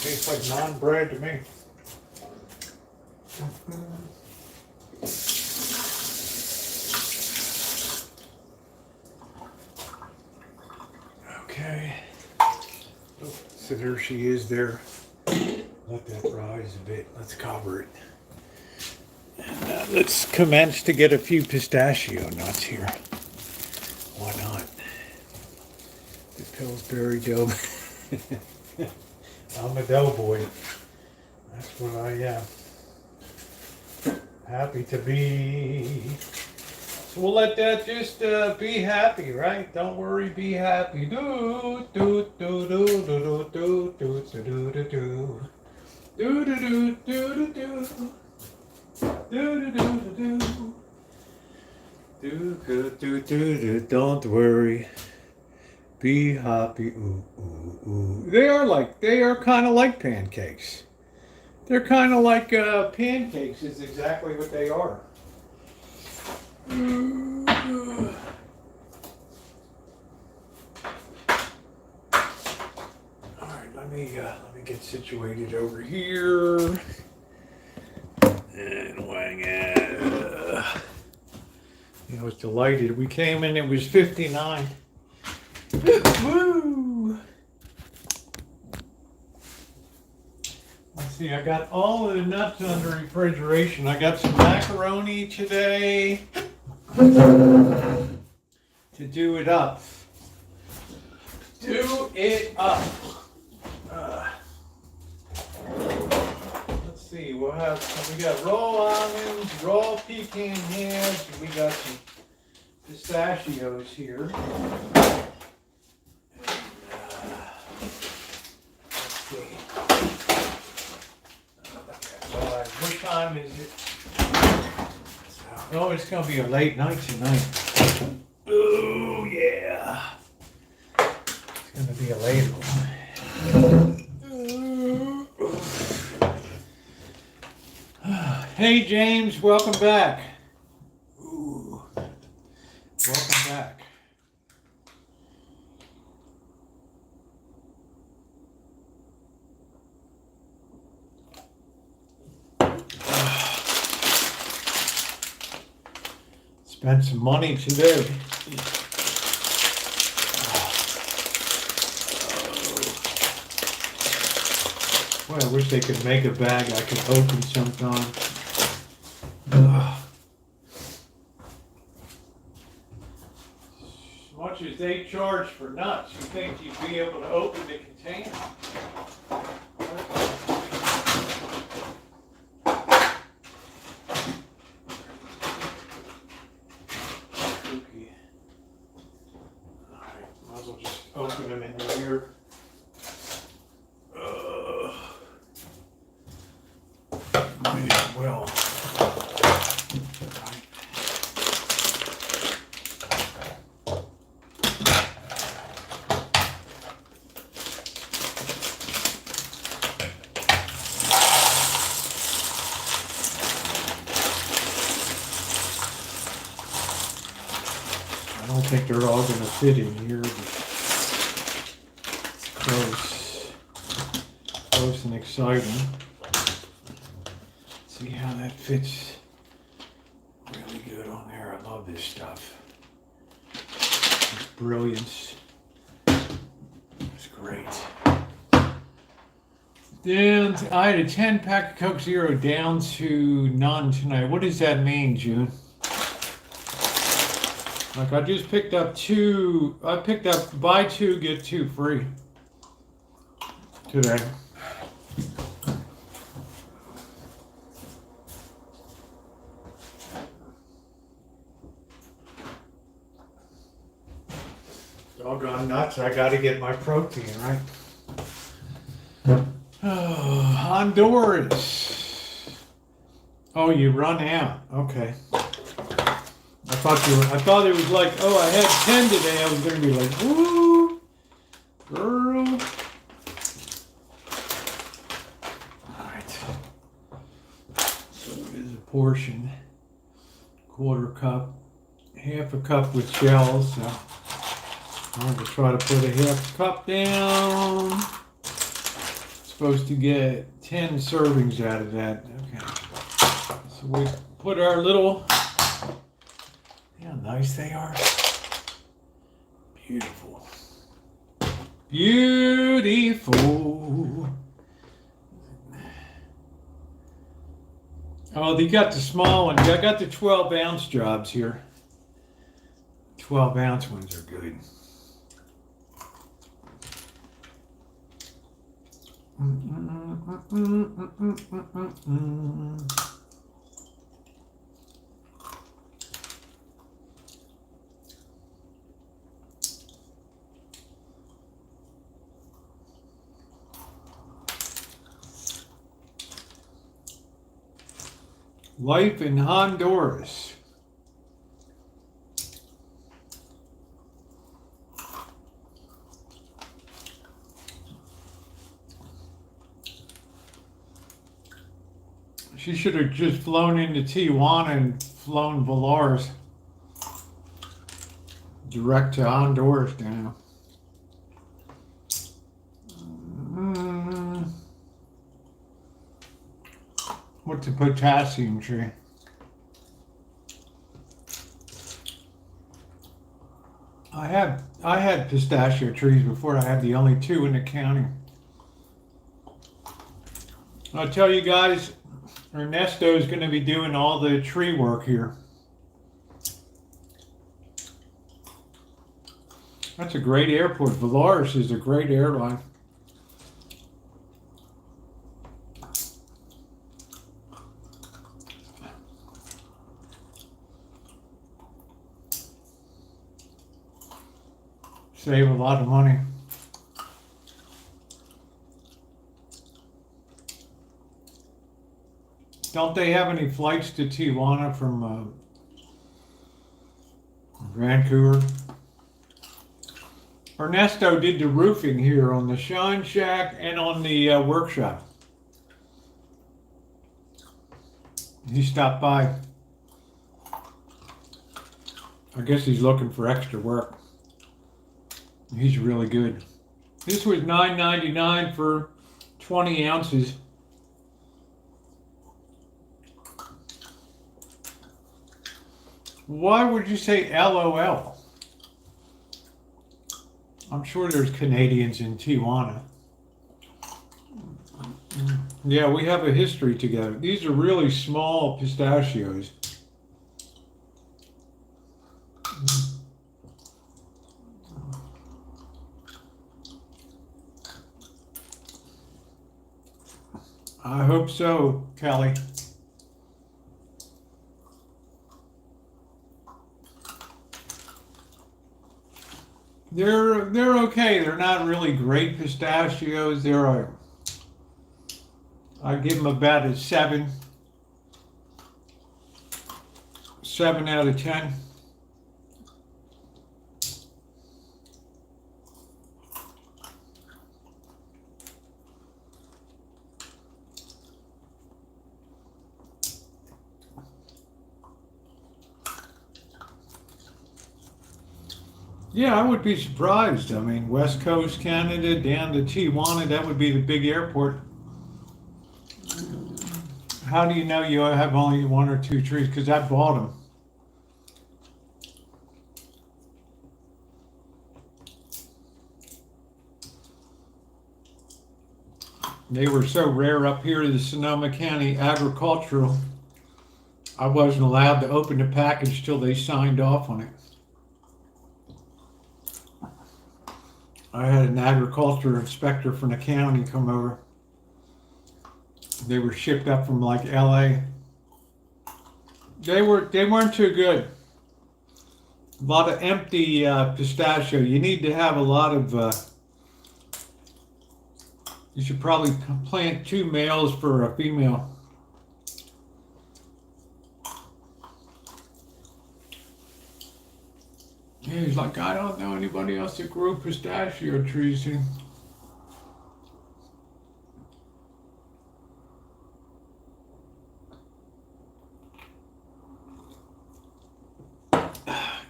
Tastes like naan bread to me. Okay. So there she is there. Let that rise a bit. Let's cover it. And let's commence to get a few pistachio nuts here. Why not? The Pillsbury dough. I'm a doughboy. That's what I am. Happy to be. So we'll let that just be happy, right? Don't worry, be happy. Do do do do do do do do do do do do do do do do do do. Don't worry. Be happy. Ooh, ooh, ooh. They are kind of like pancakes. They're kind of like pancakes is exactly what they are. All right, let me get situated over here. And wang it. I was delighted. We came in, it was 59. Woo! Let's see, I got all of the nuts under refrigeration. I got some macaroni today to do it up. Do it up. Let's see, we got raw almonds, raw pecan heads, and we got some pistachios here. What time is it? Oh, it's going to be a late night tonight. Oh, yeah. It's going to be a late one. Hey, James, welcome back. Ooh. Welcome back. Spent some money today. Boy, I wish they could make a bag I could open sometime. As much as they charge for nuts, you think you'd be able to open the container? think they're all going to fit in here. But it's close. Close and exciting. See how that fits really good on there. I love this stuff. It's brilliance. It's great. Down to, I had a 10-pack of Coke Zero down to none tonight. What does that mean, June? Like I just picked up two. I picked up buy two get two free today. Doggone nuts! I got to get my protein right. Oh, Honduras. Oh, you run out. Okay. I thought it was like, oh, I had 10 today. I was going to be like, woo, girl. All right. So it is a portion. Quarter cup. Half a cup with shells. So I'm going to try to put a half cup down. Supposed to get 10 servings out of that. Okay. So we put our little, how nice they are. Beautiful. Beautiful. Oh, they got the small ones. I got the 12-ounce jobs here. 12-ounce ones are good. Life in Honduras. She should have just flown into Tijuana and flown Volaris direct to Honduras now. What's the potassium tree? I had pistachio trees before. I had the only two in the county. I'll tell you guys, Ernesto is going to be doing all the tree work here. That's a great airport. Volaris is a great airline. Save a lot of money. Don't they have any flights to Tijuana from Vancouver? Ernesto did the roofing here on the Shine Shack and on the workshop. He stopped by. I guess he's looking for extra work. He's really good. This was $9.99 for 20 ounces. Why would you say LOL? I'm sure there's Canadians in Tijuana. Yeah, we have a history together. These are really small pistachios. I hope so, Kelly. They're okay. They're not really great pistachios. I give them about a 7 out of 10. Yeah, I would be surprised. I mean, West Coast Canada down to Tijuana, that would be the big airport. How do you know you have only one or two trees? Because I bought them. They were so rare up here in the Sonoma County Agricultural. I wasn't allowed to open the package till they signed off on it. I had an agriculture inspector from the county come over. They were shipped up from like LA. They weren't too good. A lot of empty pistachio. You need to have a lot of. You should probably plant 2 males for a female. Yeah, he's like, I don't know anybody else that grew pistachio trees here.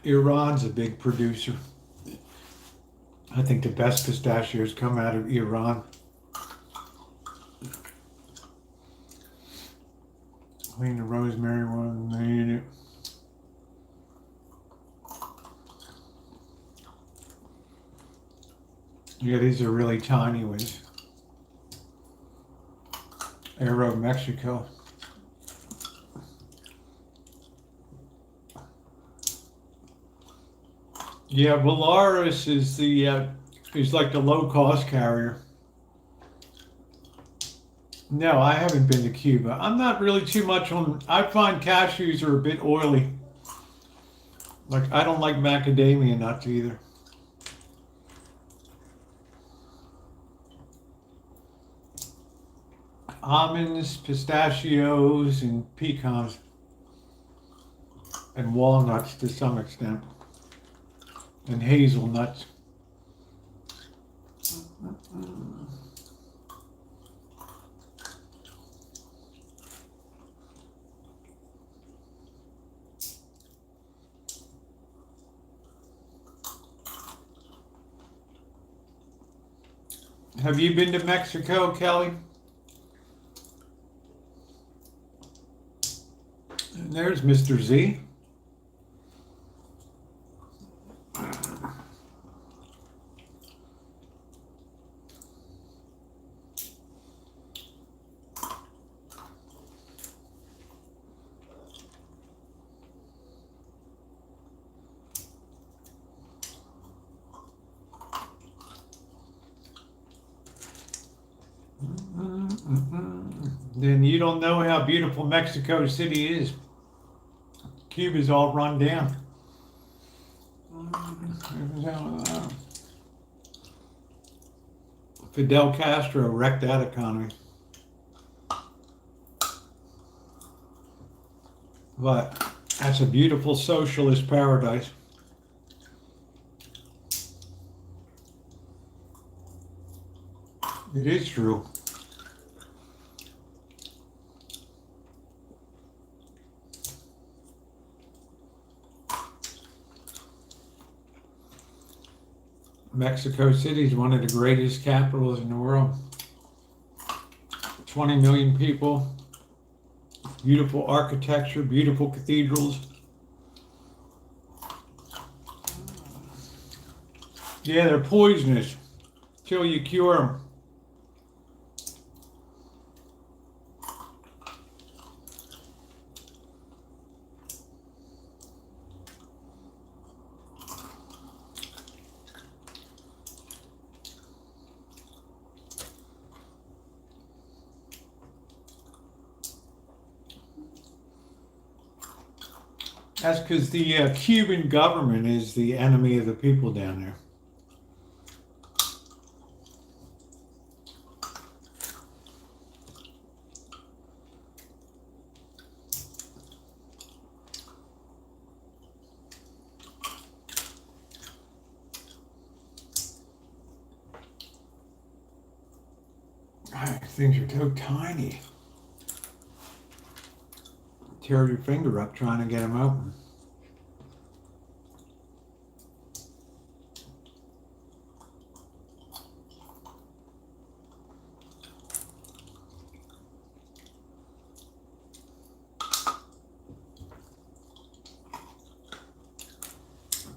Iran's a big producer. I think the best pistachios come out of Iran. Clean the rosemary one, made it. Yeah, these are really tiny ones. Aero, Mexico. Yeah, Valaris is the is like the low cost carrier. No, I haven't been to Cuba. I'm not really too much on. I find cashews are a bit oily. Like I don't like macadamia nuts either. Almonds, pistachios, and pecans, and walnuts to some extent, and hazelnuts. Have you been to Mexico, Kelly? And there's Mr. Z. Then you don't know how beautiful Mexico City is. Cuba's all run down. Fidel Castro wrecked that economy. But that's a beautiful socialist paradise. It is true. Mexico City is one of the greatest capitals in the world. 20 million people, beautiful architecture, beautiful cathedrals. Yeah, they're poisonous till you cure them. That's because the Cuban government is the enemy of the people down there. Things are so tiny. Tear your finger up trying to get them open.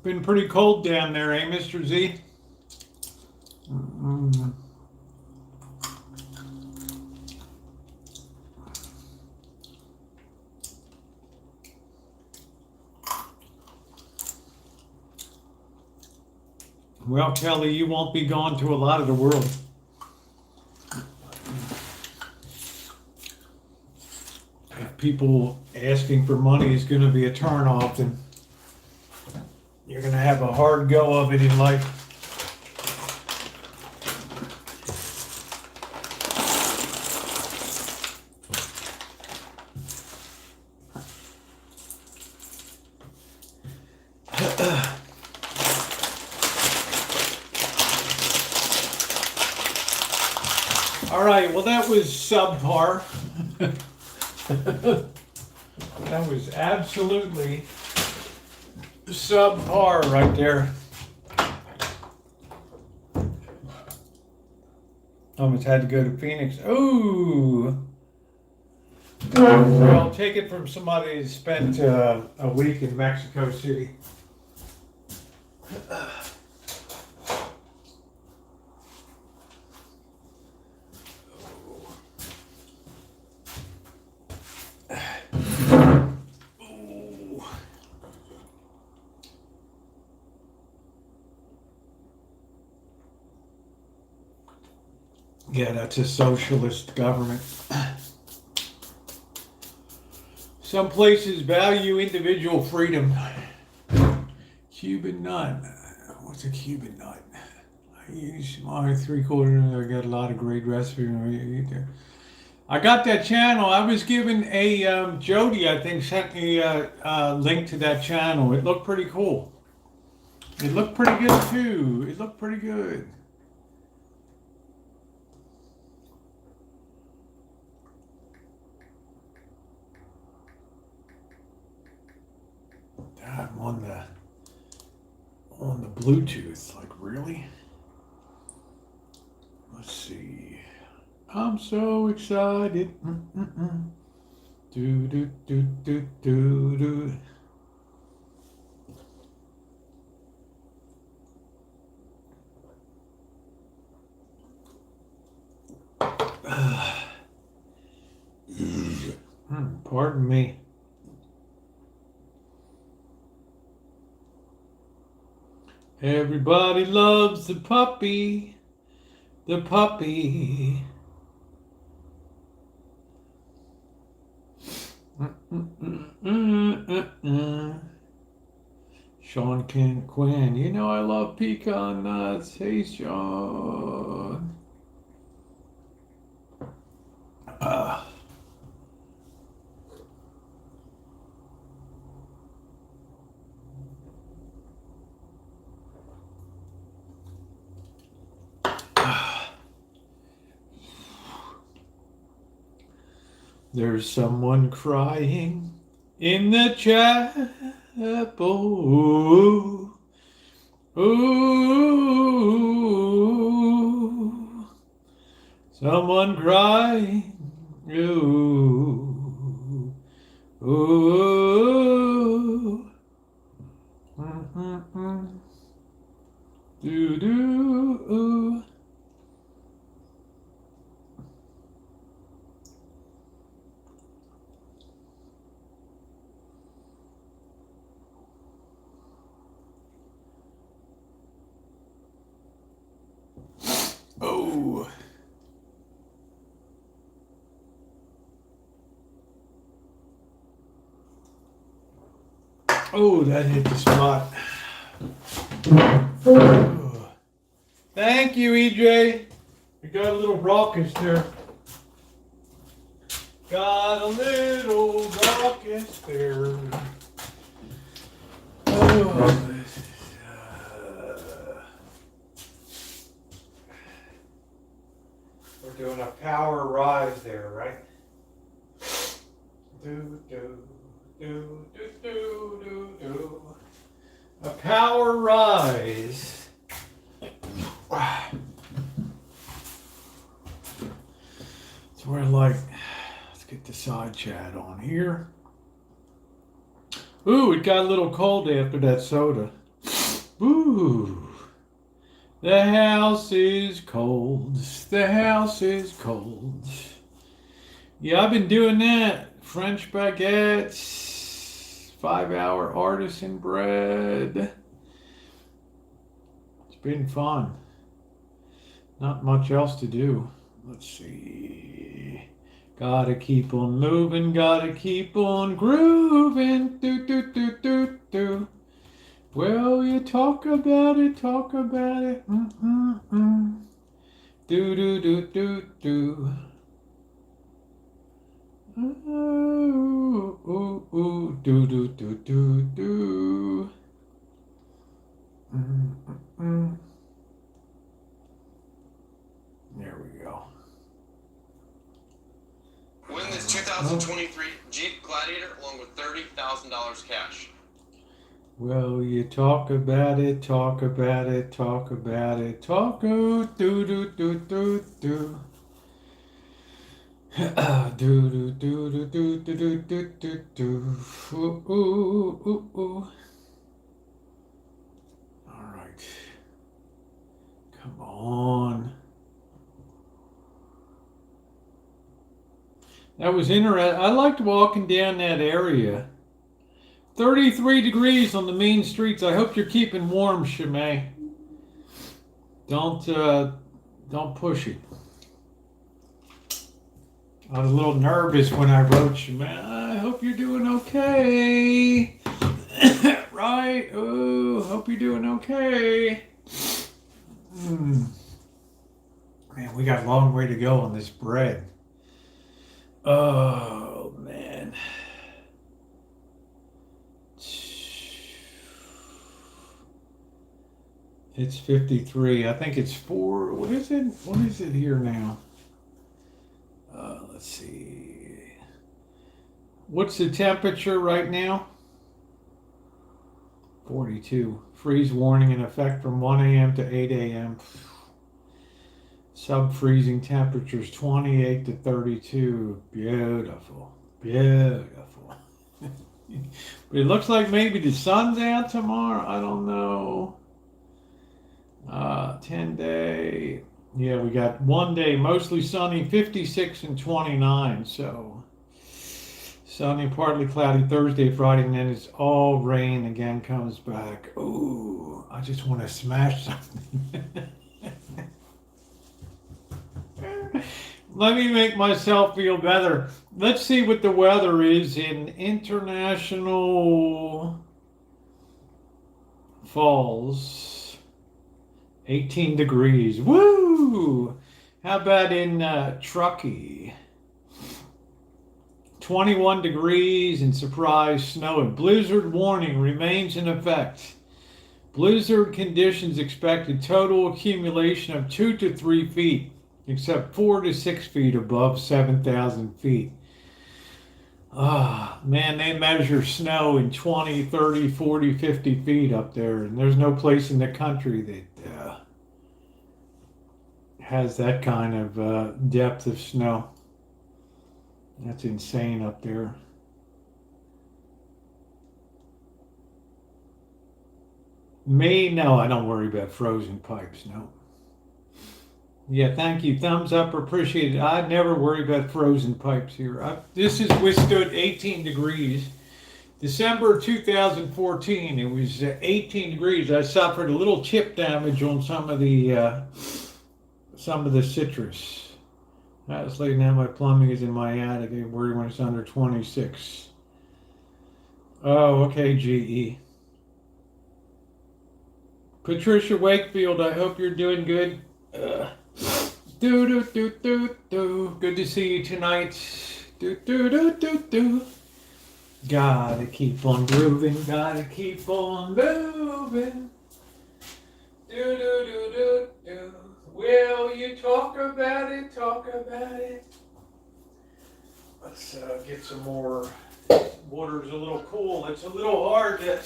Been pretty cold down there, eh, Mr. Z? Well, Kelly, you won't be gone to a lot of the world. If people asking for money is going to be a turnoff, then you're going to have a hard go of it in life. All right, well, that was subpar. That was absolutely subpar right there. Almost had to go to Phoenix. Ooh. Well, take it from somebody who spent a week in Mexico City. Yeah, that's a socialist government. Some places value individual freedom. Cuban nut. What's a Cuban nut? I use my 3/4. I got a lot of great recipes. I got that channel. I was given a Jody, I think, sent me a link to that channel. It looked pretty cool. It looked pretty good too. It looked pretty good. I'm on the Bluetooth. Like, really? Let's see. I'm so excited. Do do do do do do. Pardon me. Everybody loves the puppy. The puppy. Sean Quinn. You know I love pecan nuts. Hey, Sean. There's someone crying in the chapel. Ooh, ooh, someone crying. Ooh, ooh, do do. Oh. Oh, that hit the spot. Oh. Thank you, EJ. You got a little raucous there. Got a little raucous there. Oh. We're doing a power rise there, right? Do, do, do, do, do, do, do. A power rise. So we're like, let's get the side chat on here. Ooh, it got a little cold after that soda. Ooh. The house is cold. The house is cold. Yeah, I've been doing that. French baguettes, 5-hour artisan bread. It's been fun. Not much else to do. Let's see. Gotta keep on moving, gotta keep on grooving. Do, do, do, do, do. Well, you talk about it, talk about it. Mm-mm-mm. Do, do, do, do, do. Ooh, ooh, ooh, do, do, do, do, do. Mm-mm-mm. There we go. Win this 2023 Jeep Gladiator along with $30,000 cash. Well, you talk about it, talk about it, talk about it, talk do do do do do do. Do do do do do do do do do. Ooh ooh ooh ooh. All right. Come on. That was interesting. I liked walking down that area. 33 degrees on the main streets. I hope you're keeping warm, Shimei. Don't push it. I was a little nervous when I wrote Shimei. I hope you're doing okay. Right? Oh, hope you're doing okay. Man, we got a long way to go on this bread. Oh, man. It's 53. I think it's 4. What is it? What is it here now? Let's see. What's the temperature right now? 42. Freeze warning in effect from 1 a.m. to 8 a.m. Sub-freezing temperatures 28 to 32. Beautiful. Beautiful. But it looks like maybe the sun's out tomorrow. I don't know. 10-day. Yeah, we got 1 day mostly sunny, 56 and 29. So sunny, partly cloudy Thursday, Friday, and then it's all rain again comes back. Ooh, I just want to smash something. Let me make myself feel better. Let's see what the weather is in International Falls. 18 degrees. Woo! How about in Truckee? 21 degrees and surprise snow. And blizzard warning remains in effect. Blizzard conditions expected. Total accumulation of 2 to 3 feet, except 4 to 6 feet above 7,000 feet. Ah, man, they measure snow in 20, 30, 40, 50 feet up there. And there's no place in the country that has that kind of depth of snow. That's insane up there. Me? No, I don't worry about frozen pipes, no. Yeah, thank you. Thumbs up, appreciate it. I never worry about frozen pipes here. This has withstood 18 degrees. December 2014, it was 18 degrees. I suffered a little chip damage on some of the citrus. Obviously now my plumbing is in my attic. I worry when it's under 26. Oh, okay, GE. Patricia Wakefield, I hope you're doing good. Good to see you tonight. Gotta keep on grooving, gotta keep on moving. Will you talk about it, talk about it? Let's get some more. Water's a little cool. It's a little hard to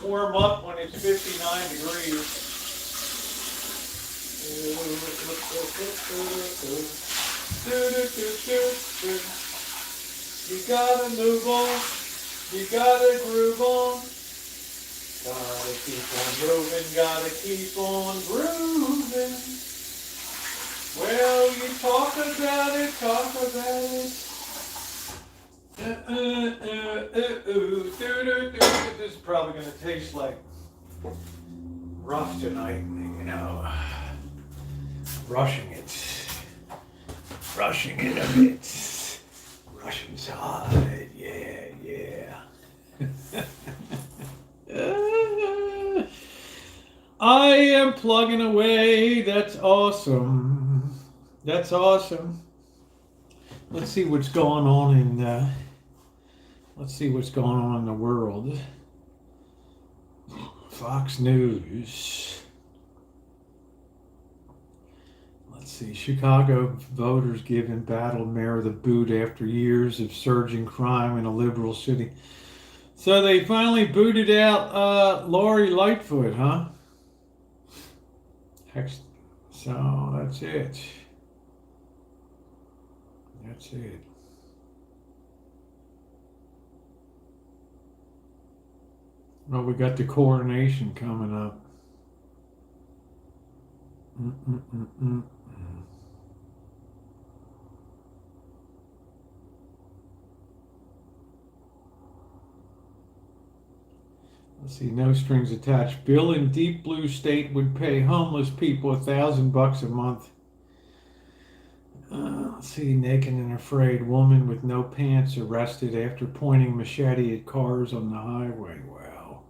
warm up when it's 59 degrees. You gotta move on. You gotta groove on. Gotta keep on moving, gotta keep on grooving. Well, you talk about it, talk about it. This is probably gonna taste like rough tonight, you know. Rushing it a bit. Russian side, yeah. I am plugging away. That's awesome. That's awesome. Let's see what's going on in the world. Fox News. Let's see. Chicago voters give embattled mayor the boot after years of surging crime in a liberal city. So they finally booted out Lori Lightfoot, huh? So that's it. That's it. Well, we got the coronation coming up. Let's see, no strings attached. Bill in Deep Blue State would pay homeless people $1,000 a month. Let's see, naked and afraid. Woman with no pants arrested after pointing machete at cars on the highway. Wow.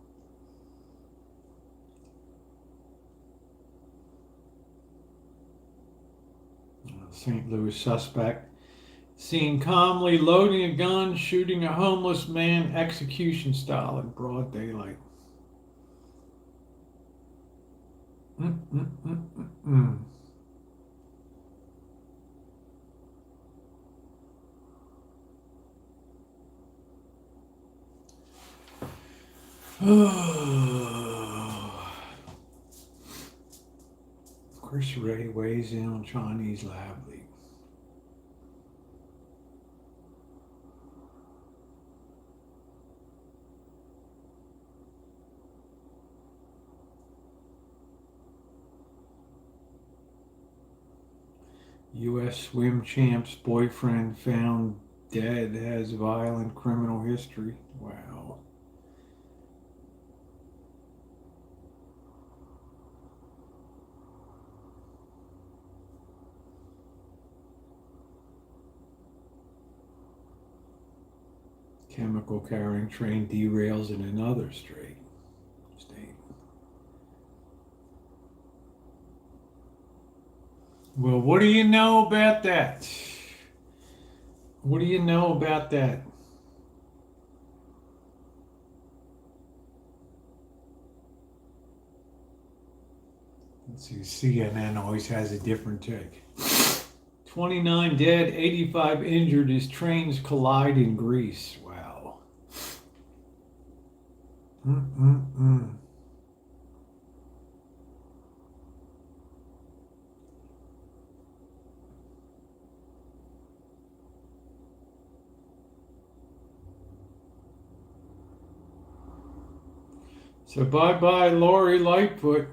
St. Louis suspect seen calmly loading a gun, shooting a homeless man execution style in broad daylight. Chris Ray weighs in on Chinese lab leak. U.S. swim champ's boyfriend found dead has violent criminal history. Wow. Chemical carrying train derails in another state. Well, what do you know about that? What do you know about that? Let's see, CNN always has a different take. 29 dead, 85 injured as trains collide in Greece. Wow. So bye-bye, Lori Lightfoot.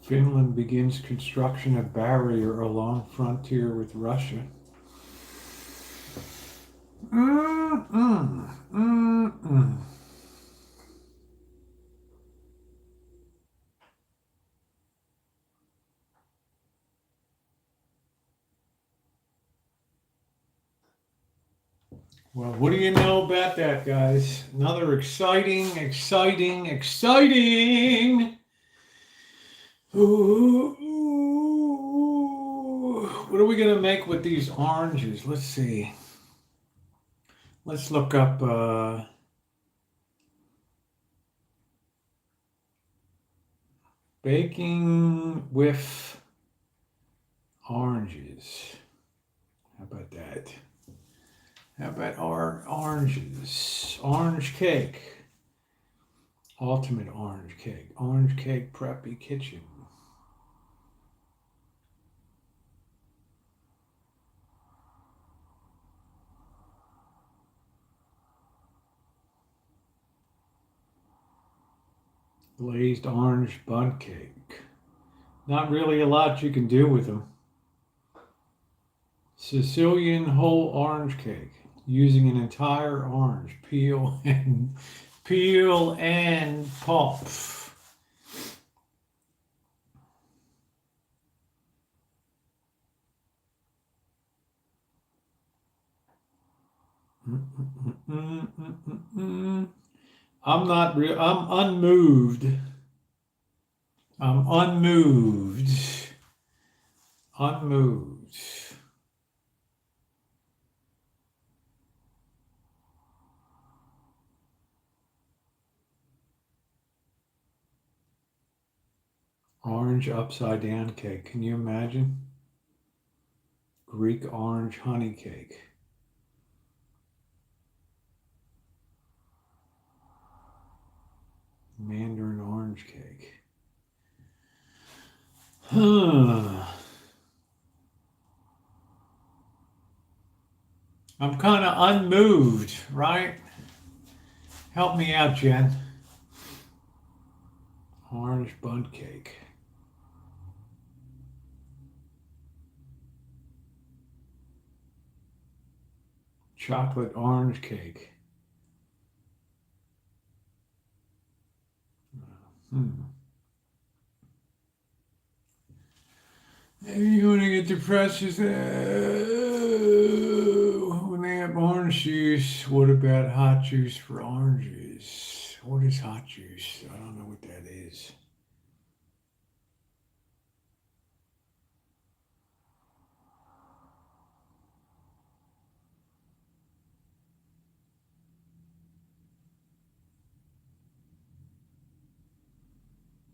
Finland begins construction of barrier along frontier with Russia. Well, what do you know about that, guys? Another exciting. Ooh. What are we going to make with these oranges? Let's see. Let's look up baking with oranges. about that? How about our oranges? Orange cake. Ultimate orange cake. Orange cake preppy kitchen. Glazed orange bun cake. Not really a lot you can do with them. Sicilian whole orange cake using an entire orange, peel and pulp. I'm unmoved. I'm unmoved. Unmoved. Orange upside down cake. Can you imagine? Greek orange honey cake. Mandarin orange cake. I'm kind of unmoved, right? Help me out, Jen. Orange bun cake. Chocolate orange cake. Maybe you want to get depressed when they have orange juice. What about hot juice for oranges? What is hot juice? I don't know what that is.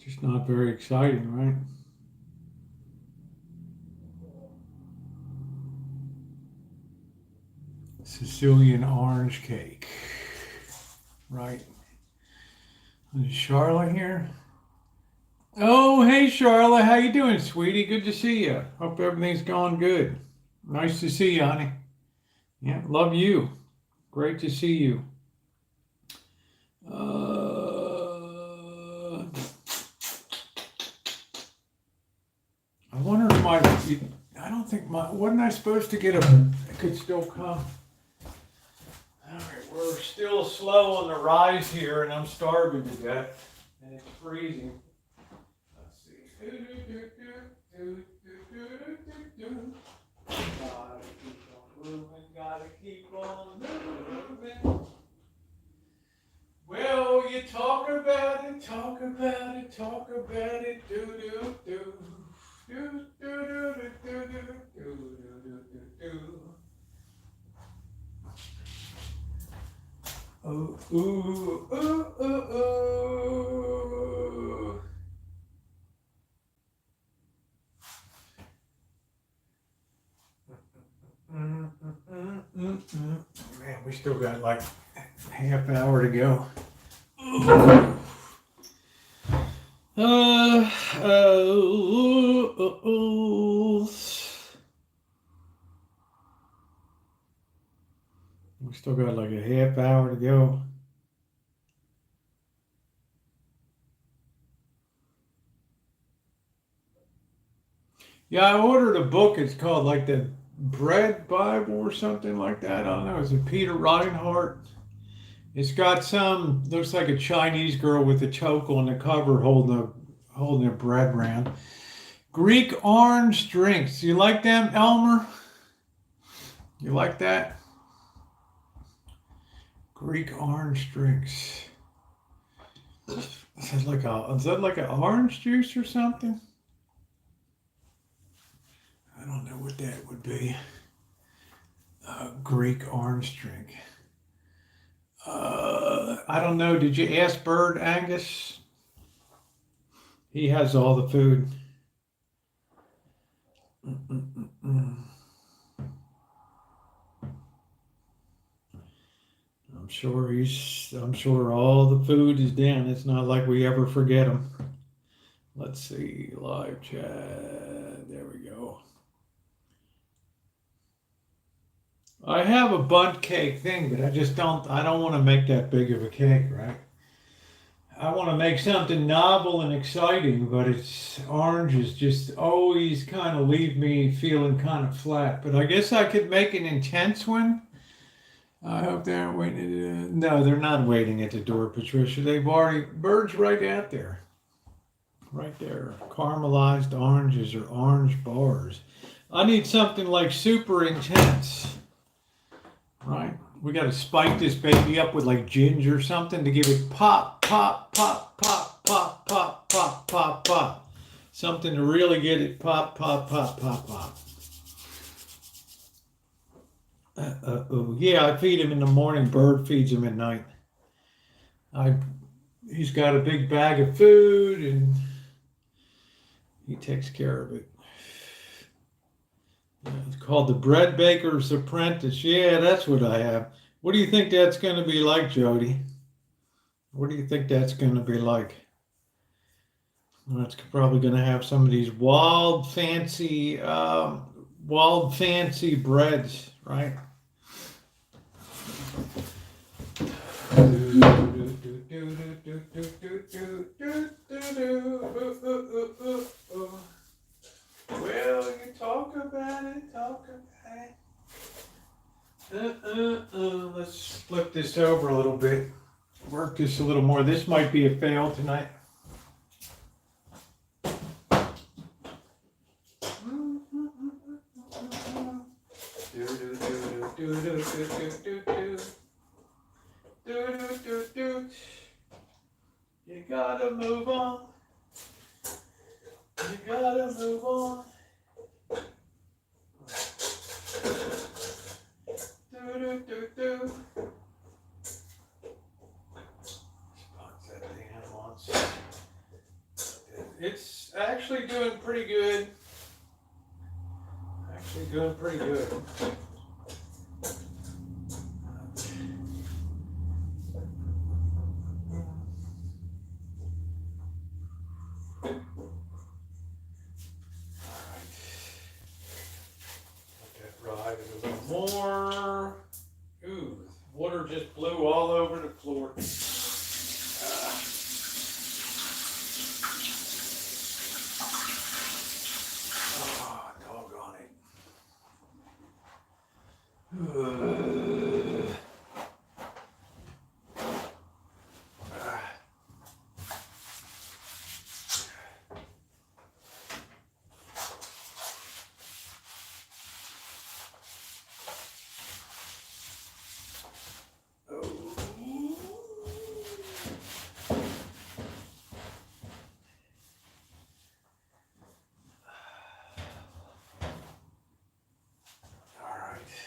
Just not very exciting, right? Sicilian orange cake, right? Is Charlotte here? Oh, hey Charlotte, how you doing, sweetie? Good to see you. Hope everything's going good. Nice to see you, honey. Yeah, love you. Great to see you. I wonder if I don't think wasn't I supposed to get it could still come. All right, we're still slow on the rise here, and I'm starving to death, and it's freezing. Let's see. Gotta keep on moving. Well, you talk about it, talk about it, talk about it, do do do. Do, do, do, do, do, do, do, do, do. Oh, ooh, ooh, ooh, ooh. Man, we still got like half hour to go. We still got like a half hour to go. Yeah, I ordered a book. It's called like the Bread Bible or something like that. I don't know. Is it Peter Reinhardt? It's got looks like a Chinese girl with a choke on the cover holding a bread round. Greek orange drinks. You like them, Elmer? You like that? Greek orange drinks. Is that like an orange juice or something? I don't know what that would be. Greek orange drink. I don't know. Did you ask Bird Angus? He has all the food. I'm sure all the food is down. It's not like we ever forget them. Let's see, live chat. There we go. I have a bundt cake thing, but I don't want to make that big of a cake, right? I want to make something novel and exciting, but oranges just always kind of leave me feeling kind of flat. But I guess I could make an intense one. I hope they aren't waiting. No, they're not waiting at the door, Patricia. Bird's right out there. Right there. Caramelized oranges or orange bars. I need something like super intense. Right? We got to spike this baby up with like ginger or something to give it pop, pop, pop, pop, pop, pop, pop, pop, pop. Something to really get it pop, pop, pop, pop, pop. Yeah, I feed him in the morning. Bird feeds him at night. He's got a big bag of food and he takes care of it. Yeah, it's called the Bread Baker's Apprentice. Yeah, that's what I have. What do you think that's going to be like, Jody? What do you think that's going to be like? Well, it's probably going to have some of these wild fancy breads, right? Well, you talk about it. Let's flip this over a little bit. Work this a little more. This might be a fail tonight. You gotta move on. You gotta move on. It's actually doing pretty good. Ride it a little more. Ooh, water just blew all over the floor. Doggone it.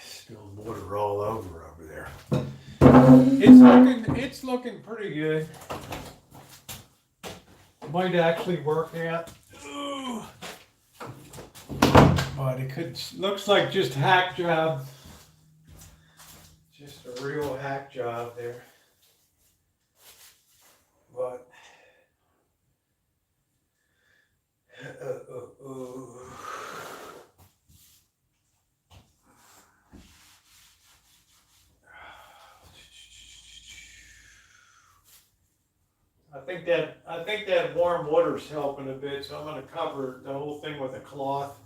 Spilled water all over there. It's looking pretty good. Might actually work out. But looks like just hack job. Just a real hack job there. But I think that warm water's helping a bit, so I'm going to cover the whole thing with a cloth.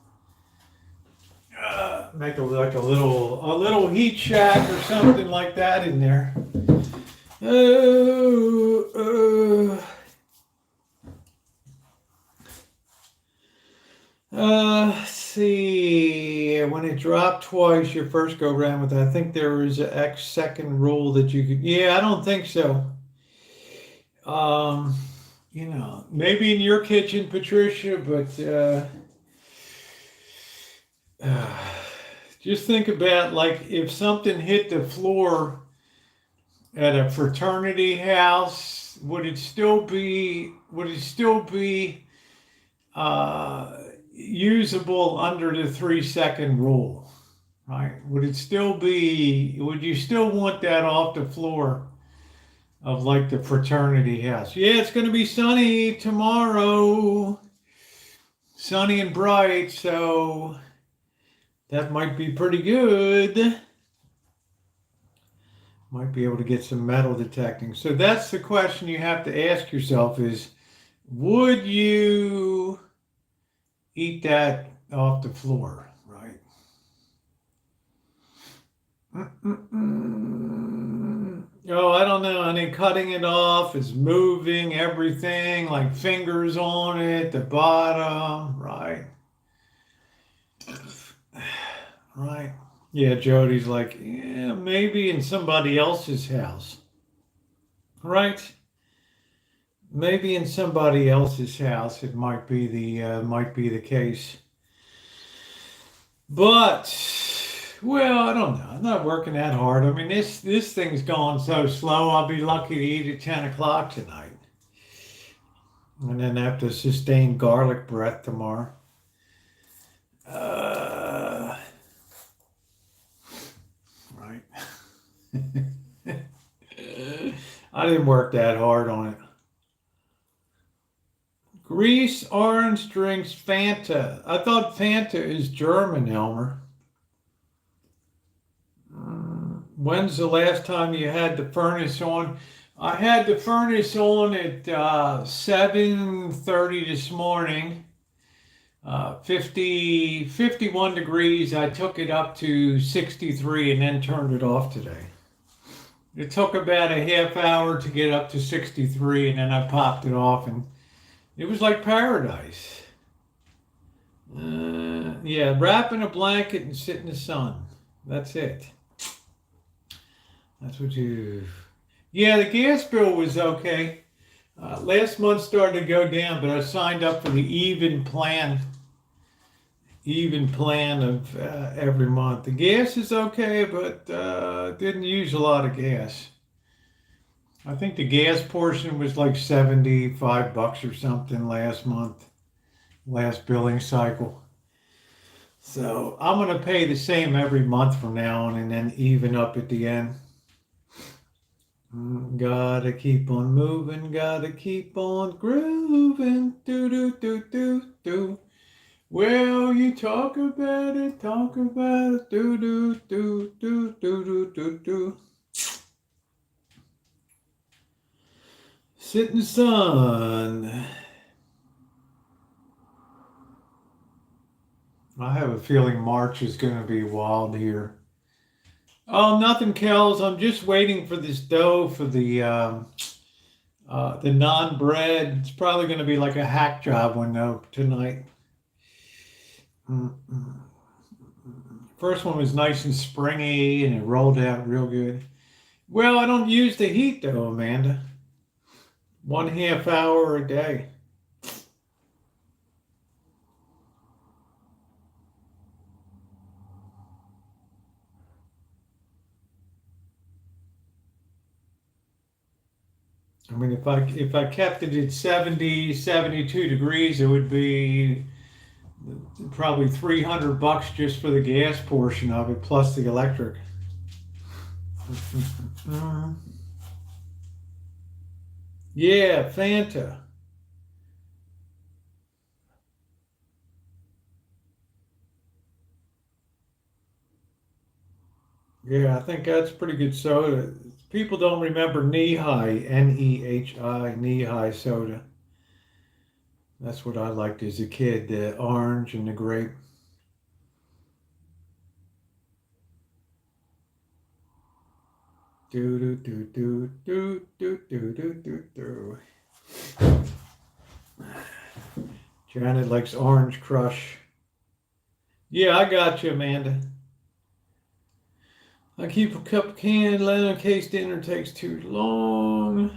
Make a little heat shack or something like that in there. Let's see. When it dropped twice, your first go round with it, I think there is an X second rule that you could. Yeah, I don't think so. Maybe in your kitchen, Patricia, but just think about like if something hit the floor at a fraternity house, would it still be usable under the 3-second rule, right? Would you still want that off the floor of like the fraternity house? Yeah, it's going to be sunny tomorrow. Sunny and bright, so that might be pretty good. Might be able to get some metal detecting. So that's the question you have to ask yourself is, would you eat that off the floor, right? Oh, I don't know. And then cutting it off is moving everything, like fingers on it, the bottom, right? Right. Yeah, Jody's like, yeah, maybe in somebody else's house. Right? Maybe in somebody else's house it might be the case. But well, I don't know. I'm not working that hard. I mean, this thing's gone so slow. I'll be lucky to eat at 10 o'clock tonight. And then have to sustain garlic breath tomorrow. Right. I didn't work that hard on it. Greece Orange drinks Fanta. I thought Fanta is German, Elmer. When's the last time you had the furnace on? I had the furnace on at 7:30 this morning. 51 degrees. I took it up to 63 and then turned it off today. It took about a half hour to get up to 63 and then I popped it off and it was like paradise. Yeah, wrap in a blanket and sit in the sun. That's it. That's what you... Yeah, the gas bill was okay. Last month started to go down, but I signed up for the even plan of every month. The gas is okay, but didn't use a lot of gas. I think the gas portion was like $75 or something last month, last billing cycle. So I'm going to pay the same every month from now on and then even up at the end. Gotta keep on moving, gotta keep on grooving. Do, do, do, do, do. Well, you talk about it, do, do, do, do, do, do, do, do. Sit in the sun. I have a feeling March is going to be wild here. Oh, nothing, Kels. I'm just waiting for this dough for the naan bread. It's probably going to be like a hack job window tonight. First one was nice and springy and it rolled out real good. Well, I don't use the heat though, Amanda. 1/2 hour a day. I mean, if I kept it at 70, 72 degrees, it would be probably $300 just for the gas portion of it, plus the electric. Yeah, Fanta. Yeah, I think that's pretty good soda. People don't remember Knee-High, N-E-H-I, Knee-High soda. That's what I liked as a kid, the orange and the grape. Do do do do do do do do do do. Janet likes Orange Crush. Yeah, I got you, Amanda. I keep a cup of canned in case dinner takes too long.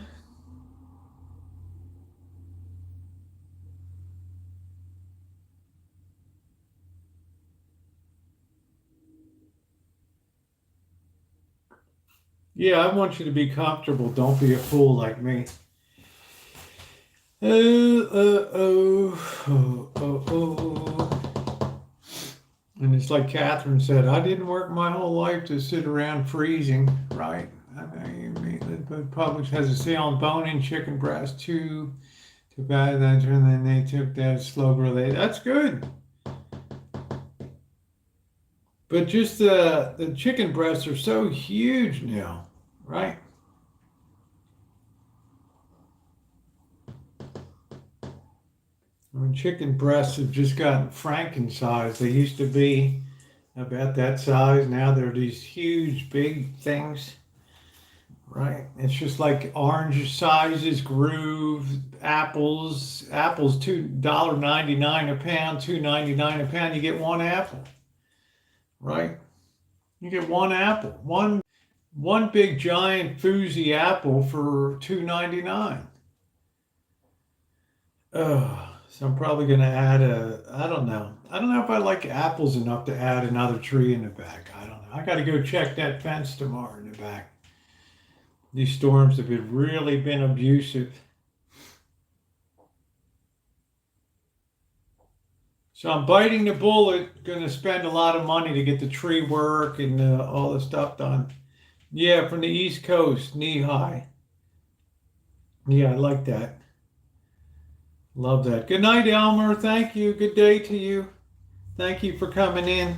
Yeah, I want you to be comfortable. Don't be a fool like me. And it's like Catherine said, I didn't work my whole life to sit around freezing, right? I mean, the Publix has a sale on bone-in chicken breast, too bad that, and then they took that slow grill. That's good. But just the chicken breasts are so huge now, right? I mean, chicken breasts have just gotten Franken size. They used to be about that size. Now they're these huge, big things, right? It's just like orange sizes, Groove, apples. Apples $2.99 a pound, $2.99 a pound. You get one apple, right? You get one apple, one big giant Fuzi apple for $2.99. So I'm probably going to add I don't know. I don't know if I like apples enough to add another tree in the back. I don't know. I got to go check that fence tomorrow in the back. These storms have really been abusive. So I'm biting the bullet, going to spend a lot of money to get the tree work and all the stuff done. Yeah, from the East Coast, knee high. Yeah, I like that. Love that. Good night, Elmer. Thank you. Good day to you. Thank you for coming in.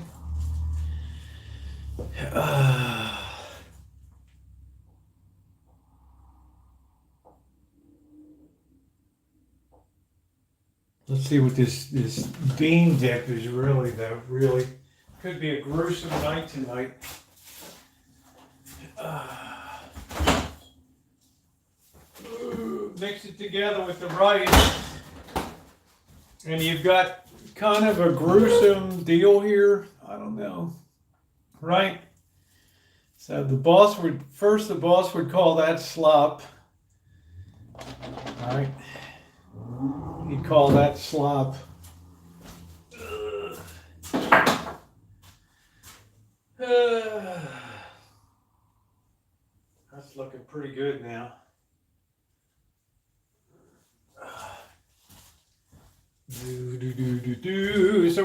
Let's see what this bean dip is really, though. Really could be a gruesome night tonight. Mix it together with the rice. And you've got kind of a gruesome deal here. I don't know. Right? So the boss would call that slop. Right? He'd call that slop. That's looking pretty good now. So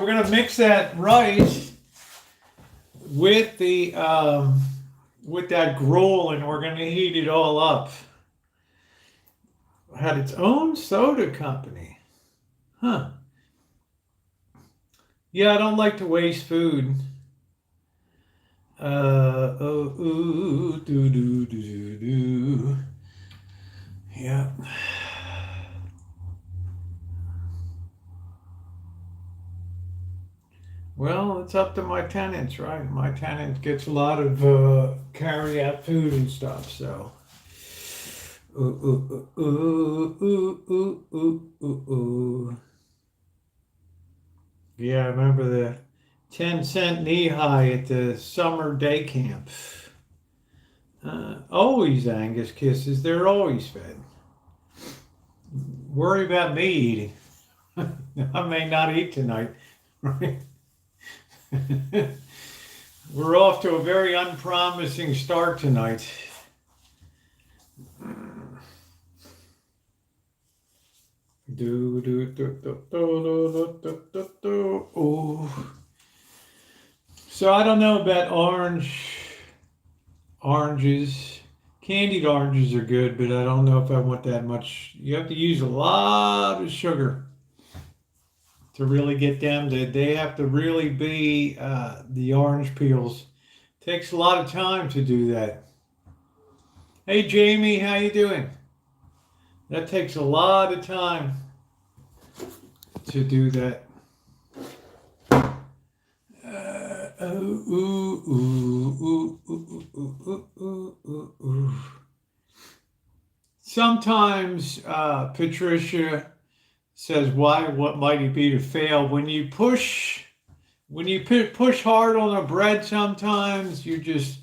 we're gonna mix that rice with the with that gruel, and we're gonna heat it all up. Had its own soda company, huh? Yeah, I don't like to waste food. Yeah. Well, it's up to my tenants, right? My tenant gets a lot of carry-out food and stuff, so. Yeah, I remember the 10-cent knee-high at the summer day camp. Always Angus kisses. They're always fed. Worry about me eating. I may not eat tonight, right? We're off to a very unpromising start tonight. Oh. So I don't know about oranges. Candied oranges are good, but I don't know if I want that much. You have to use a lot of sugar to really get them to, they have to really be the orange peels. Takes a lot of time to do that. Hey Jamie, how you doing? That takes a lot of time to do that. Sometimes Patricia says, what might it be to fail? When you push hard on a bread, sometimes you just,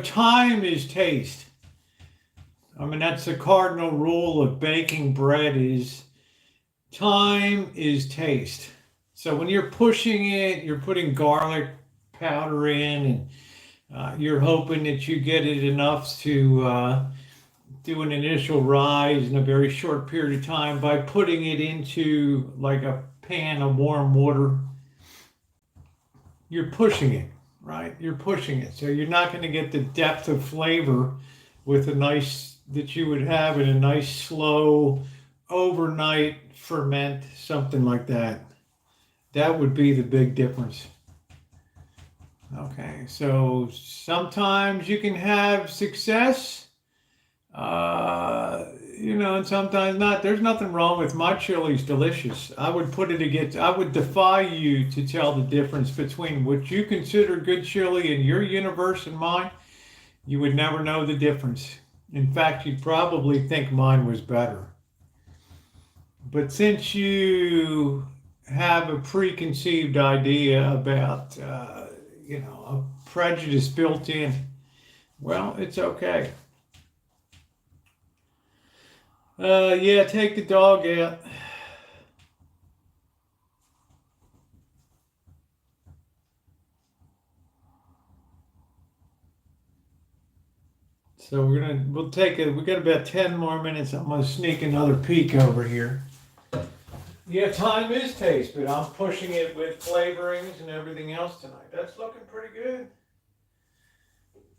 time is taste. I mean, that's the cardinal rule of baking bread is time is taste. So when you're pushing it, you're putting garlic powder in, and you're hoping that you get it enough to do an initial rise in a very short period of time by putting it into like a pan of warm water. you're pushing it, right? You're pushing it. So you're not going to get the depth of flavor with a nice, that you would have in a nice slow overnight ferment, something like that. That would be the big difference. Okay, so sometimes you can have success, and sometimes not. There's nothing wrong with my chili's delicious. I would put it against, I would defy you to tell the difference between what you consider good chili in your universe and mine. You would never know the difference. In fact, you'd probably think mine was better. But since you have a preconceived idea about, a prejudice built in, well, it's okay. Yeah, take the dog out. So we got about 10 more minutes. I'm gonna sneak another peek over here. Yeah, time is taste, but I'm pushing it with flavorings and everything else tonight. That's looking pretty good.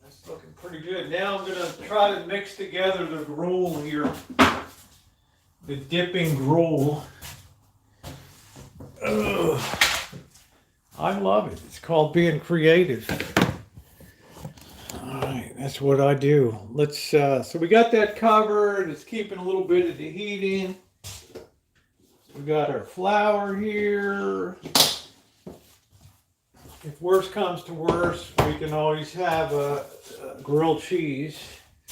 That's looking pretty good. Now I'm gonna try to mix together the gruel here. The dipping gruel. Ugh. I love it. It's called being creative. All right, that's what I do. Let's. So we got that covered. It's keeping a little bit of the heat in. We got our flour here. If worse comes to worse, we can always have a grilled cheese.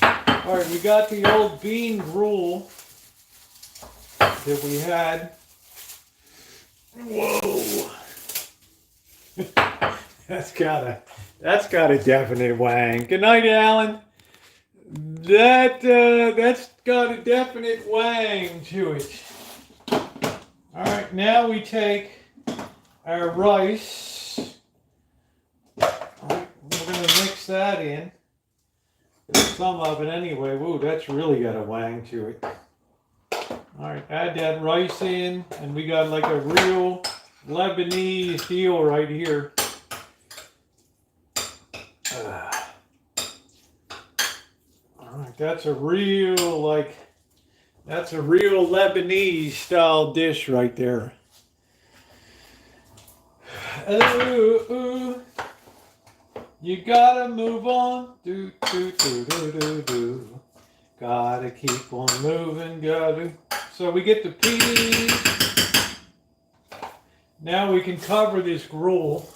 All right, we got the old bean gruel that we had. Whoa. That's got a definite wang. Good night, Alan. That's got a definite wang to it. All right, now we take our rice. All right, we're going to mix that in. Some of it anyway. Woo, that's really got a wang to it. All right, add that rice in, and we got like a real Lebanese deal right here. All right, that's a real Lebanese style dish right there. Ooh, you gotta move on. Do. Gotta keep on moving, gotta. So we get the peas. Now we can cover this gruel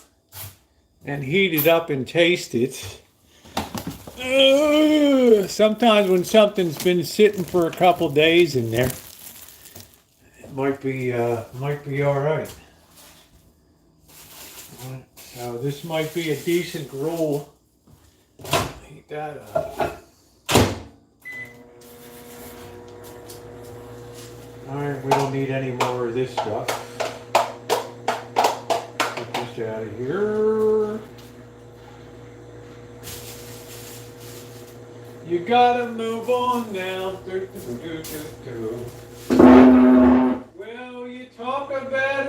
and heat it up and taste it. Sometimes when something's been sitting for a couple days in there, it might be all right. So this might be a decent gruel. Heat that up. All right, we don't need any more of this stuff. Get this out of here. You gotta move on now. Well, you talk about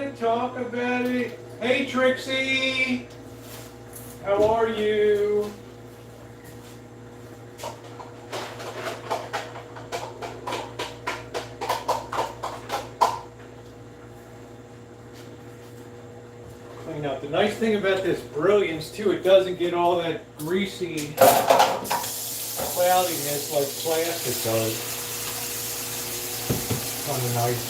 it. Hey, Trixie. How are you? Clean up. The nice thing about this brilliance, too, it doesn't get all that greasy cloudiness like plastic does. Kind of nice.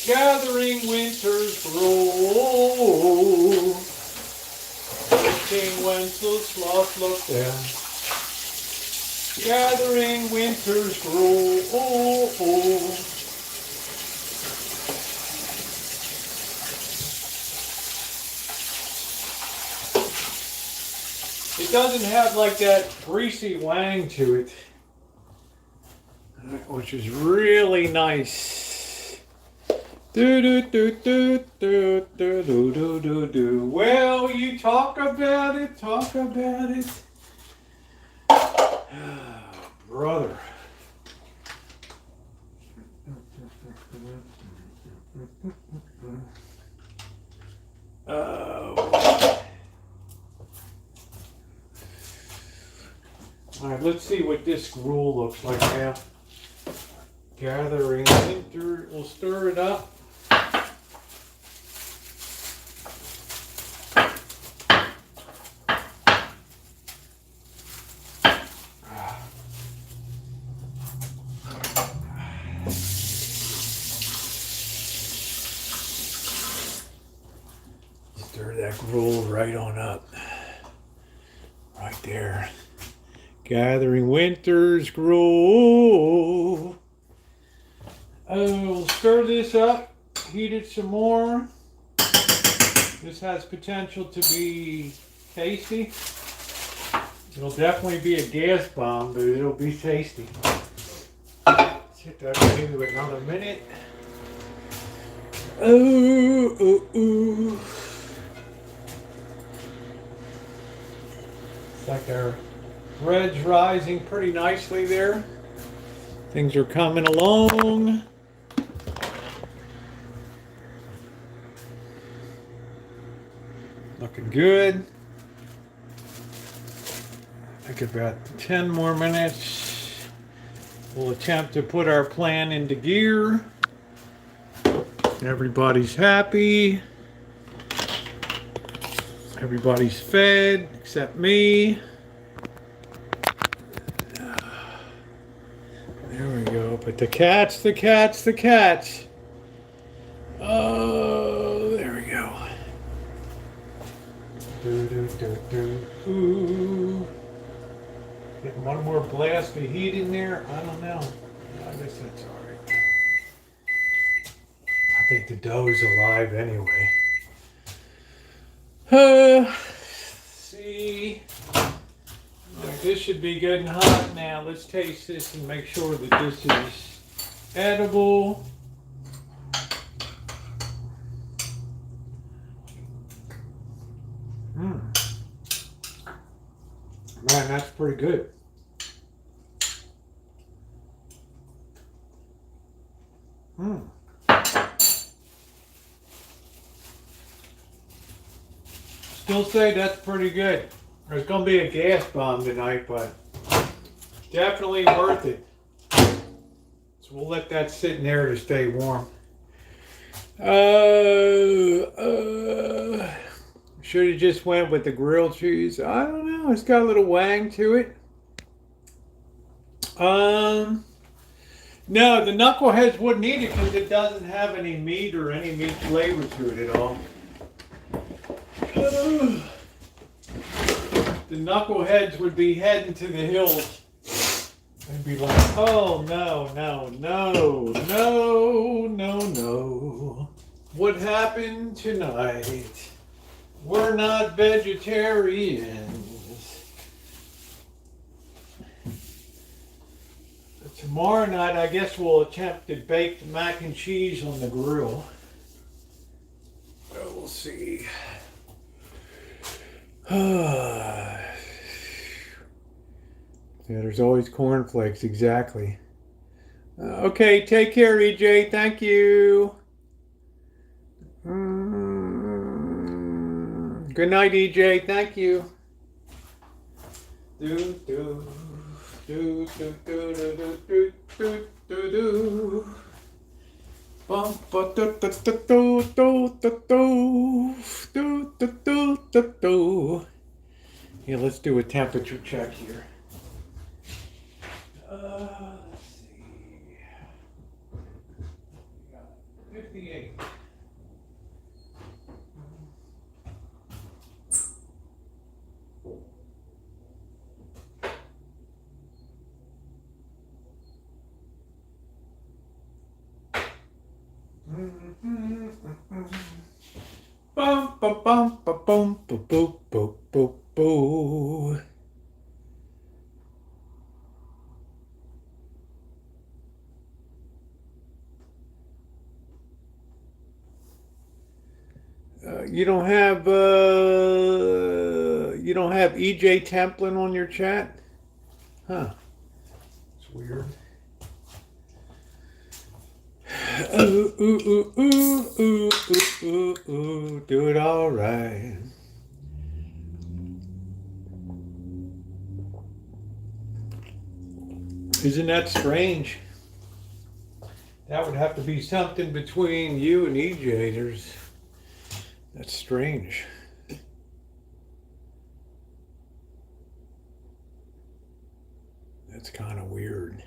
Gathering winter's roll, King Wenceslas looked down. Gathering winter's roll. It doesn't have like that greasy wang to it. which is really nice. Do do do do do do do do do do. Well, you talk about it, talk about it. Brother. All right, let's see what this gruel looks like now. Gathering winter, we'll stir it up. Stir that gruel right on up. Right there. Gathering Winter's gruel. We'll stir this up, heat it some more. This has potential to be tasty. It'll definitely be a gas bomb, but it'll be tasty. Let's hit that into another minute. Ooh, ooh, ooh. It's like our bread's rising pretty nicely there. Things are coming along. Looking good. I think about 10 more minutes. We'll attempt to put our plan into gear. Everybody's happy. Everybody's fed except me. There we go. But the cats. Oh, there we go. Ooh. Getting one more blast of heat in there. I don't know. I guess that's all right. I think the dough's alive anyway. See. Right, this should be good and hot now. Let's taste this and make sure that this is edible. Man, that's pretty good. Still say that's pretty good. There's going to be a gas bomb tonight, but definitely worth it. So we'll let that sit in there to stay warm. Should have just went with the grilled cheese. I don't know. It's got a little wang to it. No, the knuckleheads wouldn't eat it because it doesn't have any meat or any meat flavor to it at all. The knuckleheads would be heading to the hills. They'd be like, oh no, no, no, no, no, no. What happened tonight? We're not vegetarians. But tomorrow night, I guess we'll attempt to bake the mac and cheese on the grill. Well, we'll see. Yeah, there's always cornflakes, exactly. Okay, take care, EJ. Thank you. Good night, EJ. Thank you. Do do do do do do do do do do. Bum ba do do do do do do do do do do. Yeah, let's do a temperature check here. Let's see. We got 58. Bum ba bum ba bum ba boo boo boo boo. You don't have EJ Templin on your chat? Huh. It's weird. Ooh, ooh, ooh, ooh, ooh, ooh, ooh, ooh, do it all right. Isn't that strange? That would have to be something between you and EJ. That's strange. That's kind of weird.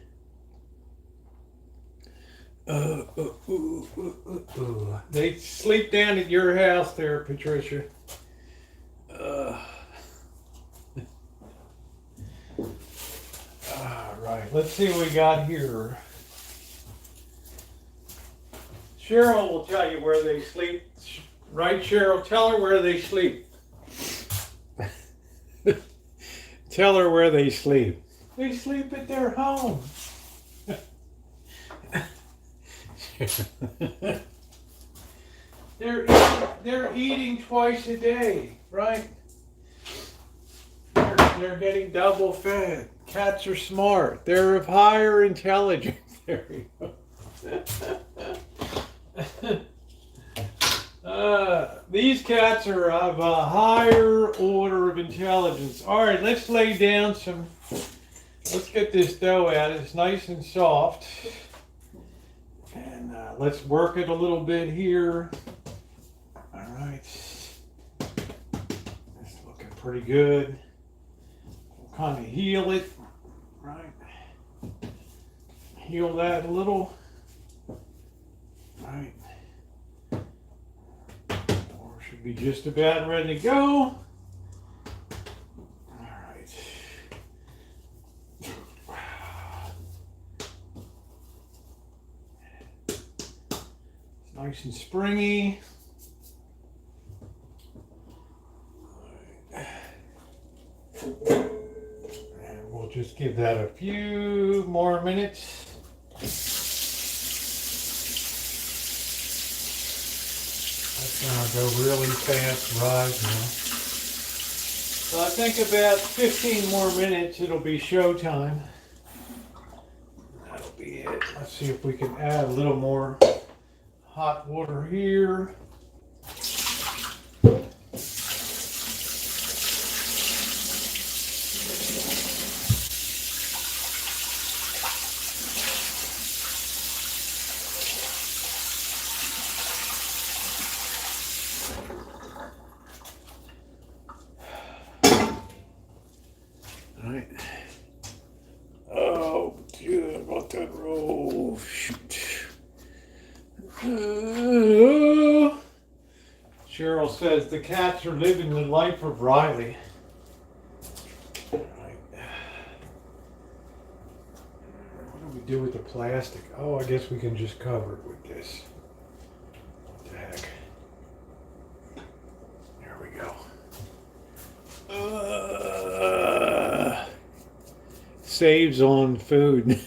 They sleep down at your house there, Patricia. All right, let's see what we got here. Cheryl will tell you where they sleep. Right, Cheryl? Tell her where they sleep. Tell her where they sleep. They sleep at their home. They're eating twice a day, right? They're getting double fed. Cats are smart. They're of higher intelligence. There you go. These cats are of a higher order of intelligence. All right, let's lay down some. Let's get this dough out. It's nice and soft. And let's work it a little bit here. All right. It's looking pretty good. We'll kind of heal it. Right. Heal that a little. Right. Should be just about ready to go. All right. It's nice and springy. And we'll just give that a few more minutes. That's gonna go really fast right now. So I think about 15 more minutes it'll be showtime. That'll be it. Let's see if we can add a little more hot water here. Cheryl says the cats are living the life of Riley. Right. What do we do with the plastic? Oh, I guess we can just cover it with this. What the heck? There we go. Saves on food.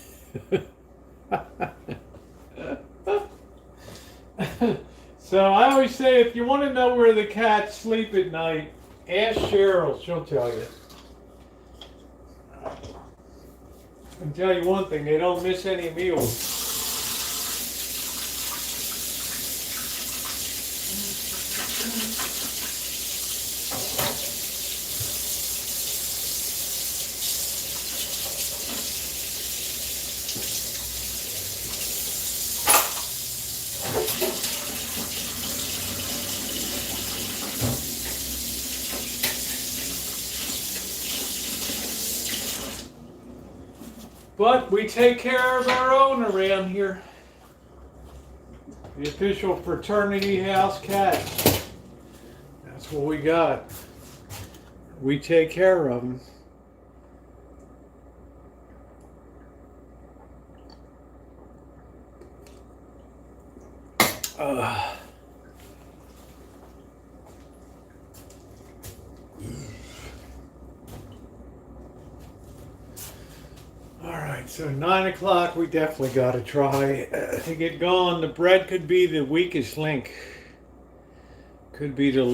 So I always say, if you want to know where the cats sleep at night, ask Cheryl. She'll tell you. I can tell you one thing, they don't miss any meals. But we take care of our own around here. The official fraternity house cats. That's what we got. We take care of them. So 9 o'clock, we definitely got to try to get going. The bread could be the weakest link. Could be the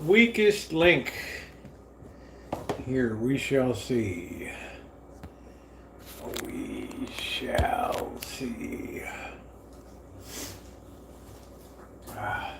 weakest link. Here we shall see. We shall see. Ah.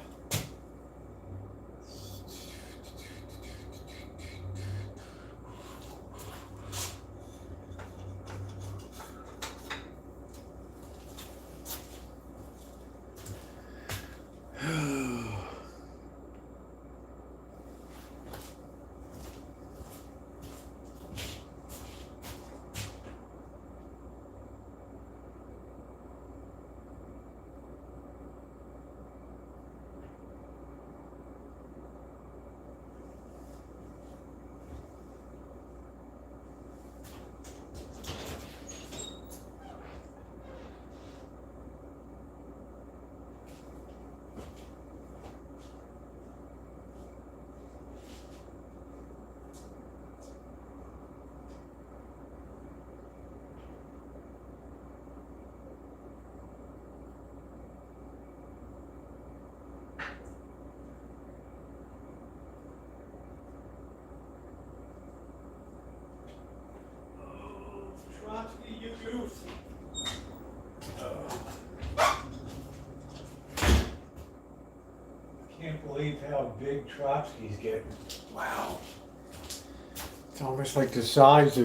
You goof. Can't believe how big Trotsky's getting. Wow. It's almost like the size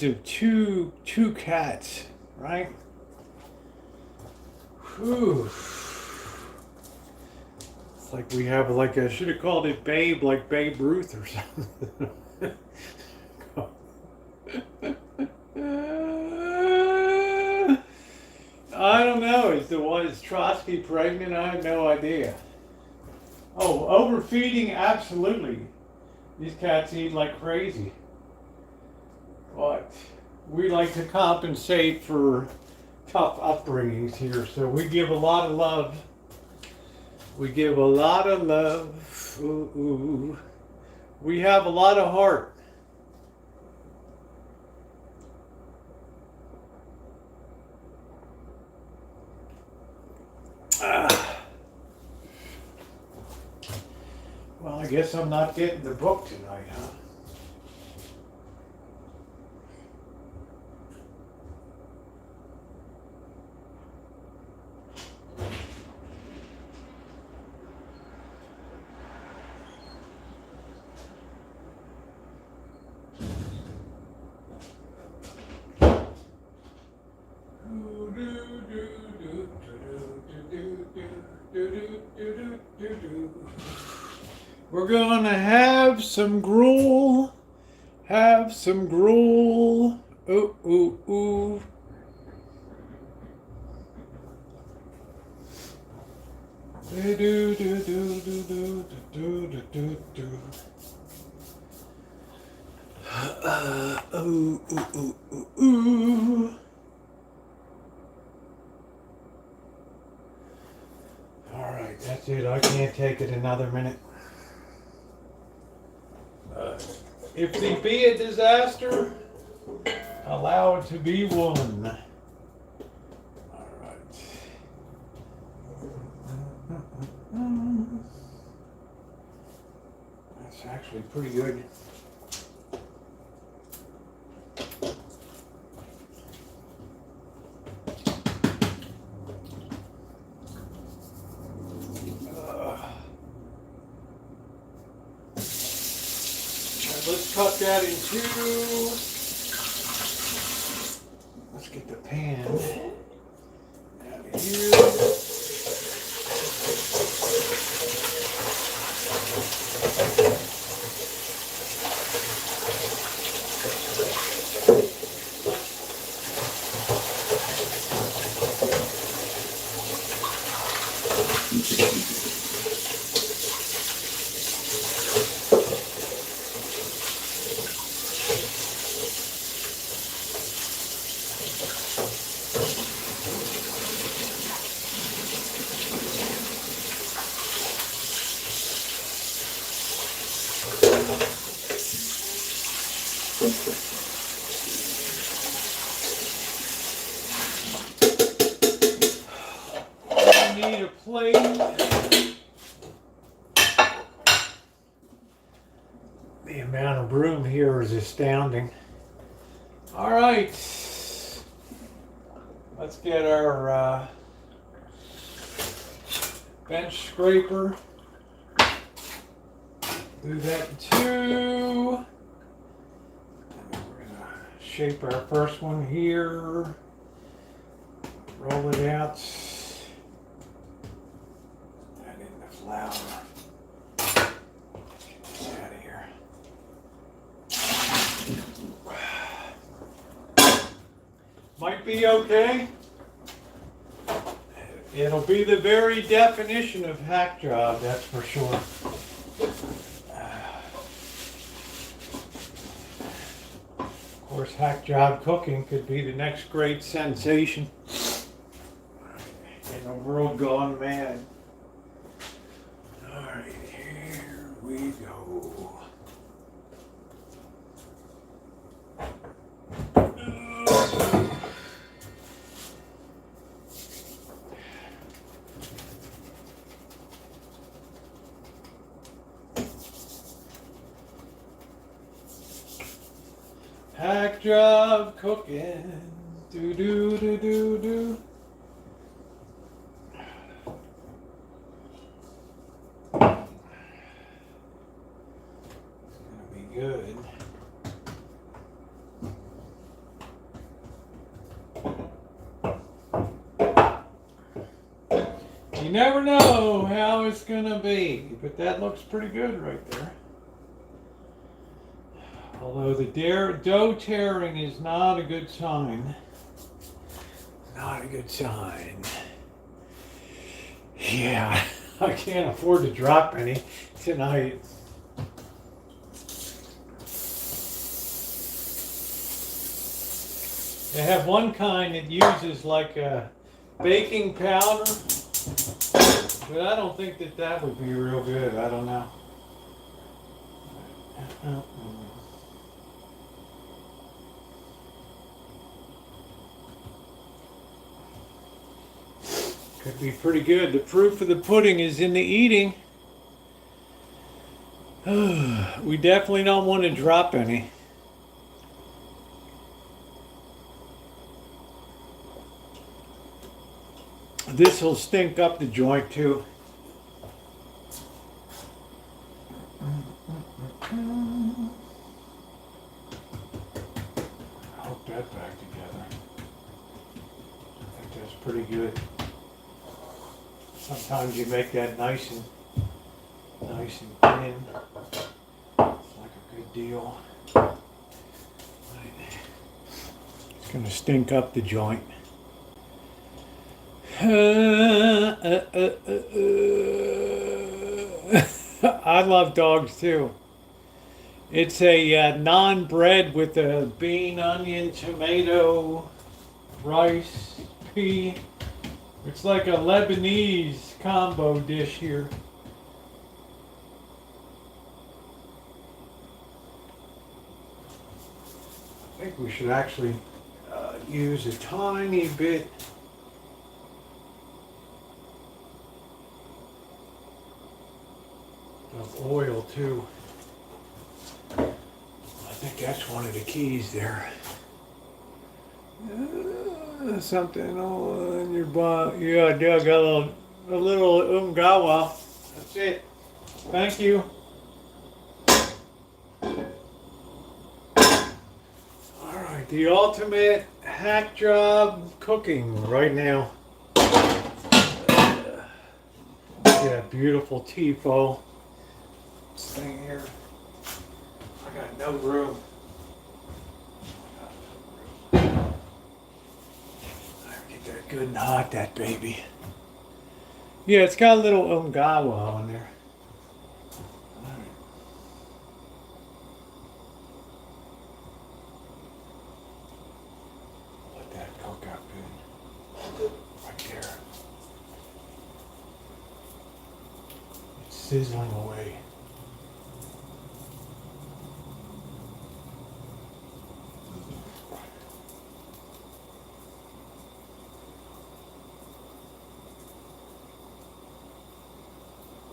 of two cats, right? Whew. It's like we have I should have called it Babe, like Babe Ruth or something. I don't know. Is Trotsky pregnant? I have no idea. Oh, overfeeding? Absolutely. These cats eat like crazy. But we like to compensate for tough upbringings here, so we give a lot of love. We give a lot of love. Ooh, ooh. We have a lot of heart. Well, I guess I'm not getting the book tonight, huh? We're gonna have some gruel. Have some gruel. Ooh, ooh, ooh. Do, do, do, do, do, do, do, do, do. Ooh, ooh, ooh, ooh, ooh. All right, that's it. I can't take it another minute. If there be a disaster, allow it to be one. All right. That's actually pretty good. Let's cut that in two. Let's get the pan out of here. I need a plate. amount of room here is astounding. All right, let's get our bench scraper. Do that too. We're gonna shape our first one here. Roll it out. That in the flour. Get this out of here. Might be okay. It'll be the very definition of hack job, that's for sure. Of course, hack job cooking could be the next great sensation in a world gone mad. All right, here we go. Hack job cooking, do do do do do. It's gonna be good. You never know how it's gonna be, but that looks pretty good right there. Although the dough tearing is not a good sign. Not a good sign. Yeah, I can't afford to drop any tonight. They have one kind that uses like a baking powder, but I don't think that would be real good. I don't know. Could be pretty good. The proof of the pudding is in the eating. We definitely don't want to drop any. This will stink up the joint too. Hook that back together. I think that's pretty good. Sometimes you make that nice and thin. It's like a good deal. It's gonna stink up the joint. I love dogs too. It's a naan bread with a bean, onion, tomato, rice, pea. It's like a Lebanese combo dish here. I think we should actually use a tiny bit of oil too. I think that's one of the keys there. Something on your butt. Yeah, I got a little umgawa. That's it. Thank you. Alright, the ultimate hack job cooking right now. Get a beautiful tifo. This thing here. I got no room. Good and hot, that baby. Yeah, it's got a little umgawa on there. Right. Let that cook up good. Right there. It's sizzling away.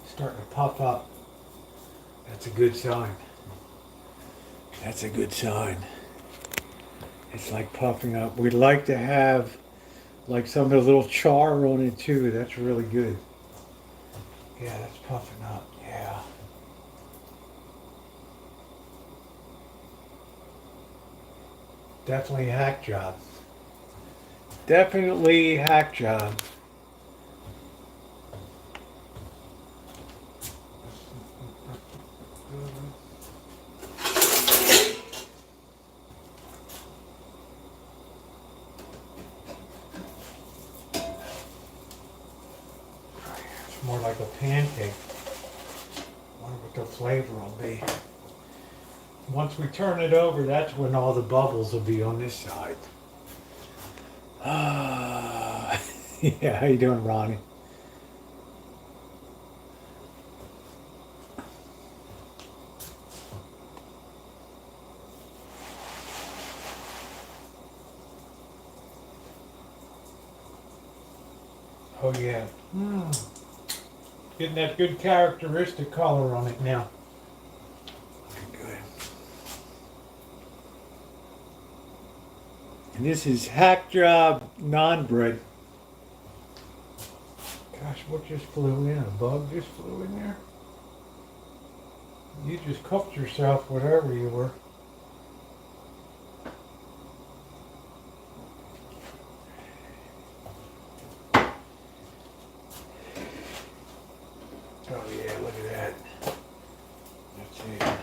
Starting to puff up. That's a good sign. That's a good sign. It's like puffing up. We'd like to have like some of the little char on it too. That's really good. Yeah, that's puffing up. Yeah. Definitely a hack job. Definitely hack job. It's more like a pancake. Wonder what the flavor will be. Once we turn it over, that's when all the bubbles will be on this side. Yeah, how you doing, Ronnie? Oh yeah. Getting that good characteristic color on it now. Good. And this is hack job non-bread. Gosh, what just flew in? A bug just flew in there? You just cooked yourself, whatever you were. Oh yeah, look at that. That's it.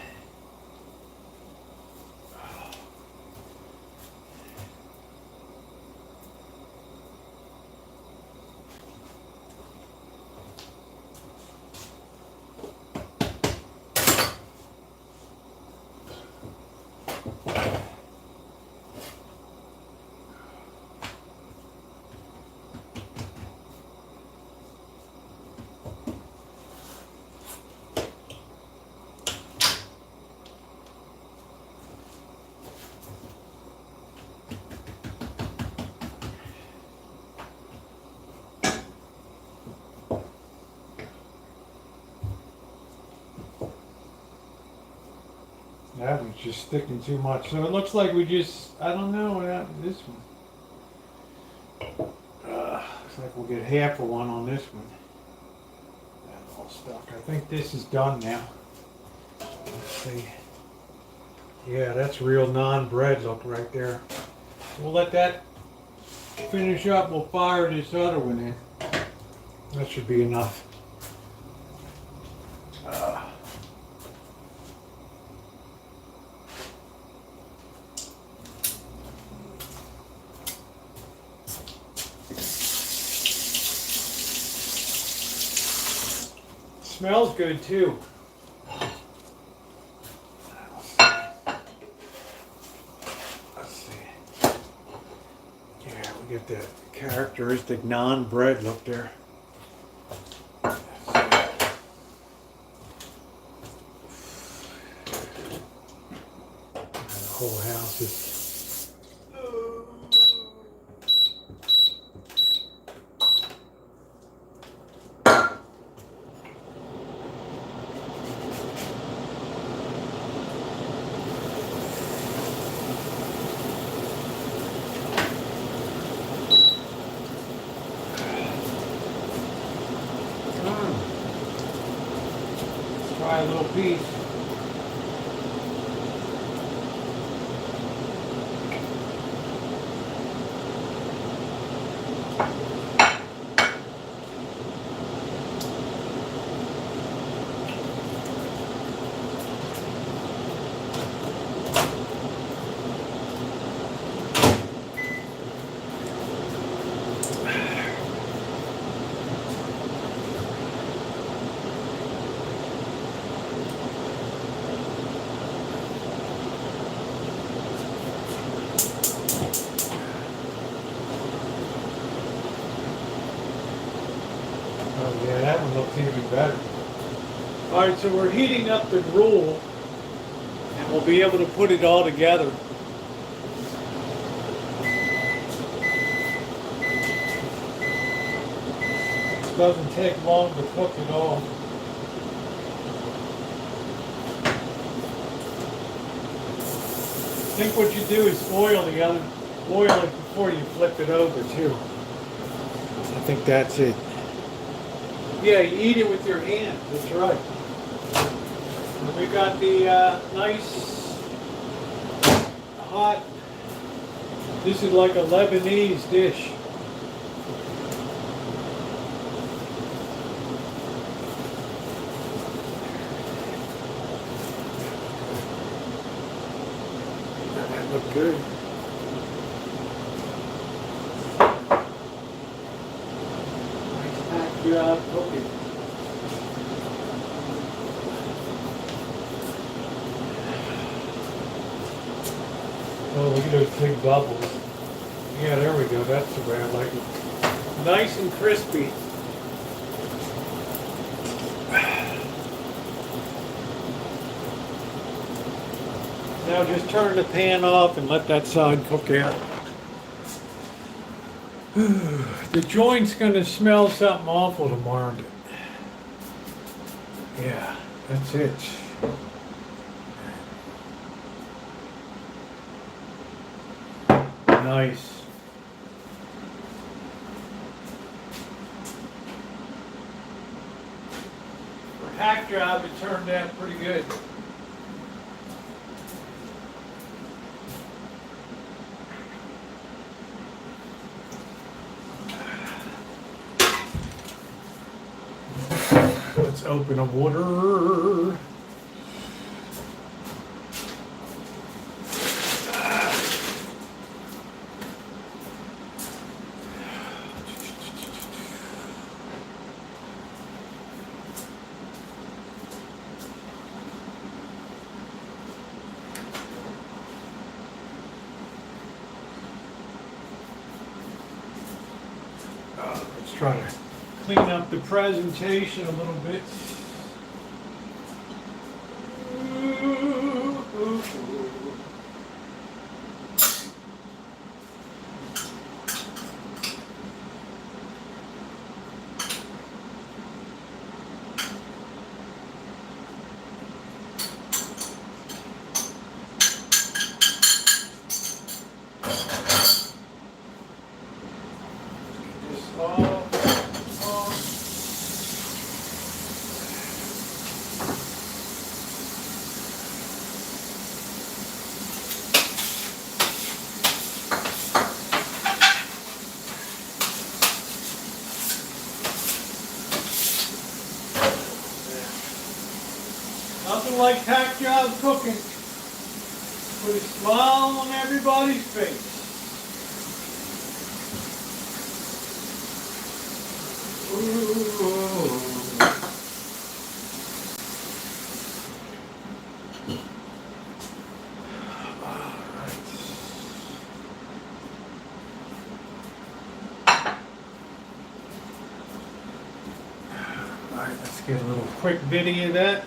That one's just sticking too much. So it looks like we just, I don't know what happened to this one. Looks like we'll get half of one on this one. That's all stuck. I think this is done now. Let's see. Yeah, that's real non-bread look right there. We'll let that finish up. We'll fire this other one in. That should be enough. Smells good too. Let's see. Yeah, we get that characteristic non-bread look there. The whole house is. Try a little piece. Oh yeah, that one looks even better. Alright, so we're heating up the gruel and we'll be able to put it all together. It doesn't take long to cook it all. think what you do is oil it before you flip it over too. I think that's it. Yeah, you eat it with your hand. That's right. And we got the nice hot. This is like a Lebanese dish. That looked good. Nice hack job cooking. Oh, look at those big bubbles. Yeah, there we go. That's the way I like it. Nice and crispy. Now just turn the pan off and let that side cook out. The joint's gonna smell something awful tomorrow. Yeah, that's it. Nice. For a hack job, it turned out pretty good. Let's open a water. Let's try to clean up the presentation a little bit. Nothing like hack job cooking. Put a smile on everybody's face. Ooh. All right, let's get a little quick video of that.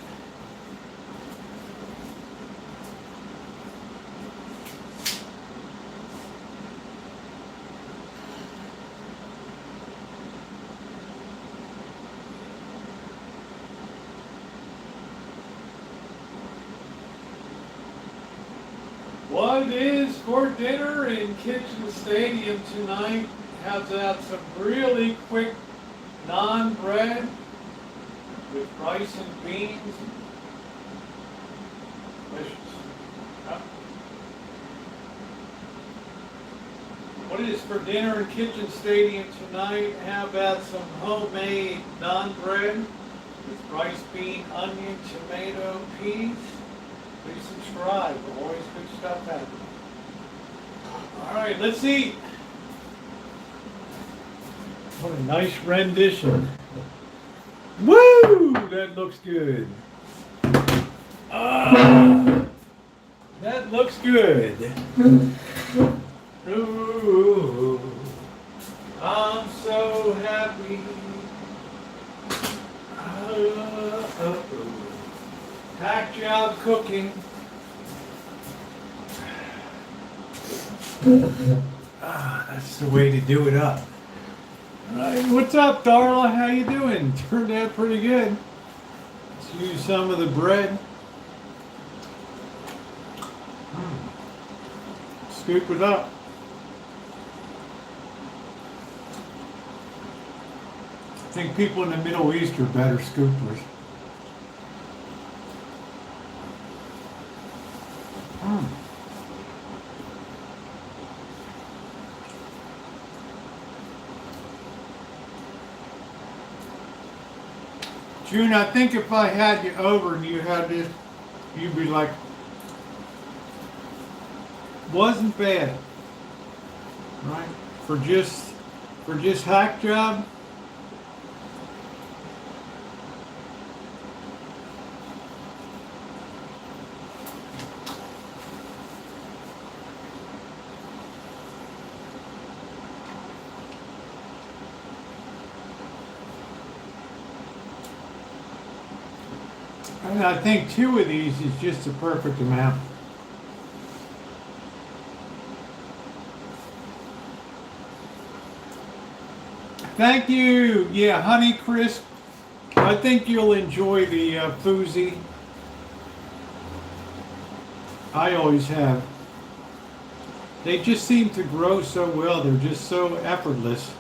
What is for dinner in Kitchen Stadium tonight? How's that? Some really quick naan bread with rice and beans. Delicious. Huh? What is for dinner in Kitchen Stadium tonight? How about some homemade naan bread with rice, bean, onion, tomato, peas? Please subscribe. Always good stuff happening. All right, let's eat. What a nice rendition. Woo! That looks good. That looks good. Ooh, I'm so happy. Hack job cooking. That's the way to do it up. All right, what's up, Darla? How you doing? Turned out pretty good. Let's use some of the bread. Scoop it up. I think people in the Middle East are better scoopers. June, I think if I had you over and you had this, you'd be like, wasn't bad, right? For just hack job. And I think 2 of these is just the perfect amount. Thank you. Yeah, Honey Crisp. I think you'll enjoy the Fuzi. I always have. They just seem to grow so well. They're just so effortless.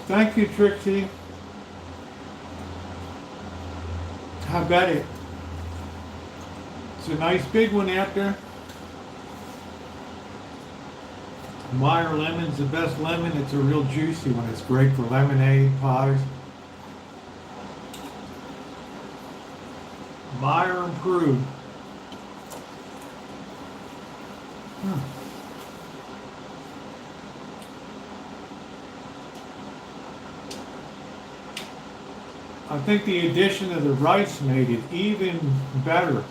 Thank you, Trixie. How about it? It's a nice big one out there. Meyer lemon's the best lemon. It's a real juicy one. It's great for lemonade, pies. Meyer improved. I think the addition of the rice made it even better.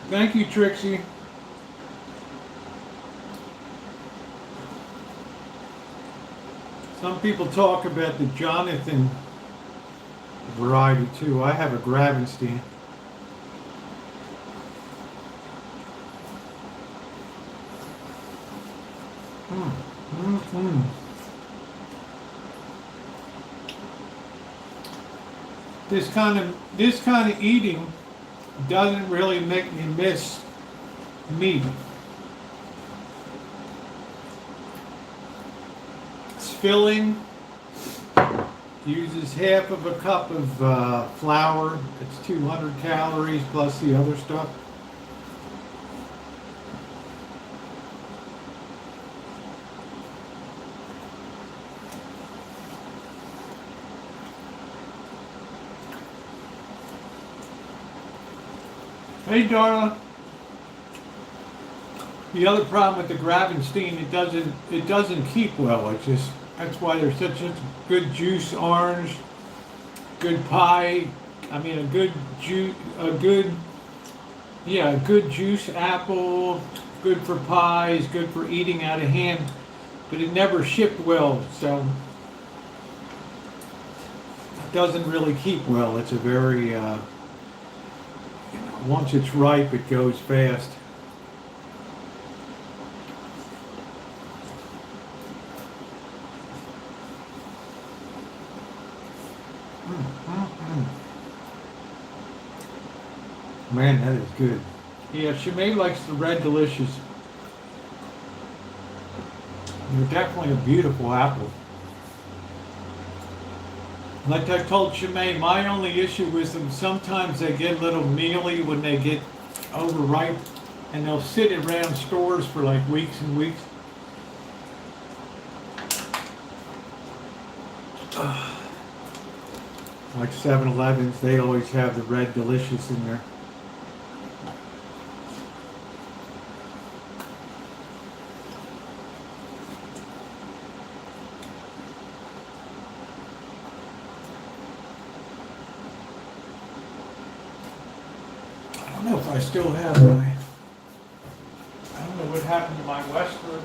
Thank you, Trixie. Some people talk about the Jonathan variety too. I have a Gravenstein. This kind of eating doesn't really make me miss meat. It's filling. Uses half of a cup of flour. It's 200 calories plus the other stuff. Hey, Darla. The other problem with the Gravenstein, it doesn't keep well. It's just that's why there's such a good juice orange, good pie. I mean, a good juice apple, good for pies, good for eating out of hand. But it never shipped well, so it doesn't really keep well. It's a very once it's ripe, it goes fast. Man, that is good. Yeah, Shimei likes the Red Delicious. They're definitely a beautiful apple. Like I told Shimei, my only issue with them, sometimes they get a little mealy when they get overripe, and they'll sit around stores for like weeks and weeks. Like 7-Elevens, they always have the Red Delicious in there. I still have my, I don't know what happened to my Western.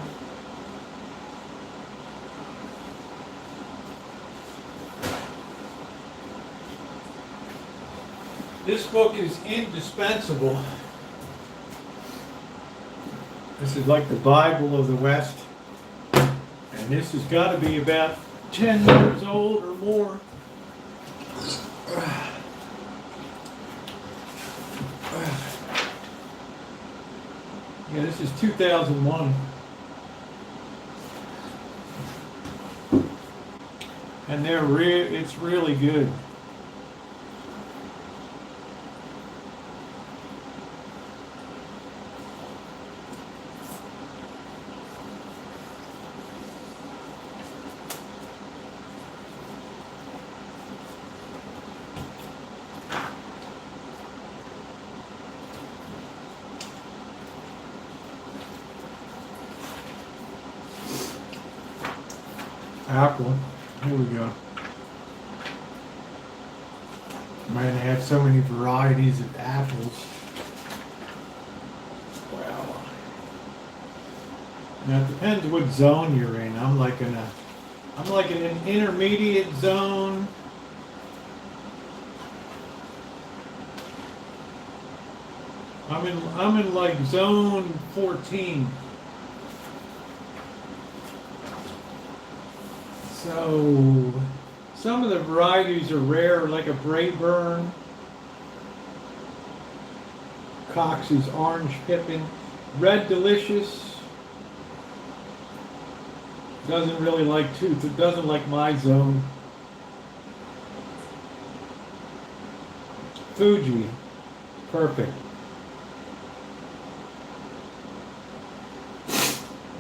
This book is indispensable. This is like the Bible of the West. And this has got to be about 10 years old or more. Yeah, this is 2001. And it's really good. Apple. Here we go. Man, they have so many varieties of apples. Wow. Now it depends what zone you're in. I'm like in an intermediate zone. I'm in like zone 14. So some of the varieties are rare, like a Brayburn, Cox's Orange Pippin, Red Delicious. Doesn't really like tooth. It doesn't like my zone. Fuji, perfect.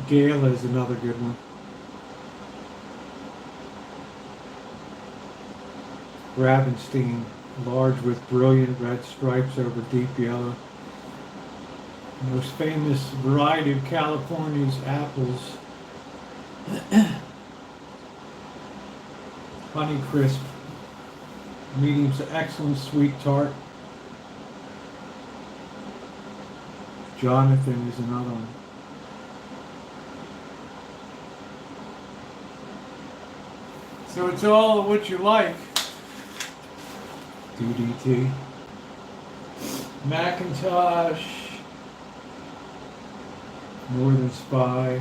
Gala is another good one. Ravenstein, large with brilliant red stripes over deep yellow. Most famous variety of California's apples. Honey Crisp, medium to excellent sweet tart. Jonathan is another one. So it's all what you like. DDT, Macintosh, Northern Spy.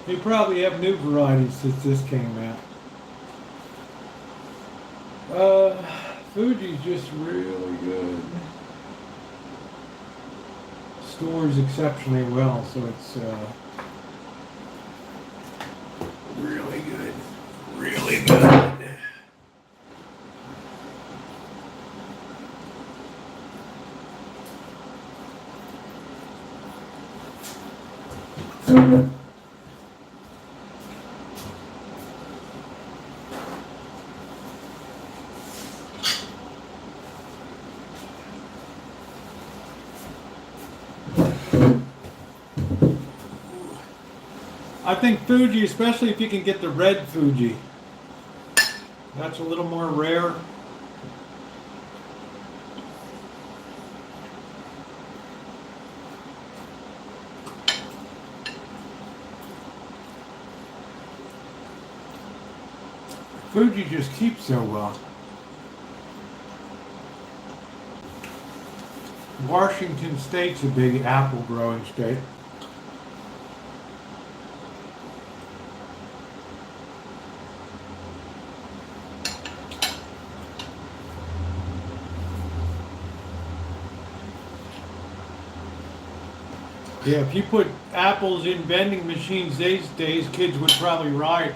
They probably have new varieties since this came out. Fuji's just really good. Stores exceptionally well, so it's really good. Really good. I think Fuji, especially if you can get the red Fuji, that's a little more rare. Fuji just keeps so well. Washington State's a big apple growing state. Yeah, if you put apples in vending machines these days, kids would probably riot.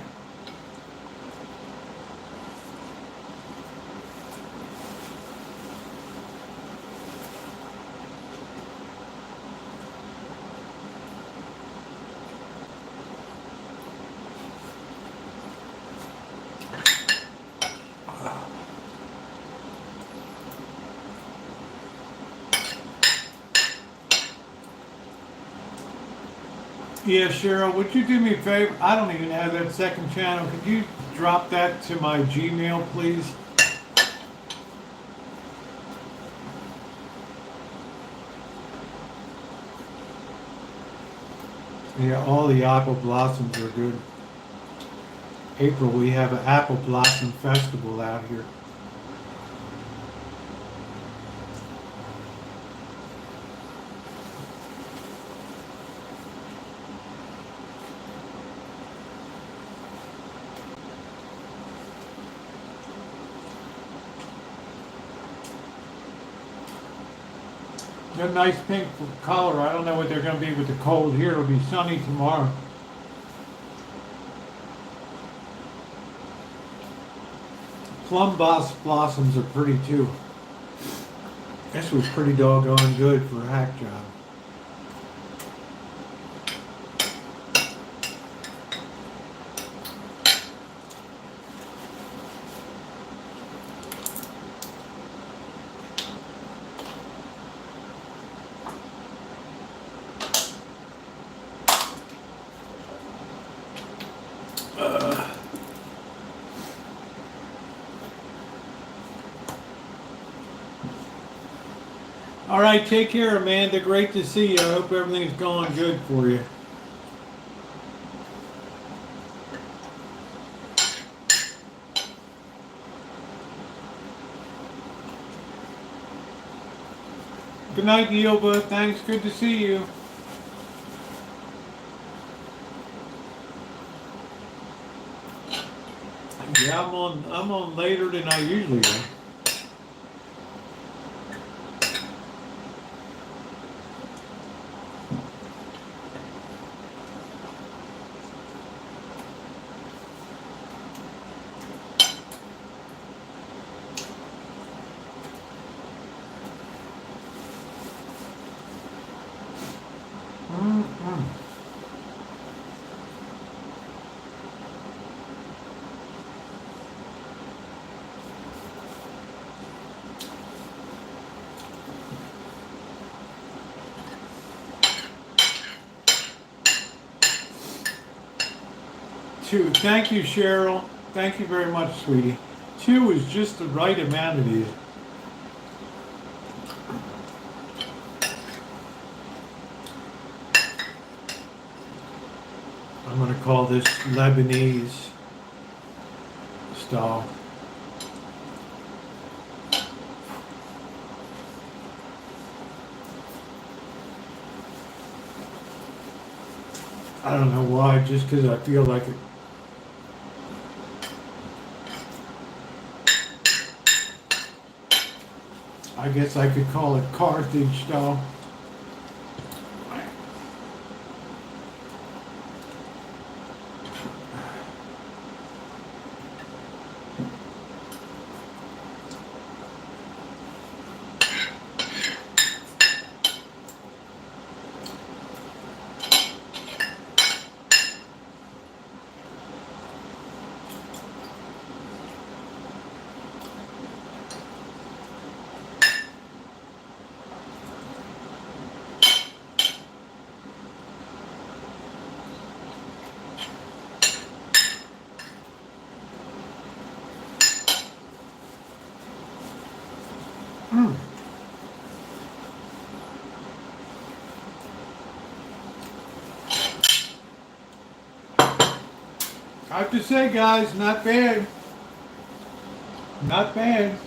Yeah, Cheryl, would you do me a favor? I don't even have that second channel. Could you drop that to my Gmail, please? Yeah, all the apple blossoms are good. April, we have an apple blossom festival out here. Got a nice pink color. I don't know what they're going to be with the cold here. It'll be sunny tomorrow. Plum blossoms are pretty too. This was pretty doggone good for a hack job. All right, take care, Amanda. Great to see you. I hope everything's going good for you. Good night, Yilba. Thanks. Good to see you. Yeah, I'm on later than I usually am. Two. Thank you, Cheryl. Thank you very much, sweetie. 2 is just the right amount of these. I'm going to call this Lebanese style. I don't know why, just because I feel like it. I guess I could call it Carthage style. I have to say, guys, not bad. Not bad.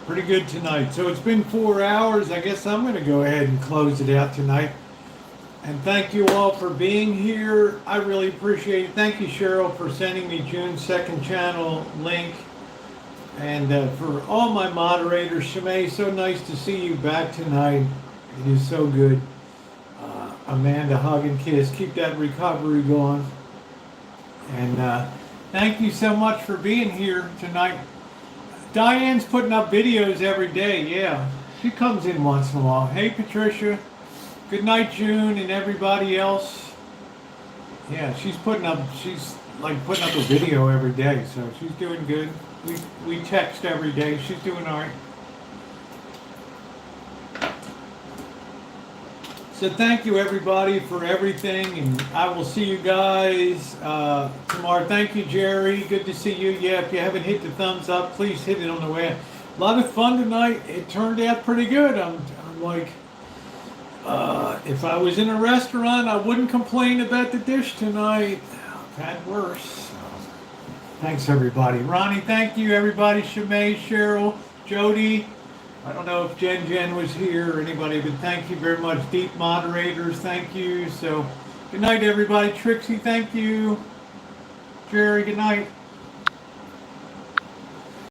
Pretty good tonight. So it's been 4 hours. I guess I'm going to go ahead and close it out tonight. And thank you all for being here. I really appreciate it. Thank you, Cheryl, for sending me June's second channel link. And for all my moderators, Shimei, so nice to see you back tonight. It is so good. Amanda, hug and kiss. Keep that recovery going. And thank you so much for being here tonight. Diane's putting up videos every day. Yeah, she comes in once in a while. Hey, Patricia. Good night, June, and everybody else. Yeah, she's like putting up a video every day, so she's doing good. We text every day. She's doing all right. So thank you, everybody, for everything, and I will see you guys tomorrow. Thank you, Jerry. Good to see you. Yeah, if you haven't hit the thumbs up, please hit it on the way. A lot of fun tonight. It turned out pretty good. I'm like, if I was in a restaurant, I wouldn't complain about the dish tonight. I've had worse. So, thanks, everybody. Ronnie, thank you, everybody. Shimei, Cheryl, Jody. I don't know if Jen was here or anybody, but thank you very much. Deep moderators, thank you. So, good night, everybody. Trixie, thank you. Jerry, good night.